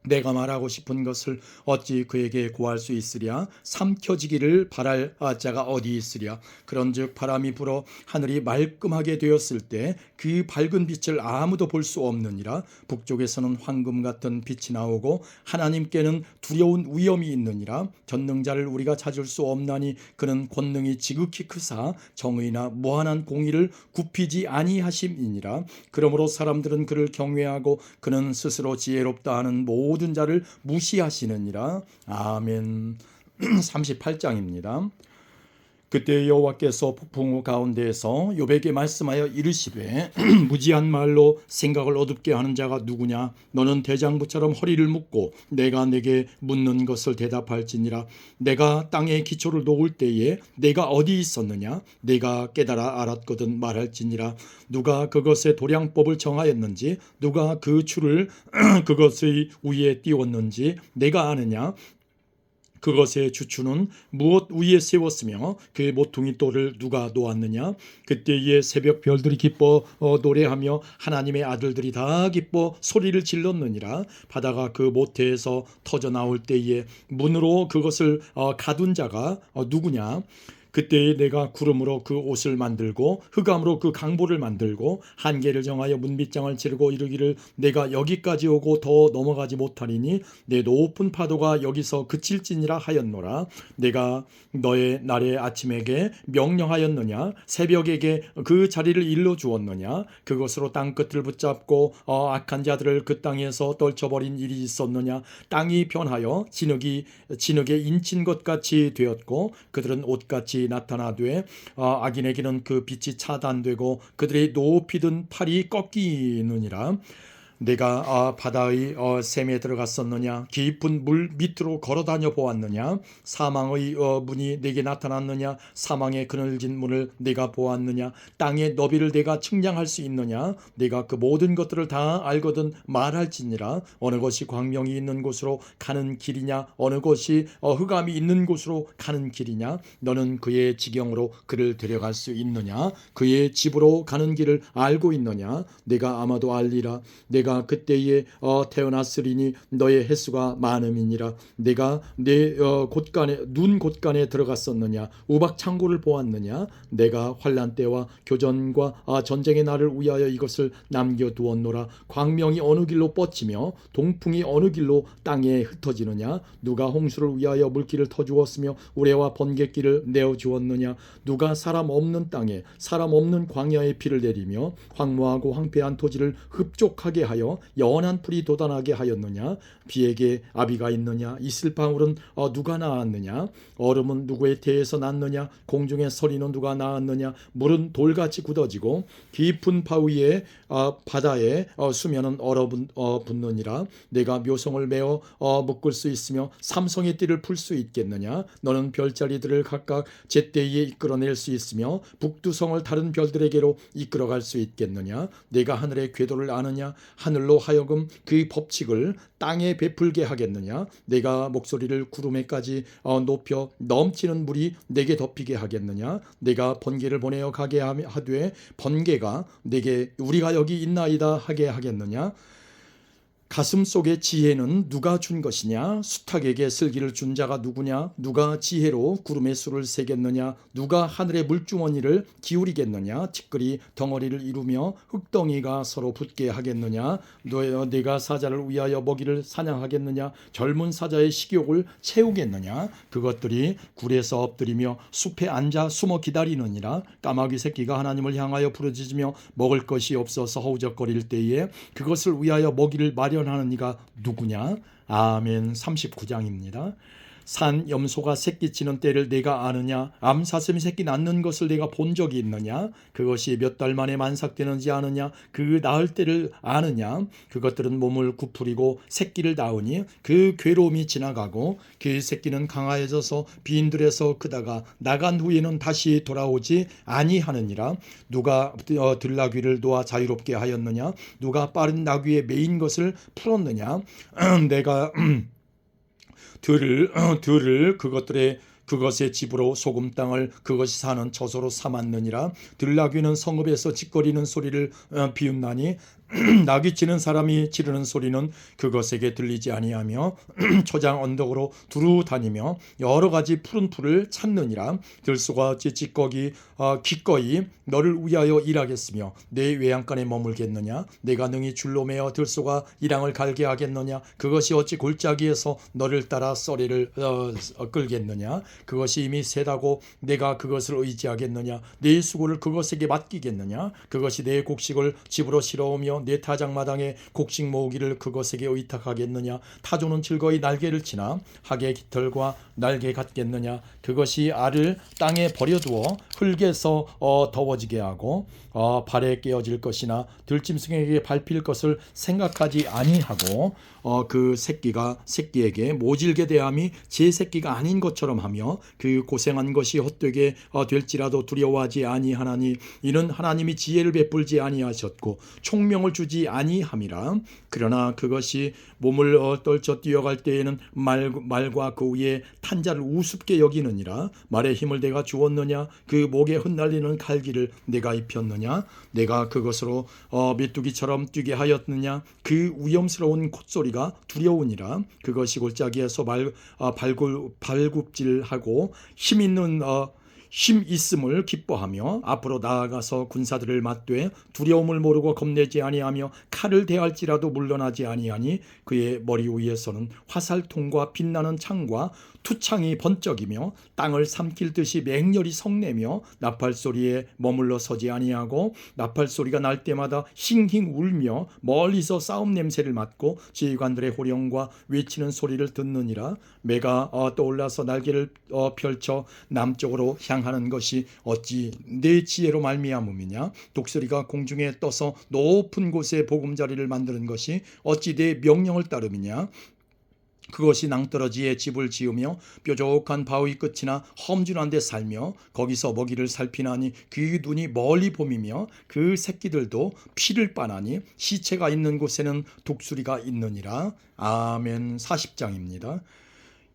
내가 말하고 싶은 것을 어찌 그에게 고할 수 있으랴. 삼켜지기를 바랄 자가 어디 있으랴. 그런즉 바람이 불어 하늘이 말끔하게 되었을 때 그 밝은 빛을 아무도 볼 수 없느니라. 북쪽에서는 황금 같은 빛이 나오고 하나님께는 두려운 위엄이 있느니라. 전능자를 우리가 찾을 수 없나니 그는 권능이 지극히 크사 정의나 무한한 공의를 굽히지 아니하심이니라. 그러므로 사람들은 그를 경외하고 그는 스스로 지혜롭다 하는 모든 자를 무시하시느니라. 아멘. 38장입니다. 그때 여호와께서 폭풍우 가운데에서 욥에게 말씀하여 이르시되 무지한 말로 생각을 어둡게 하는 자가 누구냐. 너는 대장부처럼 허리를 묶고 내가 내게 묻는 것을 대답할지니라. 내가 땅에 기초를 놓을 때에 내가 어디 있었느냐. 내가 깨달아 알았거든 말할지니라. 누가 그것의 도량법을 정하였는지 누가 그 줄을 그것의 위에 띄웠는지 내가 아느냐. 그것의 주추는 무엇 위에 세웠으며 그 모퉁이 돌을 누가 놓았느냐. 그때에 새벽 별들이 기뻐 노래하며 하나님의 아들들이 다 기뻐 소리를 질렀느니라. 바다가 그 모태에서 터져 나올 때에 문으로 그것을 가둔 자가 누구냐. 그때에 내가 구름으로 그 옷을 만들고 흑암으로 그 강보를 만들고 한계를 정하여 문빗장을 치르고 이르기를 내가 여기까지 오고 더 넘어가지 못하리니 내 높은 파도가 여기서 그칠지니라 하였노라. 내가 너의 날의 아침에게 명령하였느냐. 새벽에게 그 자리를 일러 주었느냐. 그것으로 땅끝을 붙잡고 악한 자들을 그 땅에서 떨쳐버린 일이 있었느냐. 땅이 변하여 진흙에 인친 것 같이 되었고 그들은 옷같이 나타나되 악인에게는 그 빛이 차단되고 그들의 높이 든 팔이 꺾이느니라. 내가 바다의 샘에 들어갔었느냐. 깊은 물 밑으로 걸어다녀 보았느냐. 사망의 문이 내게 나타났느냐. 사망의 그늘진 문을 내가 보았느냐. 땅의 너비를 내가 측량할 수 있느냐. 내가 그 모든 것들을 다 알거든 말할지니라. 어느 것이 광명이 있는 곳으로 가는 길이냐. 어느 것이 흑암이 있는 곳으로 가는 길이냐. 너는 그의 지경으로 그를 데려갈 수 있느냐. 그의 집으로 가는 길을 알고 있느냐. 내가 아마도 알리라. 내가 그때에 태어났으리니 너의 횟수가 많음이니라. 내가 내 눈 곳간에 들어갔었느냐. 우박 창고를 보았느냐. 내가 환난 때와 교전과 전쟁의 날을 위하여 이것을 남겨두었노라. 광명이 어느 길로 뻗치며 동풍이 어느 길로 땅에 흩어지느냐. 누가 홍수를 위하여 물길을 터주었으며 우레와 번갯길을 내어주었느냐. 누가 사람 없는 땅에 사람 없는 광야에 비를 내리며 황무하고 황폐한 토지를 흡족하게 하여 연한 풀이 돋아나게 하였느냐. 비에게 아비가 있느냐. 이슬방울은 누가 낳았느냐. 얼음은 누구의 태에서 났느냐. 공중의 서리는 누가 낳았느냐. 물은 돌같이 굳어지고 깊은 바위에 바다에 수면은 얼어붙느니라. 내가 묘성을 메어 묶을 수 있으며 삼성의 띠를 풀 수 있겠느냐. 너는 별자리들을 각각 제때에 이끌어낼 수 있으며 북두성을 다른 별들에게로 이끌어갈 수 있겠느냐. 내가 하늘의 궤도를 아느냐. 하늘로 하여금 그 법칙을 땅에 베풀게 하겠느냐. 내가 목소리를 구름에까지 높여 넘치는 물이 내게 덮이게 하겠느냐. 내가 번개를 보내어 가게 하되 번개가 내게 우리가 여기 있나이다 하게 하겠느냐. 가슴 속의 지혜는 누가 준 것이냐. 수탉에게 슬기를 준 자가 누구냐. 누가 지혜로 구름의 수를 세겠느냐. 누가 하늘의 물주머니를 기울이겠느냐. 티끌이 덩어리를 이루며 흙덩이가 서로 붙게 하겠느냐. 내가 사자를 위하여 먹이를 사냥하겠느냐. 젊은 사자의 식욕을 채우겠느냐. 그것들이 굴에서 엎드리며 숲에 앉아 숨어 기다리느니라. 까마귀 새끼가 하나님을 향하여 부르짖으며 먹을 것이 없어서 허우적거릴 때에 그것을 위하여 먹이를 마련하는 이가 누구냐. 아멘. 39장입니다. 산 염소가 새끼치는 때를 내가 아느냐. 암사슴이 새끼 낳는 것을 내가 본 적이 있느냐. 그것이 몇 달 만에 만삭되는지 아느냐. 그 낳을 때를 아느냐. 그것들은 몸을 구부리고 새끼를 낳으니 그 괴로움이 지나가고 그 새끼는 강하여져서 빈들에서 크다가 나간 후에는 다시 돌아오지 아니하느니라. 누가 들나귀를 놓아 자유롭게 하였느냐. 누가 빠른 나귀에 매인 것을 풀었느냐. 내가 들을 그것의 집으로 소금 땅을 그것이 사는 처소로 삼았느니라. 들나귀는 성읍에서 짓거리는 소리를 비웃나니 낙이 치는 사람이 지르는 소리는 그것에게 들리지 아니하며 초장 언덕으로 두루 다니며 여러 가지 푸른 풀을 찾느니라. 들소가 어찌 기꺼이 너를 위하여 일하겠으며 내 외양간에 머물겠느냐. 내가 능히 줄로 매어 들소가 이랑을 갈게 하겠느냐. 그것이 어찌 골짜기에서 너를 따라 썰이를 끌겠느냐. 그것이 이미 새다고 내가 그것을 의지하겠느냐. 내 수고를 그것에게 맡기겠느냐. 그것이 내 곡식을 집으로 실어오며 내 타작마당에 곡식 모으기를 그것에게 의탁하겠느냐. 타조는 즐거이 날개를 치나 학의 깃털과 날개 같겠느냐. 그것이 알을 땅에 버려두어 흙에서 더워지게 하고 발에 깨어질 것이나 들짐승에게 밟힐 것을 생각하지 아니하고 그 새끼에게 모질게 대함이 제 새끼가 아닌 것처럼 하며 그 고생한 것이 헛되게 될지라도 두려워하지 아니하나니 이는 하나님이 지혜를 베풀지 아니하셨고 총명을 주지 아니함이라. 그러나 그것이 몸을 떨쳐 뛰어갈 때에는 말과 그 위에 탄자를 우습게 여기느니라. 말에 힘을 내가 주었느냐. 그 목에 흩날리는 갈기를 내가 입혔느냐. 내가 그것으로 메뚜기처럼 뛰게 하였느냐. 그 위험스러운 콧소리가 두려우니라. 그것이 골짜기에서 발굽질하고 힘 있음을 기뻐하며 앞으로 나아가서 군사들을 맞되 두려움을 모르고 겁내지 아니하며 칼을 대할지라도 물러나지 아니하니 그의 머리 위에서는 화살통과 빛나는 창과 투창이 번쩍이며 땅을 삼킬 듯이 맹렬히 성내며 나팔 소리에 머물러 서지 아니하고 나팔 소리가 날 때마다 힝힝 울며 멀리서 싸움 냄새를 맡고 지휘관들의 호령과 외치는 소리를 듣느니라. 매가 떠올라서 날개를 펼쳐 남쪽으로 향하는 것이 어찌 내 지혜로 말미암음이냐. 독수리가 공중에 떠서 높은 곳에 보금자리를 만드는 것이 어찌 내 명령을 따름이냐. 그것이 낭떠러지에 집을 지으며 뾰족한 바위 끝이나 험준한 데 살며 거기서 먹이를 살피나니 그 눈이 멀리 봄이며 그 새끼들도 피를 빠나니 시체가 있는 곳에는 독수리가 있느니라. 아멘. 40장입니다.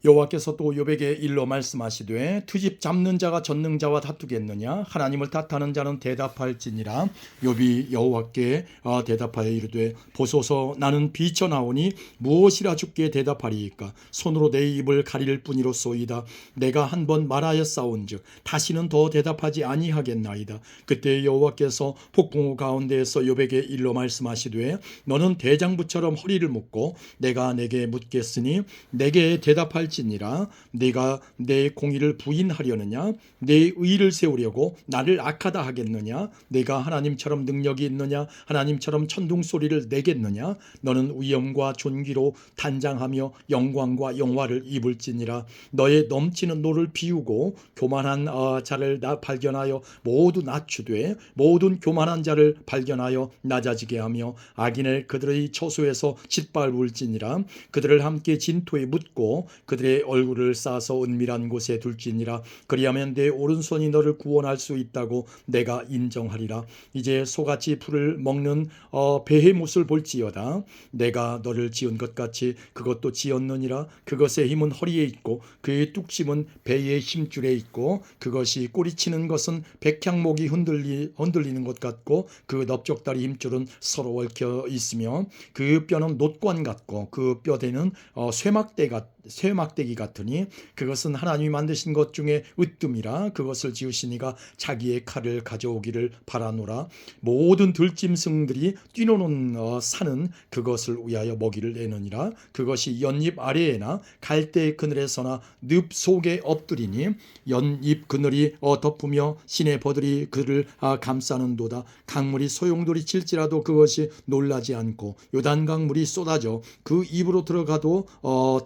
여호와께서 또 욥에게 일러 말씀하시되 트집 잡는 자가 전능자와 다투겠느냐. 하나님을 탓하는 자는 대답할지니라. 욥이 여호와께 대답하여 이르되 보소서 나는 비쳐나오니 무엇이라 주께 대답하리이까. 손으로 내 입을 가릴 뿐이로소이다. 내가 한번 말하였사온즉 다시는 더 대답하지 아니하겠나이다. 그때 여호와께서 폭풍우 가운데에서 욥에게 일러 말씀하시되 너는 대장부처럼 허리를 묶고 내가 내게 묻겠으니 내게 대답할지 니라. 내가 내 공의를 부인하려느냐. 내 의를 세우려고 나를 악하다 하겠느냐. 내가 하나님처럼 능력이 있느냐. 하나님처럼 천둥 소리를 내겠느냐. 너는 위엄과 존귀로 단장하며 영광과 영화를 입을지니라. 너의 넘치는 노를 비우고 교만한 자를 발견하여 모두 낮추되 모든 교만한 자를 발견하여 낮아지게 하며 악인을 그들의 처소에서 짓밟을지니라. 그들을 함께 진토에 묻고 그들의 얼굴을 싸서 은밀한 곳에 둘지니라. 그리하면 내 오른손이 너를 구원할 수 있다고 내가 인정하리라. 이제 소같이 풀을 먹는 베헤못을 볼지어다. 내가 너를 지은 것 같이 그것도 지었느니라. 그것의 힘은 허리에 있고 그의 뚝심은 배의 힘줄에 있고 그것이 꼬리치는 것은 백향목이 흔들리는 것 같고 그 넓적다리 힘줄은 서로 얽혀 있으며 그 뼈는 놋관 같고 그 뼈대는 쇠막대기 같으니 그것은 하나님이 만드신 것 중에 으뜸이라. 그것을 지으시니가 자기의 칼을 가져오기를 바라노라. 모든 들짐승들이 뛰노는 산은 그것을 위하여 먹이를 내느니라. 그것이 연잎 아래에나 갈대 그늘에서나 늪 속에 엎드리니 연잎 그늘이 덮으며 시내 버들이 그를 감싸는도다. 강물이 소용돌이 칠지라도 그것이 놀라지 않고 요단강 물이 쏟아져 그 입으로 들어가도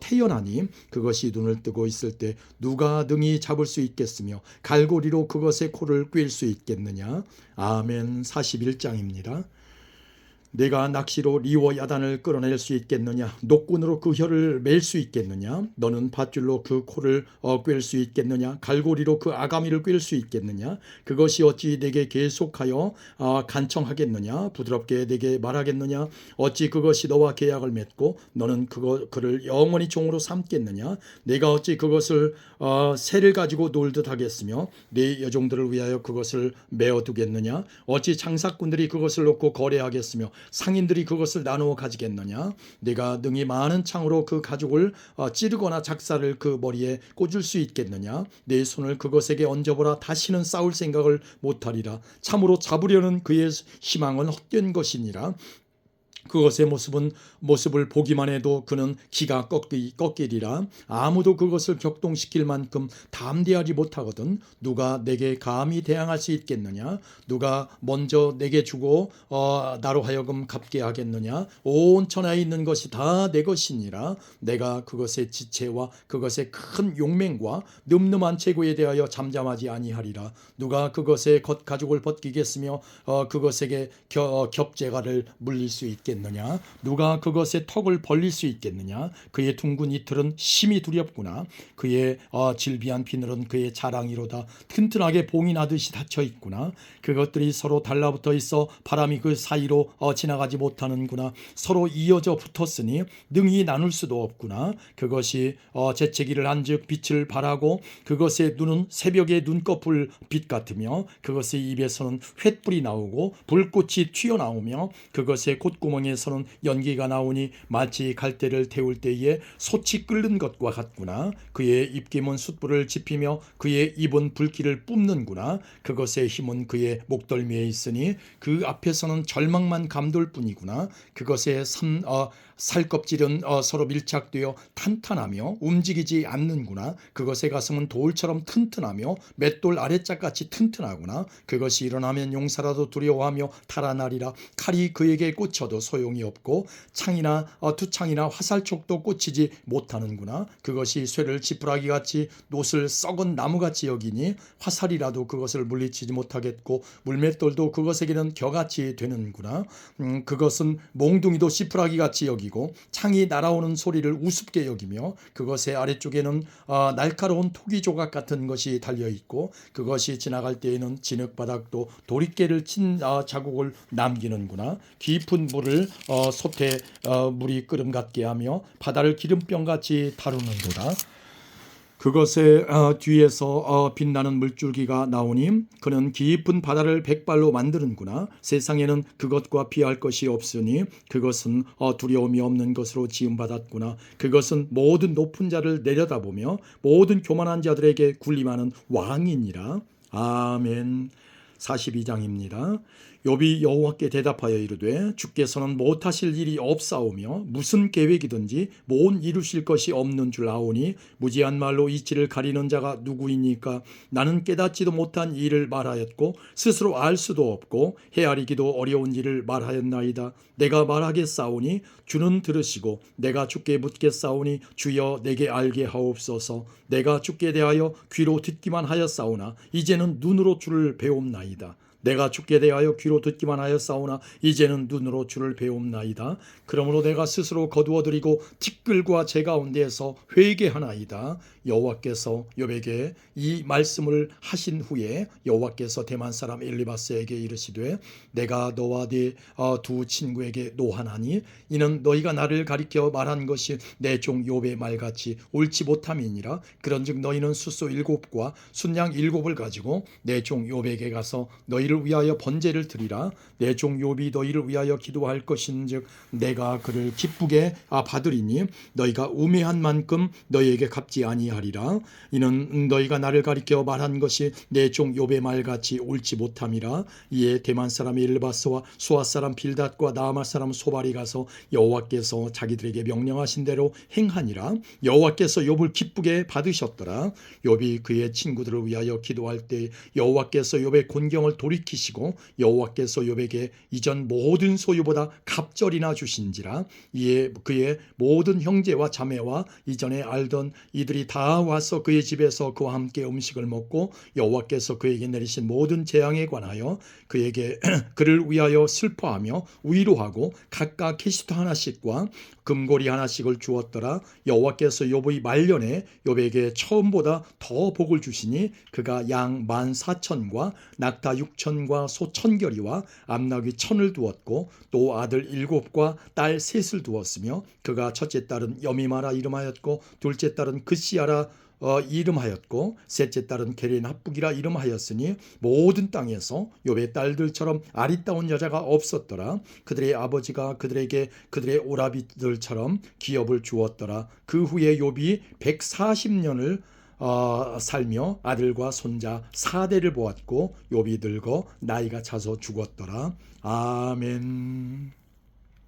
태연하니 그것이 눈을 뜨고 있을 때 누가 능히 잡을 수 있겠으며 갈고리로 그것의 코를 꿰일 수 있겠느냐. 아멘. 41장입니다. 내가 낚시로 리워 야단을 끌어낼 수 있겠느냐. 녹군으로 그 혀를 맬 수 있겠느냐. 너는 밧줄로 그 코를 꿰일 수 있겠느냐. 갈고리로 그 아가미를 꿰일 수 있겠느냐. 그것이 어찌 내게 계속하여 간청하겠느냐. 부드럽게 내게 말하겠느냐. 어찌 그것이 너와 계약을 맺고 너는 그를 영원히 종으로 삼겠느냐. 내가 어찌 그것을 새를 가지고 놀듯 하겠으며 네 여종들을 위하여 그것을 메어두겠느냐. 어찌 장사꾼들이 그것을 놓고 거래하겠으며 상인들이 그것을 나누어 가지겠느냐? 내가 능히 많은 창으로 그 가죽을 찌르거나 작사를 그 머리에 꽂을 수 있겠느냐? 내 손을 그것에게 얹어보라. 다시는 싸울 생각을 못하리라. 참으로 잡으려는 그의 희망은 헛된 것이니라. 그것의 모습을 보기만 해도 그는 기가 꺾이리라. 아무도 그것을 격동시킬 만큼 담대하지 못하거든 누가 내게 감히 대항할 수 있겠느냐? 누가 먼저 내게 주고 나로 하여금 갚게 하겠느냐? 온 천하에 있는 것이 다 내 것이니라. 내가 그것의 지체와 그것의 큰 용맹과 늠름한 체구에 대하여 잠잠하지 아니하리라. 누가 그것의 겉가죽을 벗기겠으며 그것에게 겹재가를 물릴 수 있겠느냐? 누가 그것의 턱을 벌릴 수 있겠느냐? 그의 둥근 이틀은 심히 두렵구나. 그의 질비한 비늘은 그의 자랑이로다. 튼튼하게 봉이 나듯이 닫혀 있구나. 그것들이 서로 달라붙어 있어 바람이 그 사이로 지나가지 못하는구나. 서로 이어져 붙었으니 능히 나눌 수도 없구나. 그것이 재채기를 한즉 빛을 발하고 그것의 눈은 새벽의 눈꺼풀 빛 같으며 그것의 입에서는 횃불이 나오고 불꽃이 튀어나오며 그것의 콧구멍에서는 연기가 나오니 마치 갈대를 태울 때에 솥이 끓는 것과 같구나. 그의 입김은 숯불을 지피며 그의 입은 불길을 뿜는구나. 그것의 힘은 그의 목덜미에 있으니 그 앞에서는 절망만 감돌 뿐이구나. 그것의 살껍질은 서로 밀착되어 탄탄하며 움직이지 않는구나. 그것의 가슴은 돌처럼 튼튼하며 맷돌 아래짝같이 튼튼하구나. 그것이 일어나면 용사라도 두려워하며 달아나리라. 칼이 그에게 꽂혀도 소용이 없고 창이나 투창이나 화살촉도 꽂히지 못하는구나. 그것이 쇠를 지푸라기같이 노슬 썩은 나무같이 여기니 화살이라도 그것을 물리치지 못하겠고 물맷돌도 그것에게는 겨같이 되는구나. 그것은 몽둥이도 지푸라기같이 여기고 창이 날아오는 소리를 우습게 여기며 그것의 아래쪽에는 날카로운 토기 조각 같은 것이 달려있고 그것이 지나갈 때에는 진흙바닥도 도리깨를 친 자국을 남기는구나. 깊은 물을 솥에 물이 끓음 같게 하며 바다를 기름병같이 다루는도다. 그것의 뒤에서 빛나는 물줄기가 나오니 그는 깊은 바다를 백발로 만드는구나. 세상에는 그것과 비할 것이 없으니 그것은 두려움이 없는 것으로 지음받았구나. 그것은 모든 높은 자를 내려다보며 모든 교만한 자들에게 군림하는 왕이니라. 아멘. 42장입니다. 욥이 여호와께 대답하여 이르되 주께서는 못하실 일이 없사오며 무슨 계획이든지 못 이루실 것이 없는 줄 아오니 무지한 말로 이치를 가리는 자가 누구이니까? 나는 깨닫지도 못한 일을 말하였고 스스로 알 수도 없고 헤아리기도 어려운 일을 말하였나이다. 내가 말하겠사오니 주는 들으시고 내가 주께 묻겠사오니 주여 내게 알게 하옵소서. 내가 주께 대하여 귀로 듣기만 하였사오나 이제는 눈으로 주를 배움나이다. 내가 주께 대하여 귀로 듣기만 하였사오나 이제는 눈으로 주를 배움나이다. 그러므로 내가 스스로 거두어드리고 티끌과 제 가운데에서 회개하나이다. 여호와께서 욥에게 이 말씀을 하신 후에 여호와께서 대만 사람 엘리바스에게 이르시되 내가 너와 네 두 친구에게 노하나니 이는 너희가 나를 가리켜 말한 것이 내 종 욥의 말같이 옳지 못함이니라. 그런즉 너희는 숫소 7과 순양 7을 가지고 내 종 욥에게 가서 너희를 위하여 번제를 드리라. 내 종 욥이 너희를 위하여 기도할 것인즉 내가 그를 기쁘게 받으리니 너희가 우매한 만큼 너희에게 갚지 아니하리라. 이는 너희가 나를 가리켜 말한 것이 내 종 욥의 말같이 옳지 못함이라. 이에 대만 사람 엘바스와 수아 사람 빌닷과 나아말 사람 소발이 가서 여호와께서 자기들에게 명령하신 대로 행하니라. 여호와께서 욥을 기쁘게 받으셨더라. 욥이 그의 친구들을 위하여 기도할 때 여호와께서 욥의 곤경을 돌이키시고 여호와께서 욥에게 이전 모든 소유보다 갑절이나 주신지라. 이에 그의 모든 형제와 자매와 이전에 알던 이들이 다 와서 그의 집에서 그와 함께 음식을 먹고 여호와께서 그에게 내리신 모든 재앙에 관하여 그에게 그를 위하여 슬퍼하며 위로하고 각각 캐시터 하나씩과 금고리 하나씩을 주었더라. 여호와께서 욥의 말년에 욥에게 처음보다 더 복을 주시니 그가 양 14,000과 낙타 6,000과 소 1,000결이와 암나귀 1,000을 두었고 또 아들 7과 딸 3을 두었으며 그가 첫째 딸은 여미마라 이름하였고 둘째 딸은 그시아라 이름하였고 셋째 딸은 게레 합북이라 이름하였으니 모든 땅에서 욥의 딸들처럼 아리따운 여자가 없었더라. 그들의 아버지가 그들에게 그들의 오라비들처럼 기업을 주었더라. 그 후에 욥이 140년을 살며 아들과 손자 4대를 보았고 욥이 늙어 나이가 차서 죽었더라. 아멘.